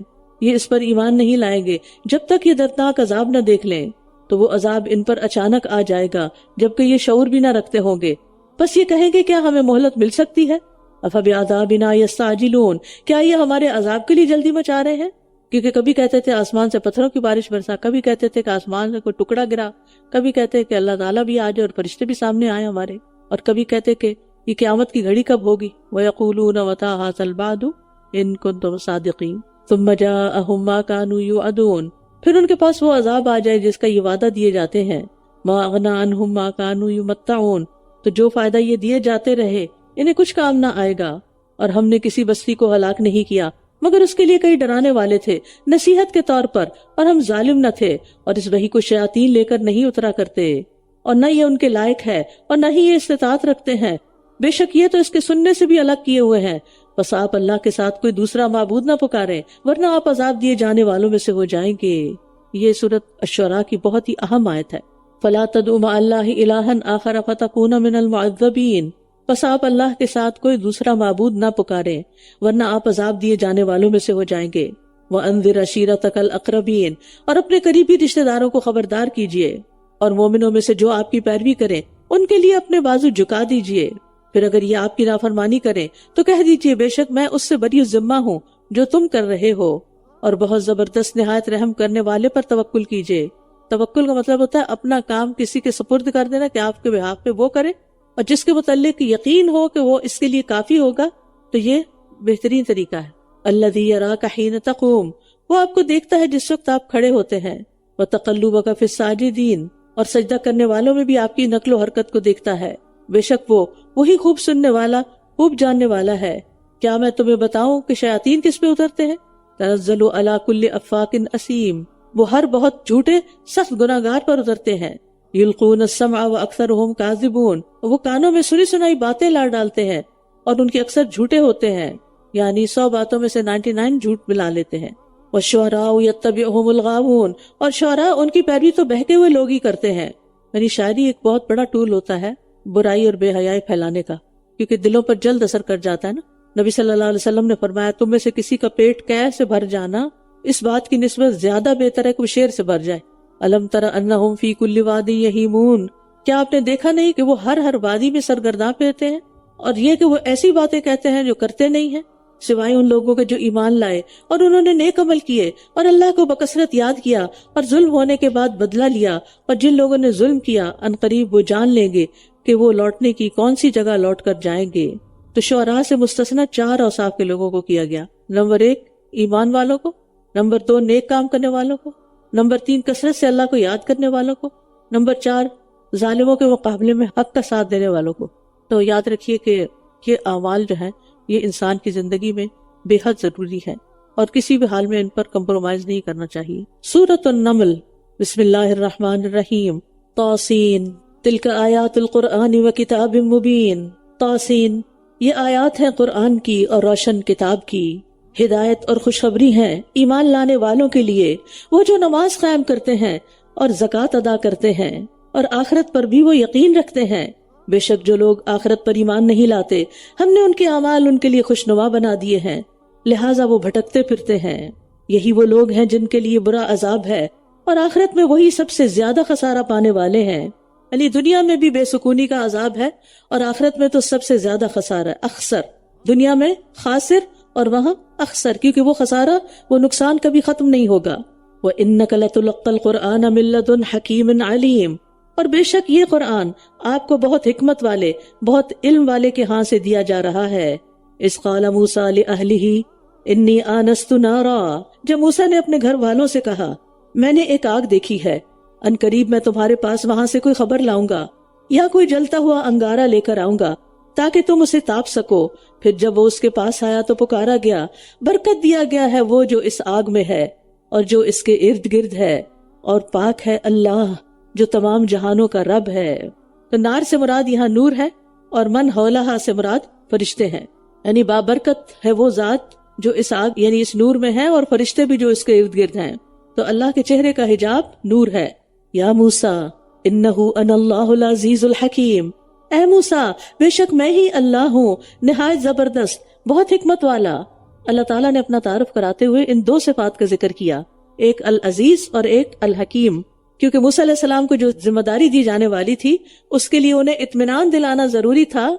یہ اس پر ایمان نہیں لائیں گے جب تک یہ دردناک عذاب نہ دیکھ لیں، تو وہ عذاب ان پر اچانک آ جائے گا جبکہ یہ شعور بھی نہ رکھتے ہوں گے. بس یہ کہیں گے کیا ہمیں مہلت مل سکتی ہے؟ أَفَبِعَذَابِنَا يَسْتَعْجِلُونَ، کیا یہ ہمارے عذاب کے لیے جلدی مچا رہے ہیں؟ کیونکہ کبھی کہتے تھے آسمان سے پتھروں کی بارش برسا، کبھی کہتے تھے کہ آسمان سے کوئی ٹکڑا گرا، کبھی کہتے کہ اللہ تعالیٰ بھی آ جائے اور فرشتے بھی سامنے آئے ہمارے، اور کبھی کہتے کہ یہ قیامت کی گھڑی کب ہوگی. وَيَقُولُونَ مَتَىٰ هَٰذَا الْوَعْدُ إِن كُنتُمْ صَادِقِينَ ثُمَّ جَاءَهُم مَّا كَانُوا يُوعَدُونَ، پھر ان کے پاس وہ عذاب آ جائے جس کا یہ وعدہ دیے جاتے ہیں. مَا أَغْنَىٰ عَنْهُم مَّا كَانُوا يُمَتَّعُونَ، تو جو فائدہ یہ دیے جاتے رہے انہیں کچھ کام نہ آئے گا. اور ہم نے کسی بستی کو ہلاک نہیں کیا مگر اس کے لیے کئی ڈرانے والے تھے نصیحت کے طور پر، اور ہم ظالم نہ تھے. اور اس وحی کو شیاطین لے کر نہیں اترا کرتے، اور نہ یہ ان کے لائق ہے اور نہ ہی یہ استطاعت رکھتے ہیں. بے شک یہ تو اس کے سننے سے بھی الگ کیے ہوئے ہیں. بس آپ اللہ کے ساتھ کوئی دوسرا معبود نہ پکاریں ورنہ آپ عذاب دیے جانے والوں میں سے ہو جائیں گے. یہ سورۃ الشعراء کی بہت ہی اہم آیت ہے. فَلَا تَدْعُ مَعَ اللَّهِ إِلَٰهًا آخَرَ فَتَكُونَ مِنَ الْمُعَذَّبِينَ، بس آپ اللہ کے ساتھ کوئی دوسرا معبود نہ پکاریں ورنہ آپ عذاب دیے جانے والوں میں سے ہو جائیں گے. وَأَنذِرْ عَشِيرَتَكَ الْأَقْرَبِينَ، اور اپنے قریبی رشتہ داروں کو خبردار کیجیے، اور مومنوں میں سے جو آپ کی پیروی کریں ان کے لیے اپنے بازو جھکا دیجیے. پھر اگر یہ آپ کی نافرمانی کریں تو کہہ دیجیے بے شک میں اس سے بری ذمہ ہوں جو تم کر رہے ہو. اور بہت زبردست نہایت رحم کرنے والے پر توکل کیجیے. توکل کا مطلب ہوتا ہے اپنا کام کسی کے سپرد کر دینا کہ آپ کے بہاف پہ وہ کرے، اور جس کے متعلق یقین ہو کہ وہ اس کے لیے کافی ہوگا، تو یہ بہترین طریقہ ہے. الذی یراک حین تقوم، وہ آپ کو دیکھتا ہے جس وقت آپ کھڑے ہوتے ہیں. وتقلبک فی الساجدین، اور سجدہ کرنے والوں میں بھی آپ کی نقل و حرکت کو دیکھتا ہے. بے شک وہ وہی خوب سننے والا خوب جاننے والا ہے. کیا میں تمہیں بتاؤں کہ شیاطین کس پہ اترتے ہیں؟ تنزل علی کل افاک اسیم، وہ ہر بہت جھوٹے سخت گناہگار پر اترتے ہیں. یلقون السمع واکثرهم کاذبون، وہ کانوں میں سنی سنائی باتیں لا ڈالتے ہیں اور ان کے اکثر جھوٹے ہوتے ہیں، یعنی 100 باتوں میں سے 99 جھوٹ ملا لیتے ہیں. والشعراء یتبعهم الغاوون، اور شعراء ان کی پیروی تو بہکے ہوئے لوگ ہی کرتے ہیں. یعنی شاعری ایک بہت بڑا ٹول ہوتا ہے برائی اور بے حیائی پھیلانے کا، کیونکہ دلوں پر جلد اثر کر جاتا ہے نا. نبی صلی اللہ علیہ وسلم نے فرمایا تم میں سے کسی کا پیٹ قے سے بھر جانا اس بات کی نسبت زیادہ بہتر ہے کہ وہ شیر سے بھر جائے. الم تر انہم فی کل وادی یہیمون، کیا آپ نے دیکھا نہیں کہ وہ ہر وادی میں سرگرداں پھرتے ہیں، اور یہ کہ وہ ایسی باتیں کہتے ہیں جو کرتے نہیں ہیں، سوائے ان لوگوں کے جو ایمان لائے اور انہوں نے نیک عمل کیے اور اللہ کو بکثرت یاد کیا اور ظلم ہونے کے بعد بدلہ لیا. اور جن لوگوں نے ظلم کیا ان قریب وہ جان لیں گے کہ وہ لوٹنے کی کون سی جگہ لوٹ کر جائیں گے. تو شعراء سے مستثنی 4 اوصاف کے لوگوں کو کیا گیا. نمبر 1 ایمان والوں کو، نمبر 2 نیک کام کرنے والوں کو، نمبر 3 کثرت سے اللہ کو یاد کرنے والوں کو، نمبر 4 ظالموں کے مقابلے میں حق کا ساتھ دینے والوں کو. تو یاد رکھیے کہ یہ اعمال جو ہیں یہ انسان کی زندگی میں بے حد ضروری ہے. اور کسی بھی حال میں ان پر کمپرومائز نہیں کرنا چاہیے۔ سورۃ النمل، بسم اللہ الرحمن الرحیم، طاسین، تلک آیات القرآن و کتاب مبین۔ طاسین، یہ آیات ہیں قرآن کی اور روشن کتاب کی، ہدایت اور خوشخبری ہیں ایمان لانے والوں کے لیے، وہ جو نماز قائم کرتے ہیں اور زکوٰۃ ادا کرتے ہیں اور آخرت پر بھی وہ یقین رکھتے ہیں۔ بے شک جو لوگ آخرت پر ایمان نہیں لاتے، ہم نے ان کے اعمال ان کے لیے خوشنما بنا دیے ہیں، لہٰذا وہ بھٹکتے پھرتے ہیں۔ یہی وہ لوگ ہیں جن کے لیے برا عذاب ہے، اور آخرت میں وہی سب سے زیادہ خسارہ پانے والے ہیں۔ یعنی دنیا میں بھی بے سکونی کا عذاب ہے، اور آخرت میں تو سب سے زیادہ خسارہ، اخسر۔ دنیا میں خاسر اور وہاں اخسر، کیونکہ وہ خسارہ، وہ نقصان کبھی ختم نہیں ہوگا۔ وَإِنَّكَ لَتُلَقَّى الْقُرْآنَ مِن لَّدُنْ حَكِيمٍ عَلِيمٍ، اور بے شک یہ قرآن آپ کو بہت حکمت والے، بہت علم والے کے ہاں سے دیا جا رہا ہے۔ اذ قال موسیٰ لأہلہ انی آنست نارا، جب موسیٰ نے اپنے گھر والوں سے کہا میں نے ایک آگ دیکھی ہے، ان قریب میں تمہارے پاس وہاں سے کوئی خبر لاؤں گا یا کوئی جلتا ہوا انگارہ لے کر آؤں گا تاکہ تم اسے تاپ سکو۔ پھر جب وہ اس کے پاس آیا تو پکارا گیا، برکت دیا گیا ہے وہ جو اس آگ میں ہے اور جو اس کے ارد گرد ہے، اور پاک ہے اللہ جو تمام جہانوں کا رب ہے۔ تو نار سے مراد یہاں نور ہے، اور من حولہا سے مراد فرشتے ہیں، یعنی بابرکت ہے وہ ذات جو اس آگ یعنی اس نور میں ہے، اور فرشتے بھی جو اس کے ارد گرد ہیں۔ تو اللہ کے چہرے کا حجاب نور ہے۔ یا موسیٰ انہ انا اللہ العزیز الحکیم، اے موسیٰ بے شک میں ہی اللہ ہوں نہایت زبردست بہت حکمت والا۔ اللہ تعالیٰ نے اپنا تعارف کراتے ہوئے ان دو صفات کا ذکر کیا، ایک العزیز اور ایک الحکیم، کیونکہ موسیٰ علیہ السلام کو جو ذمہ داری دی جانے والی تھی اس کے لیے انہیں اطمینان دلانا ضروری تھا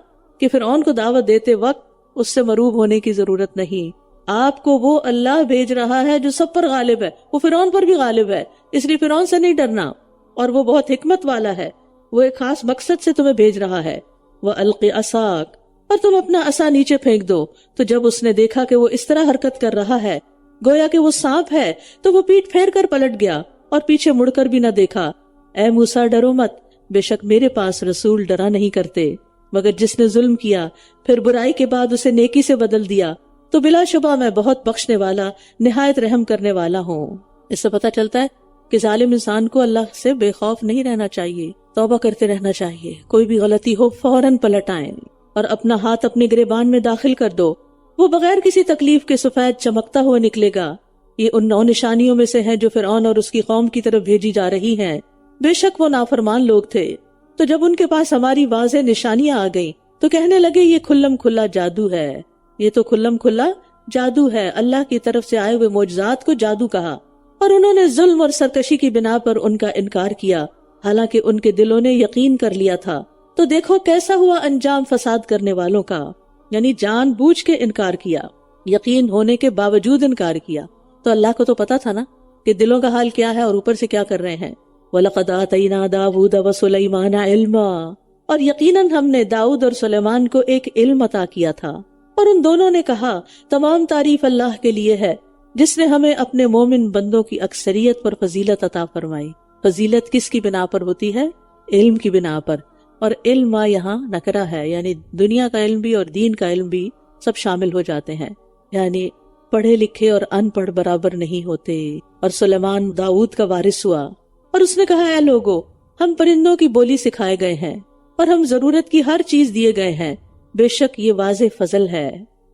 کہ فرعون کو دعوت دیتے وقت اس سے مروب ہونے کی ضرورت نہیں۔ آپ کو وہ اللہ بھیج رہا ہے جو سب پر غالب ہے، وہ فرعون پر بھی غالب ہے، اس لیے فرعون سے نہیں ڈرنا، اور وہ بہت حکمت والا ہے، وہ ایک خاص مقصد سے تمہیں بھیج رہا ہے۔ وَأَلْقِ عَصَاكَ، اور تم اپنا عصا نیچے پھینک دو۔ تو جب اس نے دیکھا کہ وہ اس طرح حرکت کر رہا ہے گویا کہ وہ سانپ ہے، تو وہ پیٹھ پھیر کر پلٹ گیا اور پیچھے مڑ کر بھی نہ دیکھا۔ اے موسیٰ ڈرو مت، بے شک میرے پاس رسول ڈرا نہیں کرتے، مگر جس نے ظلم کیا پھر برائی کے بعد اسے نیکی سے بدل دیا تو بلا شبہ میں بہت بخشنے والا نہایت رحم کرنے والا ہوں۔ اس سے پتہ چلتا ہے کہ ظالم انسان کو اللہ سے بے خوف نہیں رہنا چاہیے، توبہ کرتے رہنا چاہیے، کوئی بھی غلطی ہو فوراً پلٹ آئیں اور اپنا ہاتھ اپنے گریبان میں داخل کر دو، وہ بغیر کسی تکلیف کے سفید چمکتا ہوا نکلے گا۔ یہ ان 9 نشانیوں میں سے ہیں جو فرعون اور اس کی قوم کی طرف بھیجی جا رہی ہیں، بے شک وہ نافرمان لوگ تھے۔ تو جب ان کے پاس ہماری واضح نشانیاں آ گئیں تو کہنے لگے یہ کھلم کھلا جادو ہے، یہ تو کھلم کھلا جادو ہے۔ اللہ کی طرف سے آئے ہوئے معجزات کو جادو کہا، اور انہوں نے ظلم اور سرکشی کی بنا پر ان کا انکار کیا، حالانکہ ان کے دلوں نے یقین کر لیا تھا۔ تو دیکھو کیسا ہوا انجام فساد کرنے والوں کا، یعنی جان بوجھ کے انکار کیا، یقین ہونے کے باوجود انکار کیا۔ تو اللہ کو تو پتا تھا نا کہ دلوں کا حال کیا ہے اور اوپر سے کیا کر رہے ہیں۔ وَلَقَدْ آتَيْنَا دَاوُودَ وَسُلَيْمَانَ عِلْمًا، اور یقیناً ہم نے داؤد اور سلیمان کو ایک علم عطا کیا تھا، اور ان دونوں نے کہا تمام تعریف اللہ کے لیے ہے جس نے ہمیں اپنے مومن بندوں کی اکثریت پر فضیلت عطا فرمائی۔ فضیلت کس کی بنا پر ہوتی ہے؟ علم کی بنا پر، اور علم یہاں نکرہ ہے، یعنی دنیا کا علم بھی اور دین کا علم بھی سب شامل ہو جاتے ہیں، یعنی پڑھے لکھے اور ان پڑھ برابر نہیں ہوتے۔ اور سلیمان داؤد کا وارث ہوا، اور اس نے کہا اے لوگو، ہم پرندوں کی بولی سکھائے گئے ہیں اور ہم ضرورت کی ہر چیز دیے گئے ہیں، بے شک یہ واضح فضل ہے۔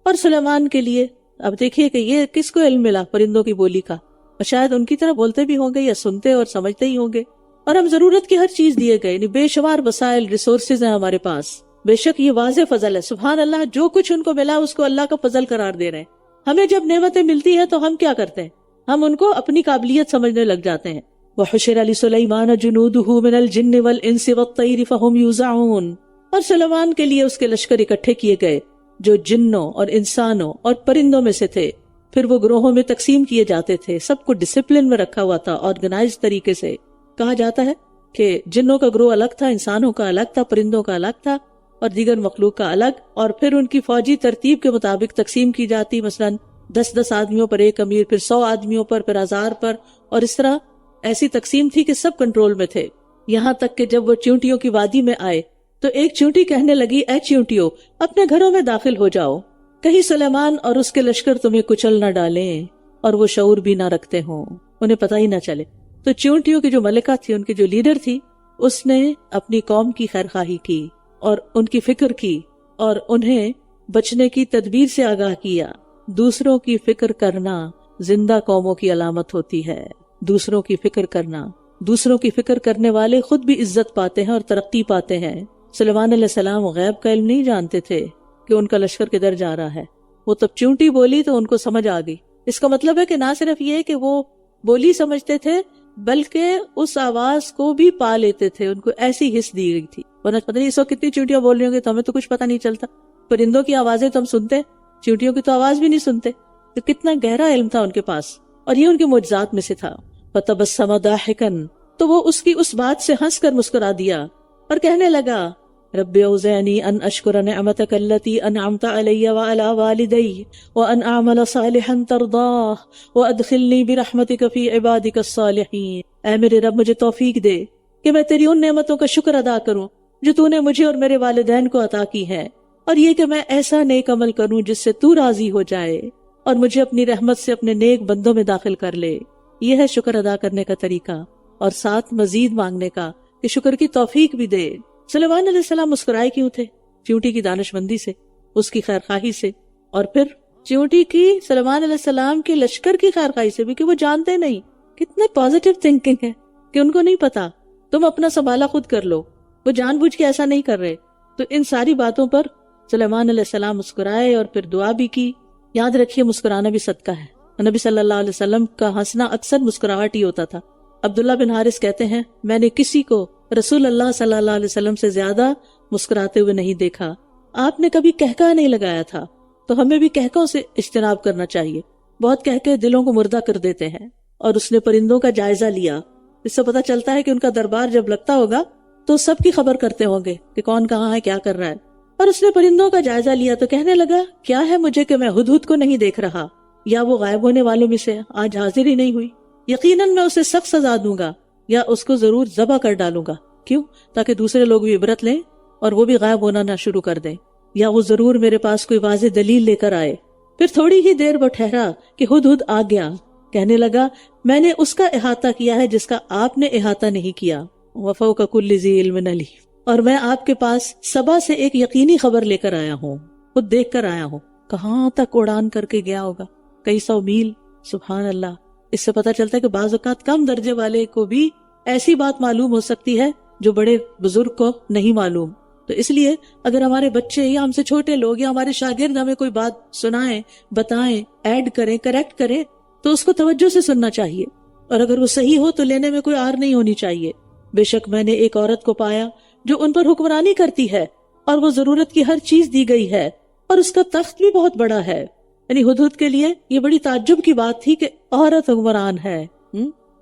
اور سلیمان کے لیے اب دیکھیے کہ یہ کس کو علم ملا پرندوں کی بولی کا، اور شاید ان کی طرح بولتے بھی ہوں گے یا سنتے اور سمجھتے ہی ہوں گے۔ اور ہم ضرورت کی ہر چیز دیے گئے، یعنی بے شمار وسائل ریسورسز ہیں ہمارے پاس، بے شک یہ واضح فضل ہے۔ سبحان اللہ، جو کچھ ان کو ملا اس کو اللہ کا فضل قرار دے رہے ہیں۔ ہمیں جب نعمتیں ملتی ہیں تو ہم کیا کرتے ہیں؟ ہم ان کو اپنی قابلیت سمجھنے لگ جاتے ہیں۔ وَحُشِرَ لِسُلَيْمَانَ جُنُودُهُ مِنَ الْجِنِّ وَالْإِنسِ وَالطَّيْرِ فَهُمْ يُوزَعُونَ، اور سلیمان کے لیے اس کے لشکر اکٹھے کیے گئے جو جنوں اور انسانوں اور پرندوں میں سے تھے، پھر وہ گروہوں میں تقسیم کیے جاتے تھے، سب کو ڈسپلن میں رکھا ہوا تھا، آرگنائز طریقے سے۔ کہا جاتا ہے کہ جنوں کا گروہ الگ تھا، انسانوں کا الگ تھا، پرندوں کا الگ تھا، اور دیگر مخلوق کا الگ، اور پھر ان کی فوجی ترتیب کے مطابق تقسیم کی جاتی، مثلا 10 آدمیوں پر ایک امیر، پھر 100 آدمیوں پر، پھر 1000 پر، اور اس طرح ایسی تقسیم تھی کہ سب کنٹرول میں تھے۔ یہاں تک کہ جب وہ چیونٹیوں کی وادی میں آئے تو ایک چیونٹی کہنے لگی اے چیونٹیوں اپنے گھروں میں داخل ہو جاؤ، کہیں سلیمان اور اس کے لشکر تمہیں کچل نہ ڈالیں اور وہ شعور بھی نہ رکھتے ہوں، انہیں پتہ ہی نہ چلے۔ تو چیونٹیوں کی جو ملکہ تھی، ان کی جو لیڈر تھی، اس نے اپنی قوم کی خیرخواہی کی اور ان کی فکر کی اور انہیں بچنے کی تدبیر سے آگاہ کیا۔ دوسروں کی فکر کرنا زندہ قوموں کی علامت ہوتی ہے۔ دوسروں کی فکر کرنا، دوسروں کی فکر کرنے والے خود بھی عزت پاتے ہیں اور ترقی پاتے ہیں۔ سلیمان علیہ السلام غیب کا علم نہیں جانتے تھے کہ ان کا لشکر کدھر جا رہا ہے۔ وہ تب چیونٹی بولی تو ان کو سمجھ آ گئی۔ اس کا مطلب ہے کہ نہ صرف یہ کہ وہ بولی سمجھتے تھے بلکہ اس آواز کو بھی پا لیتے تھے، ان کو ایسی حس دی گئی تھی۔ ورنہ پتہ نہیں اس وقت کتنی چیونٹیاں بول رہی ہوں گی تو ہمیں تو کچھ پتہ نہیں چلتا۔ پرندوں کی آوازیں تو ہم سنتے، چیونٹیوں کی تو آواز بھی نہیں سنتے۔ تو کتنا گہرا علم تھا ان کے پاس، اور یہ ان کے معجزات میں سے تھا۔ فَتَبَسَّمَ ضَاحِكًا، تو وہ اس کی اس بات سے ہنس کر مسکرا دیا اور کہنے لگا، رب اوزعنی ان اشکر نعمتک التی انعمت علی وعلی والدی وان اعمل صالحا ترضاہ وادخلنی برحمتک فی عبادک الصالحین۔ اے میرے رب، مجھے توفیق دے کہ میں تیری ان نعمتوں کا شکر ادا کروں جو تو نے مجھے اور میرے والدین کو عطا کی ہیں، اور یہ کہ میں ایسا نیک عمل کروں جس سے تو راضی ہو جائے اور مجھے اپنی رحمت سے اپنے نیک بندوں میں داخل کر لے۔ یہ ہے شکر ادا کرنے کا طریقہ، اور ساتھ مزید مانگنے کا کہ شکر کی توفیق بھی دے۔ سلیمان علیہ السلام مسکرائے کیوں تھے؟ چیونٹی کی دانش مندی سے، اس کی خیرخواہی سے، اور پھر چیونٹی کی سلیمان علیہ السلام کے لشکر کی خیرخواہی سے بھی، کہ وہ جانتے نہیں۔ کتنے پازیٹیو تھنکنگ ہے کہ ان کو نہیں پتا، تم اپنا سنبھالا خود کر لو، وہ جان بوجھ کے ایسا نہیں کر رہے۔ تو ان ساری باتوں پر سلیمان علیہ السلام مسکرائے اور پھر دعا بھی کی۔ یاد رکھیے مسکرانا بھی صدقہ ہے۔ نبی صلی اللہ علیہ وسلم کا ہنسنا اکثر مسکراہٹ ہی ہوتا تھا۔ عبداللہ بن حارث کہتے ہیں، میں نے کسی کو رسول اللہ صلی اللہ علیہ وسلم سے زیادہ مسکراتے ہوئے نہیں دیکھا۔ آپ نے کبھی کہکا نہیں لگایا تھا، تو ہمیں بھی کہکوں سے اجتناب کرنا چاہیے۔ بہت کہکے دلوں کو مردہ کر دیتے ہیں۔ اور اس نے پرندوں کا جائزہ لیا، اس سے پتہ چلتا ہے کہ ان کا دربار جب لگتا ہوگا تو سب کی خبر کرتے ہوں گے کہ کون کہاں ہے، کیا کر رہا ہے۔ اور اس نے پرندوں کا جائزہ لیا تو کہنے لگا، کیا ہے مجھے کہ میں ہدہد کو نہیں دیکھ رہا، یا وہ غائب ہونے والوں میں سے آج حاضر ہی نہیں ہوئی؟ یقیناً میں اسے سخت سزا دوں گا، یا اس کو ضرور ذبح کر ڈالوں گا۔ کیوں؟ تاکہ دوسرے لوگ بھی عبرت لیں اور وہ بھی غائب ہونا نہ شروع کر دیں، یا وہ ضرور میرے پاس کوئی واضح دلیل لے کر آئے۔ پھر تھوڑی ہی دیر وہ ٹھہرا کہ ہدہد آ گیا، کہنے لگا، میں نے اس کا احاطہ کیا ہے جس کا آپ نے احاطہ نہیں کیا، وفوق کل ذی علم علیم، اور میں آپ کے پاس سبا سے ایک یقینی خبر لے کر آیا ہوں، خود دیکھ کر آیا ہوں۔ کہاں تک اڑان کر کے گیا ہوگا، کئی سو میل۔ سبحان اللہ۔ اس سے پتہ چلتا ہے کہ بعض اوقات کم درجے والے کو بھی ایسی بات معلوم ہو سکتی ہے جو بڑے بزرگ کو نہیں معلوم۔ تو اس لیے اگر ہمارے بچے یا ہم سے چھوٹے لوگ یا ہمارے شاگرد ہمیں کوئی بات سنائیں، بتائیں، ایڈ کریں، کریکٹ کریں، تو اس کو توجہ سے سننا چاہیے، اور اگر وہ صحیح ہو تو لینے میں کوئی آر نہیں ہونی چاہیے۔ بے شک میں نے ایک عورت کو پایا جو ان پر حکمرانی کرتی ہے، اور وہ ضرورت کی ہر چیز دی گئی ہے، اور اس کا تخت بھی بہت بڑا ہے۔ یعنی ہدہد کے لیے یہ بڑی تعجب کی بات تھی کہ عورت حکمران ہے۔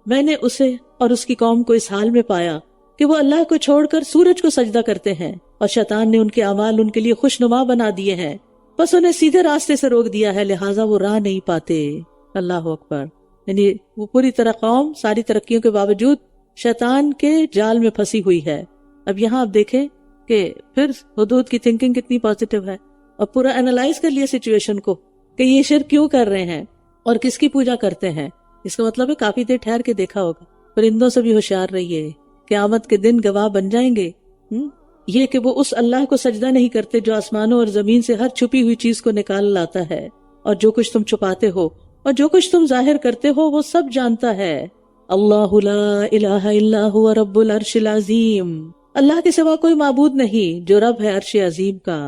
میں نے اسے اور اس کی قوم کو اس حال میں پایا کہ وہ اللہ کو چھوڑ کر سورج کو سجدہ کرتے ہیں، اور شیطان نے ان کے اعمال ان کے لیے خوشنما بنا دیے ہیں، بس انہیں سیدھے راستے سے روک دیا ہے، لہٰذا وہ راہ نہیں پاتے۔ اللہ اکبر۔ یعنی وہ پوری طرح قوم ساری ترقیوں کے باوجود شیطان کے جال میں پھنسی ہوئی ہے۔ اب یہاں آپ دیکھیں کہ پھر ہدہد کی تھنکنگ کتنی پازیٹیو ہے، اور پورا انالائز کر لیا سچویشن کو کہ یہ شرک کیوں کر رہے ہیں اور کس کی پوجا کرتے ہیں۔ اس کا مطلب ہے کافی دیر ٹھہر کے دیکھا ہوگا۔ پرندوں سے بھی ہوشیار رہیے، قیامت کے دن گواہ بن جائیں گے۔ یہ کہ وہ اس اللہ کو سجدہ نہیں کرتے جو آسمانوں اور زمین سے ہر چھپی ہوئی چیز کو نکال لاتا ہے، اور جو کچھ تم چھپاتے ہو اور جو کچھ تم ظاہر کرتے ہو وہ سب جانتا ہے۔ اللہ لا الہ الا هو رب العرش العظیم، اللہ کے سوا کوئی معبود نہیں جو رب ہے عرش عظیم کا۔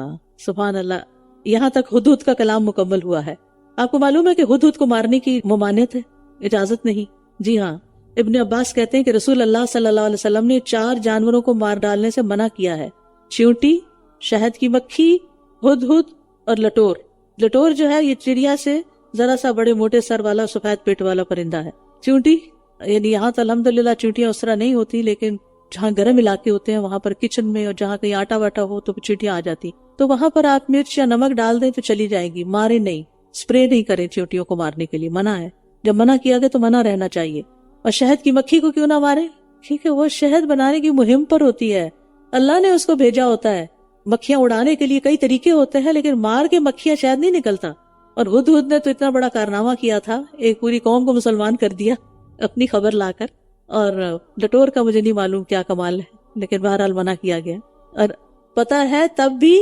سبحان اللہ۔ یہاں تک ہدہد کا کلام مکمل ہوا ہے۔ آپ کو معلوم ہے کہ ہدہد کو مارنے کی ممانعت ہے، اجازت نہیں۔ جی ہاں، ابن عباس کہتے ہیں کہ رسول اللہ صلی اللہ علیہ وسلم نے 4 جانوروں کو مار ڈالنے سے منع کیا ہے: چیونٹی، شہد کی مکھی، ہدہد اور لٹور۔ لٹور جو ہے یہ چڑیا سے ذرا سا بڑے موٹے سر والا سفید پیٹ والا پرندہ ہے۔ چیونٹی، یعنی یہاں تو الحمدللہ چیونٹیاں اس طرح نہیں ہوتی، لیکن جہاں گرم علاقے ہوتے ہیں وہاں پر کچن میں اور جہاں کہیں آٹا واٹا ہو تو چیونٹیاں آ جاتی، تو وہاں پر آپ مرچ یا نمک ڈال دیں تو چلی جائے گی، مارے نہیں، اسپرے نہیں کریں چیونٹیوں کو مارنے کے لیے، منع ہے۔ جب منع کیا گیا تو منع رہنا چاہیے۔ اور شہد کی مکھی کو کیوں نہ مارے؟ کیونکہ وہ شہد بنانے کی مہم پر ہوتی ہے، اللہ نے اس کو بھیجا ہوتا ہے، مکھیاں اڑانے کے لیے کئی طریقے ہوتے ہیں، لیکن مار کے مکھیاں شاید نہیں نکلتا. اور ہدہد نے تو اتنا بڑا کارنامہ کیا تھا، ایک پوری قوم کو مسلمان کر دیا اپنی خبر لا کر. اور ڈٹور کا مجھے نہیں معلوم کیا کمال ہے، لیکن بہرحال منع کیا گیا. اور پتا ہے تب بھی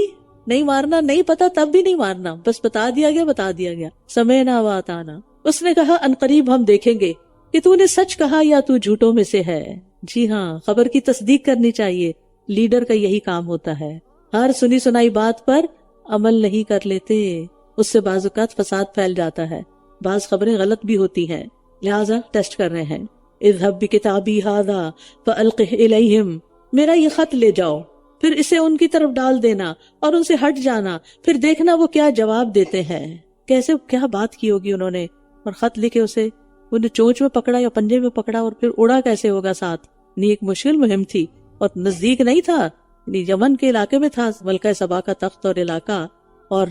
نہیں مارنا، نہیں پتا تب بھی نہیں مارنا، بس بتا دیا گیا سمعنا و اطعنا. اس نے کہا عنقریب ہم دیکھیں گے کہ تو نے سچ کہا یا تو جھوٹوں میں سے ہے. جی ہاں، خبر کی تصدیق کرنی چاہیے، لیڈر کا یہی کام ہوتا ہے. ہر سنی سنائی بات پر عمل نہیں کر لیتے، اس سے بعض اوقات فساد پھیل جاتا ہے، بعض خبریں غلط بھی ہوتی ہیں، لہٰذا ٹیسٹ کر رہے ہیں. اذهب بکتابی ھذا فالقہ الیہم، میرا یہ خط لے جاؤ، پھر اسے ان کی طرف ڈال دینا اور ان سے ہٹ جانا، پھر دیکھنا وہ کیا جواب دیتے ہیں. کیسے کیا بات کی ہوگی انہوں نے، اور خط لکھے اسے انہیں چونچ میں پکڑا یا پنجے میں پکڑا، اور پھر اڑا کیسے ہوگا ساتھ. نہیں، ایک مشکل مہم تھی اور نزدیک نہیں تھا، یمن کے علاقے میں تھا، ملکہ سبا کا تخت اور علاقہ، اور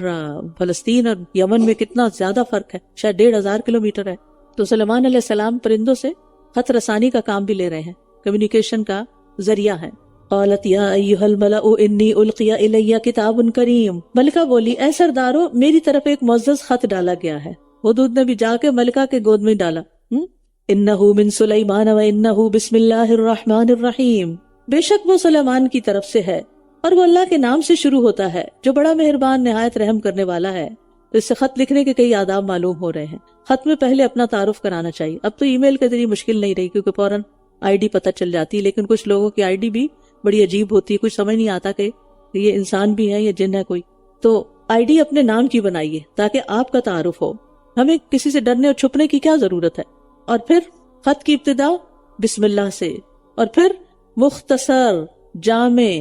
فلسطین اور یمن میں کتنا زیادہ فرق ہے، شاید 1500 کلومیٹر ہے. تو سلیمان علیہ السلام پرندوں سے خط رسانی کا کام بھی لے رہے ہیں، کمیونیکیشن کا ذریعہ ہے. قالت یا ایھا الملأ انی القی الی کتاب کریم، ملکہ بولی اے سردارو میری طرف ایک معزز خط ڈالا گیا ہے. ہدہد نے بھی جا کے ملکہ کے گود میں ڈالا. انہ من سلیمان و انہ بسم اللہ الرحمن الرحیم، بے شک وہ سلیمان کی طرف سے ہے اور وہ اللہ کے نام سے شروع ہوتا ہے جو بڑا مہربان نہایت رحم کرنے والا ہے. تو اس سے خط لکھنے کے کئی آداب معلوم ہو رہے ہیں. خط میں پہلے اپنا تعارف کرانا چاہیے. اب تو ای میل کے ذریعے مشکل نہیں رہی کیونکہ فوراً آئی ڈی پتہ چل جاتی، لیکن کچھ لوگوں کی آئی ڈی بھی بڑی عجیب ہوتی ہے، کچھ سمجھ نہیں آتا کہ یہ انسان بھی ہے یا جن ہے کوئی. تو آئی ڈی اپنے نام کی بنائیے تاکہ آپ کا تعارف ہو. ہمیں کسی سے ڈرنے اور چھپنے کی کیا ضرورت ہے. اور پھر خط کی ابتدا بسم اللہ سے، اور پھر مختصر، جامع،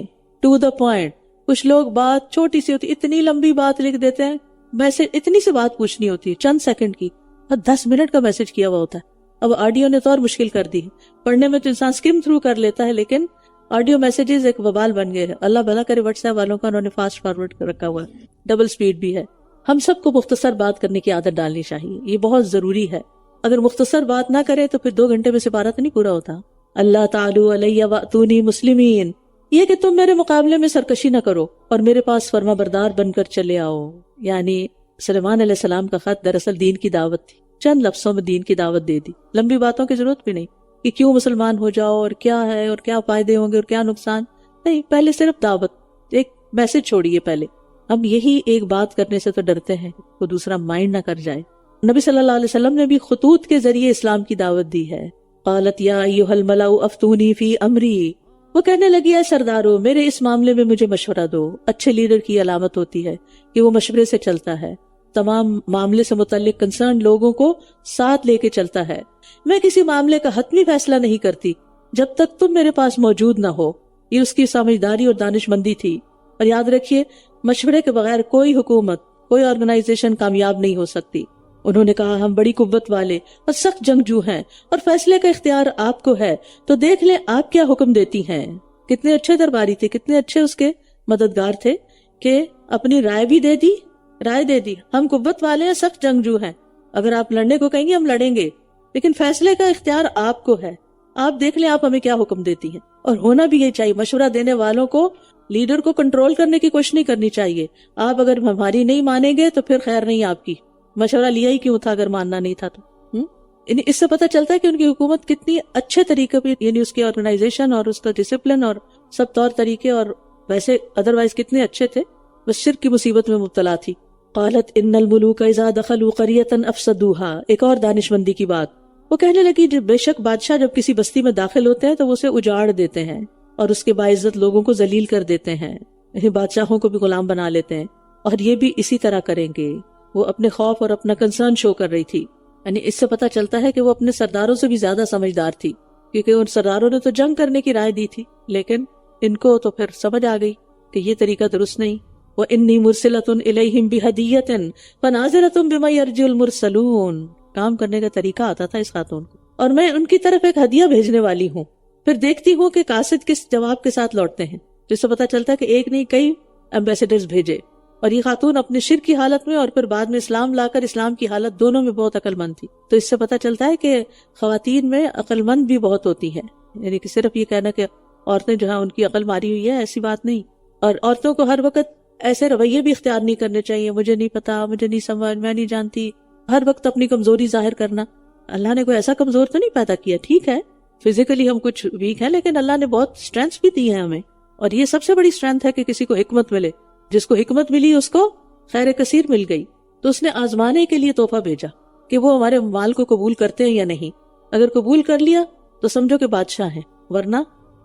ٹو دا پوائنٹ. کچھ لوگ بات چھوٹی سی ہوتی، اتنی لمبی بات لکھ دیتے ہیں، میسج اتنی سی بات پوچھنی ہوتی ہے چند سیکنڈ کی، اور 10 منٹ کا میسج کیا ہوا ہوتا ہے. اب آڈیو نے تو اور مشکل کر دی ہے، پڑھنے میں تو انسان سکم تھرو کر لیتا ہے، لیکن آڈیو میسیجز ایک وبال بن گئے ہیں. اللہ بھلا کرے واٹس ایپ والوں کا، انہوں نے فاسٹ فارورڈ کر رکھا ہوا ہے، ڈبل سپیڈ بھی ہے. ہم سب کو مختصر بات کرنے کی عادت ڈالنی چاہیے، یہ بہت ضروری ہے. اگر مختصر بات نہ کرے تو پھر 2 گھنٹے میں سپارہ تو نہیں پورا ہوتا. اللہ تعالی علی واتونی مسلمین، یہ کہ تم میرے مقابلے میں سرکشی نہ کرو اور میرے پاس فرما بردار بن کر چلے آؤ. یعنی سلیمان علیہ السلام کا خط دراصل دین کی دعوت تھی، چند لفظوں میں دین کی دعوت دے دی، لمبی باتوں کی ضرورت بھی نہیں کہ کیوں مسلمان ہو جاؤ اور کیا ہے اور کیا فائدے ہوں گے اور کیا نقصان، نہیں، پہلے صرف دعوت، ایک میسج چھوڑیے. پہلے ہم یہی ایک بات کرنے سے تو ڈرتے ہیں کہ دوسرا مائنڈ نہ کر جائے. نبی صلی اللہ علیہ وسلم نے بھی خطوط کے ذریعے اسلام کی دعوت دی ہے. قالت یا ایھا الملأ افتونی فی امری، وہ کہنے لگی اے سردارو میرے اس معاملے میں مجھے مشورہ دو. اچھے لیڈر کی علامت ہوتی ہے کہ وہ مشورے سے چلتا ہے، تمام معاملے سے متعلق کنسرن لوگوں کو ساتھ لے کے چلتا ہے. میں کسی معاملے کا حتمی فیصلہ نہیں کرتی جب تک تم میرے پاس موجود نہ ہو. یہ اس کی سمجھداری اور دانش مندی تھی. اور یاد رکھیے مشورے کے بغیر کوئی حکومت، کوئی آرگنائزیشن کامیاب نہیں ہو سکتی. انہوں نے کہا ہم بڑی قوت والے اور سخت جنگجو ہیں اور فیصلے کا اختیار آپ کو ہے، تو دیکھ لیں آپ کیا حکم دیتی ہیں. کتنے اچھے درباری تھے، کتنے اچھے اس کے مددگار تھے کہ اپنی رائے بھی دے دی. ہم قوت والے ہیں، سخت جنگجو ہیں، اگر آپ لڑنے کو کہیں گے ہم لڑیں گے، لیکن فیصلے کا اختیار آپ کو ہے، آپ دیکھ لیں آپ ہمیں کیا حکم دیتی ہیں. اور ہونا بھی یہی چاہیے. مشورہ دینے والوں کو، لیڈر کو کنٹرول کرنے کی کوشش نہیں کرنی چاہیے. آپ اگر ہماری نہیں مانیں گے تو پھر خیر نہیں آپ کی. مشورہ لیا ہی کیوں تھا اگر ماننا نہیں تھا تو. اس سے پتہ چلتا ہے کہ ان کی حکومت کتنی اچھے طریقے پہ، یعنی اس کی آرگنائزیشن اور اس کا ڈسپلن اور سب طور طریقے، اور ویسے ادروائز کتنے اچھے تھے، بس شرک کی مصیبت میں مبتلا تھی. قالت ان الملوک اذا دخلوا قریۃ افسدوها، ایک اور دانش مندی کی بات. وہ کہنے لگی بے شک بادشاہ جب کسی بستی میں داخل ہوتے ہیں تو وہ اسے اجاڑ دیتے ہیں اور اس کے باعزت لوگوں کو ذلیل کر دیتے ہیں، بادشاہوں کو بھی غلام بنا لیتے ہیں، اور یہ بھی اسی طرح کریں گے. وہ اپنے خوف اور اپنا کنسرن شو کر رہی تھی. یعنی اس سے پتہ چلتا ہے کہ وہ اپنے سرداروں سے بھی زیادہ سمجھدار تھی، کیونکہ ان سرداروں نے تو جنگ کرنے کی رائے دی تھی، لیکن ان کو تو پھر سمجھ آ گئی کہ یہ طریقہ درست نہیں. وَإِنِّي مُرْسِلَةٌ إِلَيْهِمْ بِهَدِيَّةٍ فَنَاظِرَةٌ بِمَا يَرْجِعُ الْمُرْسَلُونَ. کام کرنے کا طریقہ آتا تھا اس خاتون کو، اور میں ان کی طرف ایک ہدیہ بھیجنے والی ہوں، پھر دیکھتی ہوں کہ قاصد کس جواب کے ساتھ لوٹتے ہیں. جس سے پتہ چلتا ہے کہ ایک نہیں کئی ایمبیسیڈرز بھیجے. اور یہ خاتون اپنے شرک کی حالت میں اور پھر بعد میں اسلام لا کر اسلام کی حالت دونوں میں بہت عقل مند تھی. تو اس سے پتہ چلتا ہے کہ خواتین میں عقل مند بھی بہت ہوتی ہیں. یعنی کہ صرف یہ کہنا کہ عورتیں جو ہیں ان کی عقل ماری ہوئی ہے، ایسی بات نہیں. اور عورتوں کو ہر وقت ایسے رویے بھی اختیار نہیں کرنے چاہیے، مجھے نہیں پتا، مجھے نہیں سمجھ، میں نہیں جانتی، ہر وقت اپنی کمزوری ظاہر کرنا۔ اللہ نے کوئی ایسا کمزور تو نہیں پیدا کیا، ٹھیک ہے فزیکلی ہم کچھ ویک ہیں، لیکن اللہ نے بہت اسٹرینتھ بھی دی ہے ہمیں، اور یہ سب سے بڑی اسٹرینتھ ہے کہ کسی کو حکمت ملے۔ جس کو حکمت ملی اس کو خیر کثیر مل گئی۔ تو اس نے آزمانے کے لیے تحفہ بھیجا کہ وہ ہمارے مال کو قبول کرتے ہیں یا نہیں۔ اگر قبول کر لیا تو سمجھو کہ بادشاہ ہیں، ورنہ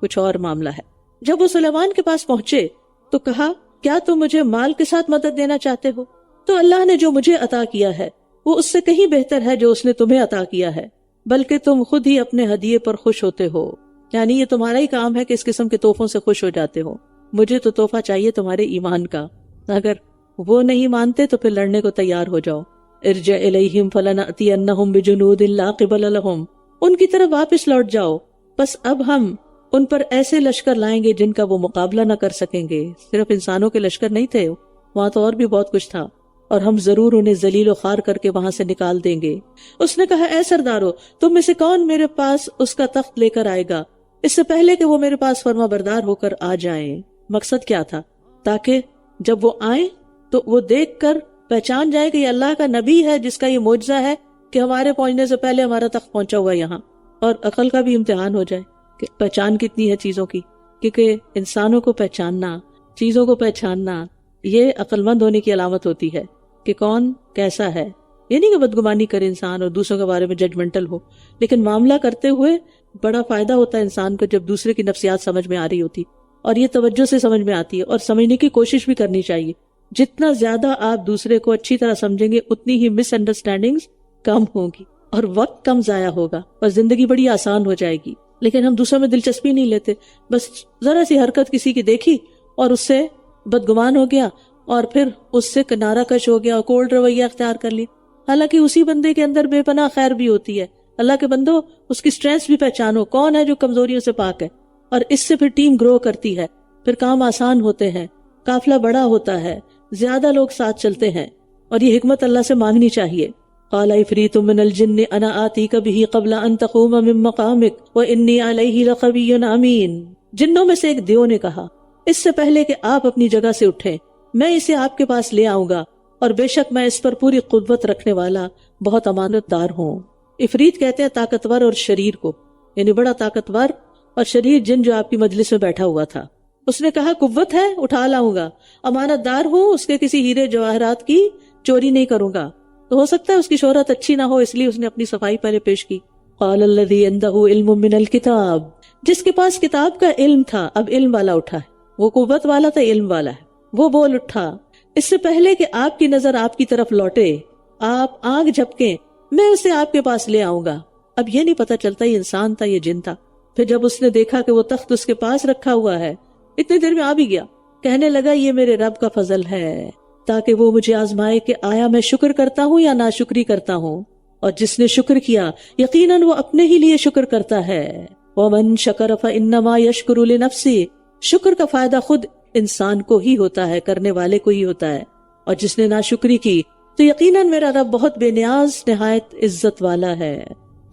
کچھ اور معاملہ ہے۔ جب وہ سلیمان کے پاس پہنچے تو کہا کیا تم مجھے مال کے ساتھ مدد دینا چاہتے ہو؟ تو اللہ نے جو مجھے عطا کیا ہے وہ اس سے کہیں بہتر ہے جو اس نے تمہیں عطا کیا ہے، بلکہ تم خود ہی اپنے ہدیے پر خوش ہوتے ہو، یعنی یہ تمہارا ہی کام ہے کہ اس قسم کے تحفوں سے خوش ہو جاتے ہو۔ مجھے تو تحفہ چاہیے تمہارے ایمان کا، اگر وہ نہیں مانتے تو پھر لڑنے کو تیار ہو جاؤ۔ ارجع الیہم فلنأتینہم بجنود لا قبل لہم، ان کی طرف واپس لوٹ جاؤ، بس اب ہم ان پر ایسے لشکر لائیں گے جن کا وہ مقابلہ نہ کر سکیں گے۔ صرف انسانوں کے لشکر نہیں تھے وہاں، تو اور بھی بہت کچھ تھا، اور ہم ضرور انہیں ذلیل و خوار کر کے وہاں سے نکال دیں گے۔ اس نے کہا اے سردارو، تم میں سے کون میرے پاس اس کا تخت لے کر آئے گا اس سے پہلے کہ وہ میرے پاس فرما بردار ہو کر آ جائیں؟ مقصد کیا تھا؟ تاکہ جب وہ آئیں تو وہ دیکھ کر پہچان جائے کہ یہ اللہ کا نبی ہے جس کا یہ معجزہ ہے کہ ہمارے پہنچنے سے پہلے ہمارا تخت پہنچا ہوا ہے یہاں، اور عقل کا بھی امتحان ہو جائے کہ پہچان کتنی ہے چیزوں کی، کیونکہ انسانوں کو پہچاننا، چیزوں کو پہچاننا، یہ عقل مند ہونے کی علامت ہوتی ہے کہ کون کیسا ہے۔ یہ نہیں کہ بدگمانی کرے انسان اور دوسروں کے بارے میں ججمنٹل ہو، لیکن معاملہ کرتے ہوئے بڑا فائدہ ہوتا ہے انسان کو جب دوسرے کی نفسیات سمجھ میں آ رہی ہوتی، اور یہ توجہ سے سمجھ میں آتی ہے، اور سمجھنے کی کوشش بھی کرنی چاہیے۔ جتنا زیادہ آپ دوسرے کو اچھی طرح سمجھیں گے اتنی ہی مس انڈرسٹینڈنگز کم ہوگی اور وقت کم ضائع ہوگا اور زندگی بڑی آسان ہو جائے گی۔ لیکن ہم دوسروں میں دلچسپی نہیں لیتے، بس ذرا سی حرکت کسی کی دیکھی اور اس سے بدگمان ہو گیا اور پھر اس سے کنارہ کش ہو گیا اور کولڈ رویہ اختیار کر لیا، حالانکہ اسی بندے کے اندر بے پناہ خیر بھی ہوتی ہے۔ اللہ کے بندو، اس کی اسٹرینتھ بھی پہچانو، کون ہے جو کمزوریوں سے پاک ہے، اور اس سے پھر ٹیم گرو کرتی ہے، پھر کام آسان ہوتے ہیں، قافلہ بڑا ہوتا ہے، زیادہ لوگ ساتھ چلتے ہیں، اور یہ حکمت اللہ سے مانگنی چاہیے۔ قال عفریت من الجن انا آتیک بہ قبل ان تقوم من مقامک وانی علیہ لقوی امین۔ جنوں میں سے ایک دیو نے کہا اس سے پہلے کہ آپ اپنی جگہ سے اٹھیں میں اسے آپ کے پاس لے آؤں گا، اور بے شک میں اس پر پوری قوت رکھنے والا بہت امانت دار ہوں۔ عفریت کہتے ہیں طاقتور اور شریر کو، یعنی بڑا طاقتور اور شریر جن جو آپ کی مجلس میں بیٹھا ہوا تھا۔ اس نے کہا قوت ہے اٹھا لاؤں گا، امانت دار ہوں، اس کے کسی ہیرے جواہرات کی چوری نہیں کروں گا۔ تو ہو سکتا ہے اس کی شہرت اچھی نہ ہو، اس لیے اس نے اپنی صفائی پہلے پیش کی۔ قال الذی عندہ علم من الکتاب، جس کے پاس کتاب کا علم تھا، اب علم والا اٹھا ہے، وہ قوت والا تھا، علم والا ہے، وہ بول اٹھا اس سے پہلے کہ آپ کی نظر آپ کی طرف لوٹے، آپ آنکھ جھپکیں، میں اسے آپ کے پاس لے آؤں گا۔ اب یہ نہیں پتا چلتا یہ انسان تھا یہ جن تھا۔ پھر جب اس نے دیکھا کہ وہ تخت اس کے پاس رکھا ہوا ہے، اتنی دیر میں آ بھی گیا، کہنے لگا یہ میرے رب کا فضل ہے تاکہ وہ مجھے آزمائے کہ آیا میں شکر کرتا ہوں یا ناشکری کرتا ہوں، اور جس نے شکر کیا یقیناً وہ اپنے ہی لیے شکر کرتا ہے۔ وَمَن شَكَرَ فَإِنَّمَا يَشْكُرُ لِنَفْسِهِ، شکر کا فائدہ خود انسان کو ہی ہوتا ہے، کرنے والے کو ہی ہوتا ہے، اور جس نے ناشکری کی تو یقیناً میرا رب بہت بے نیاز نہایت عزت والا ہے۔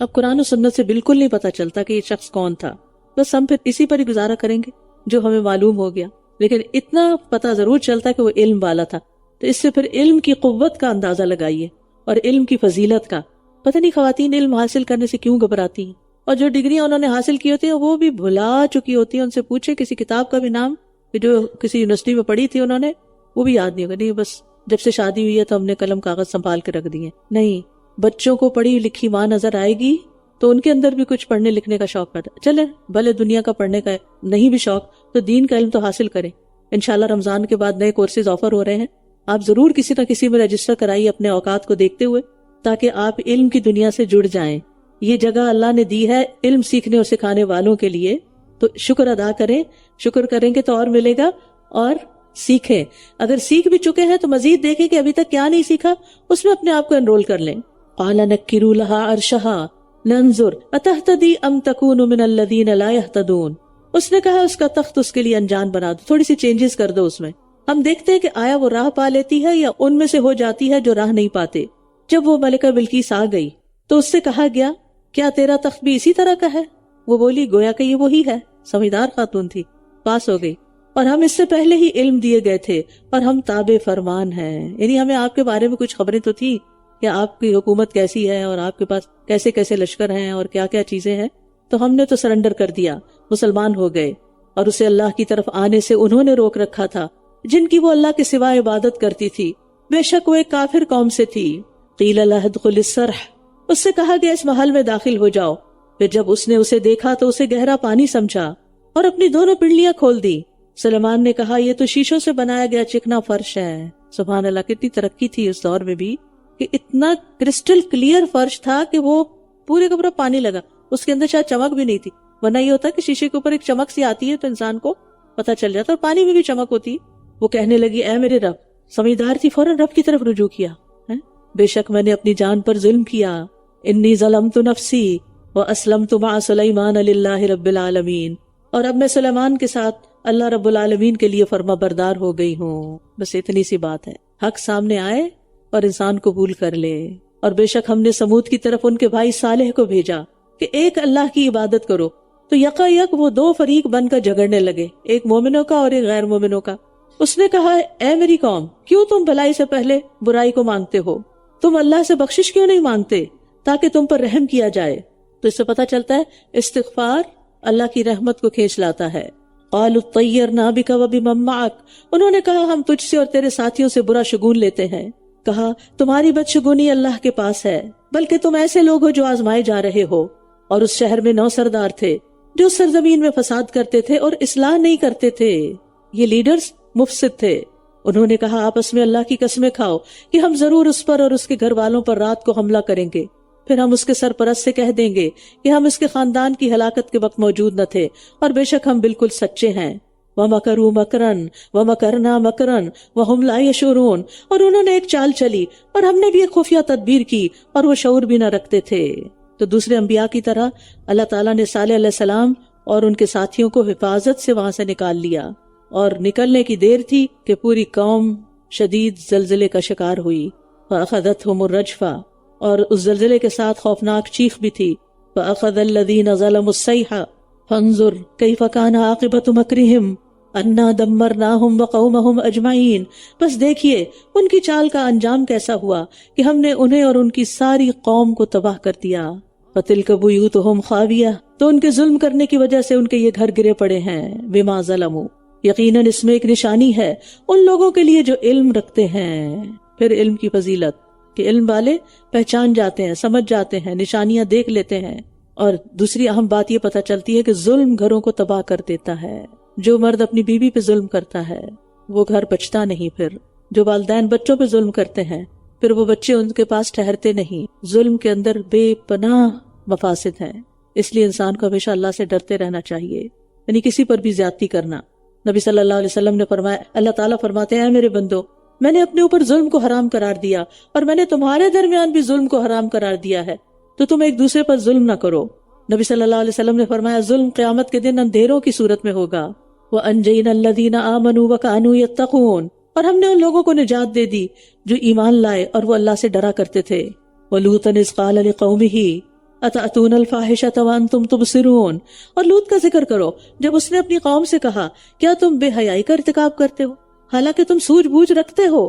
اب قرآن و سنت سے بالکل نہیں پتا چلتا کہ یہ شخص کون تھا، بس ہم پھر اسی پر ہی گزارا کریں گے جو ہمیں معلوم ہو گیا، لیکن اتنا پتا ضرور چلتا کہ وہ علم والا تھا۔ تو اس سے پھر علم کی قوت کا اندازہ لگائیے اور علم کی فضیلت کا۔ پتہ نہیں خواتین علم حاصل کرنے سے کیوں گھبراتی ہیں، اور جو ڈگریاں انہوں نے حاصل کی ہوتی ہیں وہ بھی بھلا چکی ہوتی ہیں۔ ان سے پوچھے کسی کتاب کا بھی نام کہ جو کسی یونیورسٹی میں پڑھی تھی انہوں نے، وہ بھی یاد نہیں ہوگا، نہیں بس جب سے شادی ہوئی ہے تو ہم نے قلم کاغذ سنبھال کے رکھ دیے۔ نہیں، بچوں کو پڑھی لکھی ماں نظر آئے گی تو ان کے اندر بھی کچھ پڑھنے لکھنے کا شوق پیدا، چلے بھلے دنیا کا پڑھنے کا نہیں بھی شوق تو دین کا علم تو حاصل کریں۔ انشاءاللہ رمضان کے بعد نئے کورسز آفر ہو رہے ہیں، آپ ضرور کسی نہ کسی میں رجسٹر کرائیے اپنے اوقات کو دیکھتے ہوئے، تاکہ آپ علم کی دنیا سے جڑ جائیں۔ یہ جگہ اللہ نے دی ہے علم سیکھنے اور سکھانے والوں کے لیے، تو شکر ادا کریں، شکر کریں گے تو اور ملے گا، اور سیکھیں۔ اگر سیکھ بھی چکے ہیں تو مزید دیکھیں کہ ابھی تک کیا نہیں سیکھا، اس میں اپنے آپ کو انرول کر لیں۔ قال نکروا لها عرشها ننظر اتهتدی ام تکون من الذین لا يهتدون، اس نے کہا اس کا تخت اس کے لیے انجان بنا دو، تھوڑی سی چینجز کر دو اس میں، ہم دیکھتے ہیں کہ آیا وہ راہ پا لیتی ہے یا ان میں سے ہو جاتی ہے جو راہ نہیں پاتے۔ جب وہ ملکہ بلقیس آ گئی تو اس سے کہا گیا کیا تیرا تخت بھی اسی طرح کا ہے؟ وہ بولی گویا کہ یہ وہی ہے، سمجھدار خاتون تھی، پاس ہو گئی۔ اور ہم اس سے پہلے ہی علم دیے گئے تھے اور ہم تابع فرمان ہیں. یعنی ہمیں آپ کے بارے میں کچھ خبریں تو تھی کہ آپ کی حکومت کیسی ہے اور آپ کے پاس کیسے کیسے لشکر ہیں اور کیا کیا چیزیں ہیں، تو ہم نے تو سرنڈر کر دیا، مسلمان ہو گئے. اور اسے اللہ کی طرف آنے سے انہوں نے روک رکھا تھا جن کی وہ اللہ کے سوا عبادت کرتی تھی. بے شک وہ ایک کافر قوم سے تھی. قیل لها ادخل الصرح، اس سے کہا گیا اس محل میں داخل ہو جاؤ. پھر جب اس نے اسے دیکھا تو اسے گہرا پانی سمجھا اور اپنی دونوں پنڈلیاں کھول دی. سلیمان نے کہا یہ تو شیشوں سے بنایا گیا چکنا فرش ہے. سبحان اللہ، کتنی ترقی تھی اس دور میں بھی کہ اتنا کرسٹل کلیئر فرش تھا کہ وہ پورے کا پورا پانی لگا. اس کے اندر شاید چمک بھی نہیں تھی، ورنہ یہ ہوتا ہے کہ شیشے کے اوپر ایک چمک سی آتی ہے تو انسان کو پتہ چل جاتا، اور پانی میں بھی چمک ہوتی. وہ کہنے لگی اے میرے رب، سمجھدار تھی، فوراً رب کی طرف رجوع کیا. بے شک میں نے اپنی جان پر ظلم کیا. انی ظلمت نفسی واسلمت مع سلیمان للہ رب العالمین، اور اب میں سلیمان کے ساتھ اللہ رب العالمین کے لیے فرما بردار ہو گئی ہوں. بس اتنی سی بات ہے، حق سامنے آئے اور انسان قبول کر لے. اور بے شک ہم نے سمود کی طرف ان کے بھائی صالح کو بھیجا کہ ایک اللہ کی عبادت کرو. تو یکا یک وہ دو فریق بن کر جھگڑنے لگے، ایک مومنوں کا اور ایک غیر مومنوں کا. اس نے کہا اے میری قوم، کیوں تم بھلائی سے پہلے برائی کو مانگتے ہو؟ تم اللہ سے بخشش کیوں نہیں مانگتے تاکہ تم پر رحم کیا جائے؟ تو اس سے پتہ چلتا ہے استغفار اللہ کی رحمت کو کھینچ لاتا ہے. قالوا اطیرنا بک وبمن معک، انہوں نے کہا ہم تجھ سے اور تیرے ساتھیوں سے برا شگون لیتے ہیں. کہا تمہاری بدشگونی اللہ کے پاس ہے، بلکہ تم ایسے لوگ ہو جو آزمائے جا رہے ہو. اور اس شہر میں 9 سردار تھے جو سرزمین میں فساد کرتے تھے اور اصلاح نہیں کرتے تھے. یہ لیڈرز مفسد تھے. انہوں نے کہا آپس میں اللہ کی قسمیں کھاؤ کہ ہم ضرور اس پر اور اس کے گھر والوں پر رات کو حملہ کریں گے، پھر ہم اس کے سرپرست سے کہہ دیں گے کہ ہم اس کے خاندان کی ہلاکت کے وقت موجود نہ تھے، اور بے شک ہم بالکل سچے ہیں. وَمَكَرُوا مَكْرًا وَمَكَرْنَا مَكْرًا وَهُمْ لَا يَشْعُرُونَ، اور انہوں نے ایک چال چلی اور ہم نے بھی ایک خفیہ تدبیر کی اور وہ شعور بھی نہ رکھتے تھے. تو دوسرے انبیاء کی طرح اللہ تعالیٰ نے صالح علیہ السلام اور ان کے ساتھیوں کو حفاظت سے وہاں سے نکال لیا، اور نکلنے کی دیر تھی کہ پوری قوم شدید زلزلے کا شکار ہوئی. فَأَخَذَتْهُمُ الرَّجْفَةُ، اور اس زلزلے کے ساتھ خوفناک چیخ بھی تھی. فَأَخَذَ الَّذِينَ ظَلَمُوا الصَّيْحَةُ فَانظُرْ كَيْفَ كَانَ عَاقِبَةُ مَكْرِهِمْ أَنَّا دَمَّرْنَاهُمْ وَقَوْمَهُمْ أَجْمَعِينَ. بس دیکھیے ان کی چال کا انجام کیسا ہوا کہ ہم نے انہیں اور ان کی ساری قوم کو تباہ کر دیا. فَتِلْكَ بُيُوتُهُمْ خَاوِيَةٌ، تو ان کے ظلم کرنے کی وجہ سے ان کے یہ گھر گرے پڑے ہیں. بِمَا ظَلَمُوا، یقیناً اس میں ایک نشانی ہے ان لوگوں کے لیے جو علم رکھتے ہیں. پھر علم کی فضیلت کہ علم والے پہچان جاتے ہیں، سمجھ جاتے ہیں، نشانیاں دیکھ لیتے ہیں. اور دوسری اہم بات یہ پتہ چلتی ہے کہ ظلم گھروں کو تباہ کر دیتا ہے. جو مرد اپنی بیوی پہ ظلم کرتا ہے وہ گھر بچتا نہیں. پھر جو والدین بچوں پہ ظلم کرتے ہیں پھر وہ بچے ان کے پاس ٹھہرتے نہیں. ظلم کے اندر بے پناہ مفاسد ہیں، اس لیے انسان کو ہمیشہ اللہ سے ڈرتے رہنا چاہیے، یعنی کسی پر بھی زیادتی کرنا. نبی صلی اللہ علیہ وسلم نے فرمایا، اللہ تعالیٰ فرماتے ہیں اے میرے بندو، میں نے اپنے اوپر ظلم کو حرام قرار دیا اور میں نے تمہارے درمیان بھی ظلم کو حرام قرار دیا ہے، تو تم ایک دوسرے پر ظلم نہ کرو. نبی صلی اللہ علیہ وسلم نے فرمایا ظلم قیامت کے دن اندھیروں کی صورت میں ہوگا. وَأَنْجَيْنَا الَّذِينَ آمَنُوا وَكَانُوا يَتَّقُونَ، اور ہم نے ان لوگوں کو نجات دے دی جو ایمان لائے اور وہ اللہ سے ڈرا کرتے تھے. وَلُوطًا إِذْ قَالَ لِقَوْمِهِ أَتَأْتُونَ الْفَاحِشَةَ وَأَنْتُمْ تُبْصِرُونَ، اور لوط کا ذکر کرو جب اس نے اپنی قوم سے کہا کیا تم بے حیائی کا ارتکاب کرتے ہو حالانکہ تم سوجھ بوجھ رکھتے ہو؟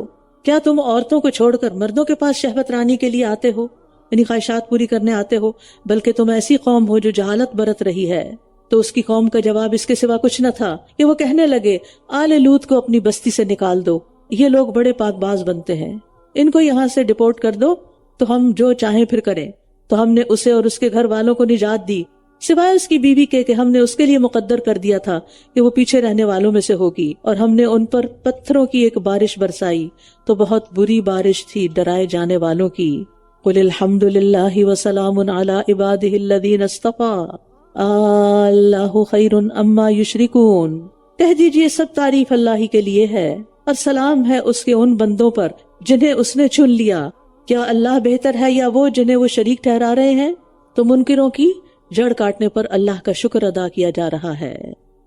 کیا تم عورتوں کو چھوڑ کر مردوں کے پاس شہوت رانی کے لیے آتے ہو، یعنی خواہشات پوری کرنے آتے ہو؟ بلکہ تم ایسی قوم ہو جو جہالت برت رہی ہے. تو اس کی قوم کا جواب اس کے سوا کچھ نہ تھا کہ وہ کہنے لگے آل لوط کو اپنی بستی سے نکال دو، یہ لوگ بڑے پاک باز بنتے ہیں، ان کو یہاں سے ڈپورٹ کر دو تو ہم جو چاہیں پھر کریں. تو ہم نے اسے اور اس کے گھر والوں کو نجات دی سوائے اس کی بیوی کے کہ ہم نے اس کے لیے مقدر کر دیا تھا کہ وہ پیچھے رہنے والوں میں سے ہوگی، اور ہم نے ان پر پتھروں کی ایک بارش برسائی تو بہت بری بارش تھی ڈرائے جانے والوں کی. قل الحمد للہ وسلام علی عبادہ الذین اصطفیٰ اللہ خیر اما یشرکون، کہہ دیجئے سب تعریف اللہ ہی کے لیے ہے اور سلام ہے اس کے ان بندوں پر جنہیں اس نے چن لیا. کیا اللہ بہتر ہے یا وہ جنہیں وہ شریک ٹھہرا رہے ہیں؟ تو منکروں کی جڑ کاٹنے پر اللہ کا شکر ادا کیا جا رہا ہے،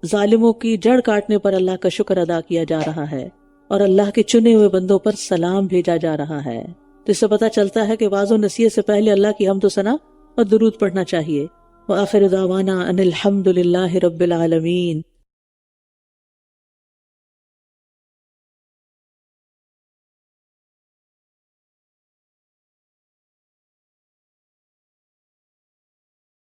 ظالموں کی جڑ کاٹنے پر اللہ کا شکر ادا کیا جا رہا ہے، اور اللہ کے چنے ہوئے بندوں پر سلام بھیجا جا رہا ہے. تو اس سے پتہ چلتا ہے کہ واعظ و نصیحت سے پہلے اللہ کی حمد و ثنا اور درود پڑھنا چاہیے. وآخر دعوانا ان الحمد للہ رب العالمین.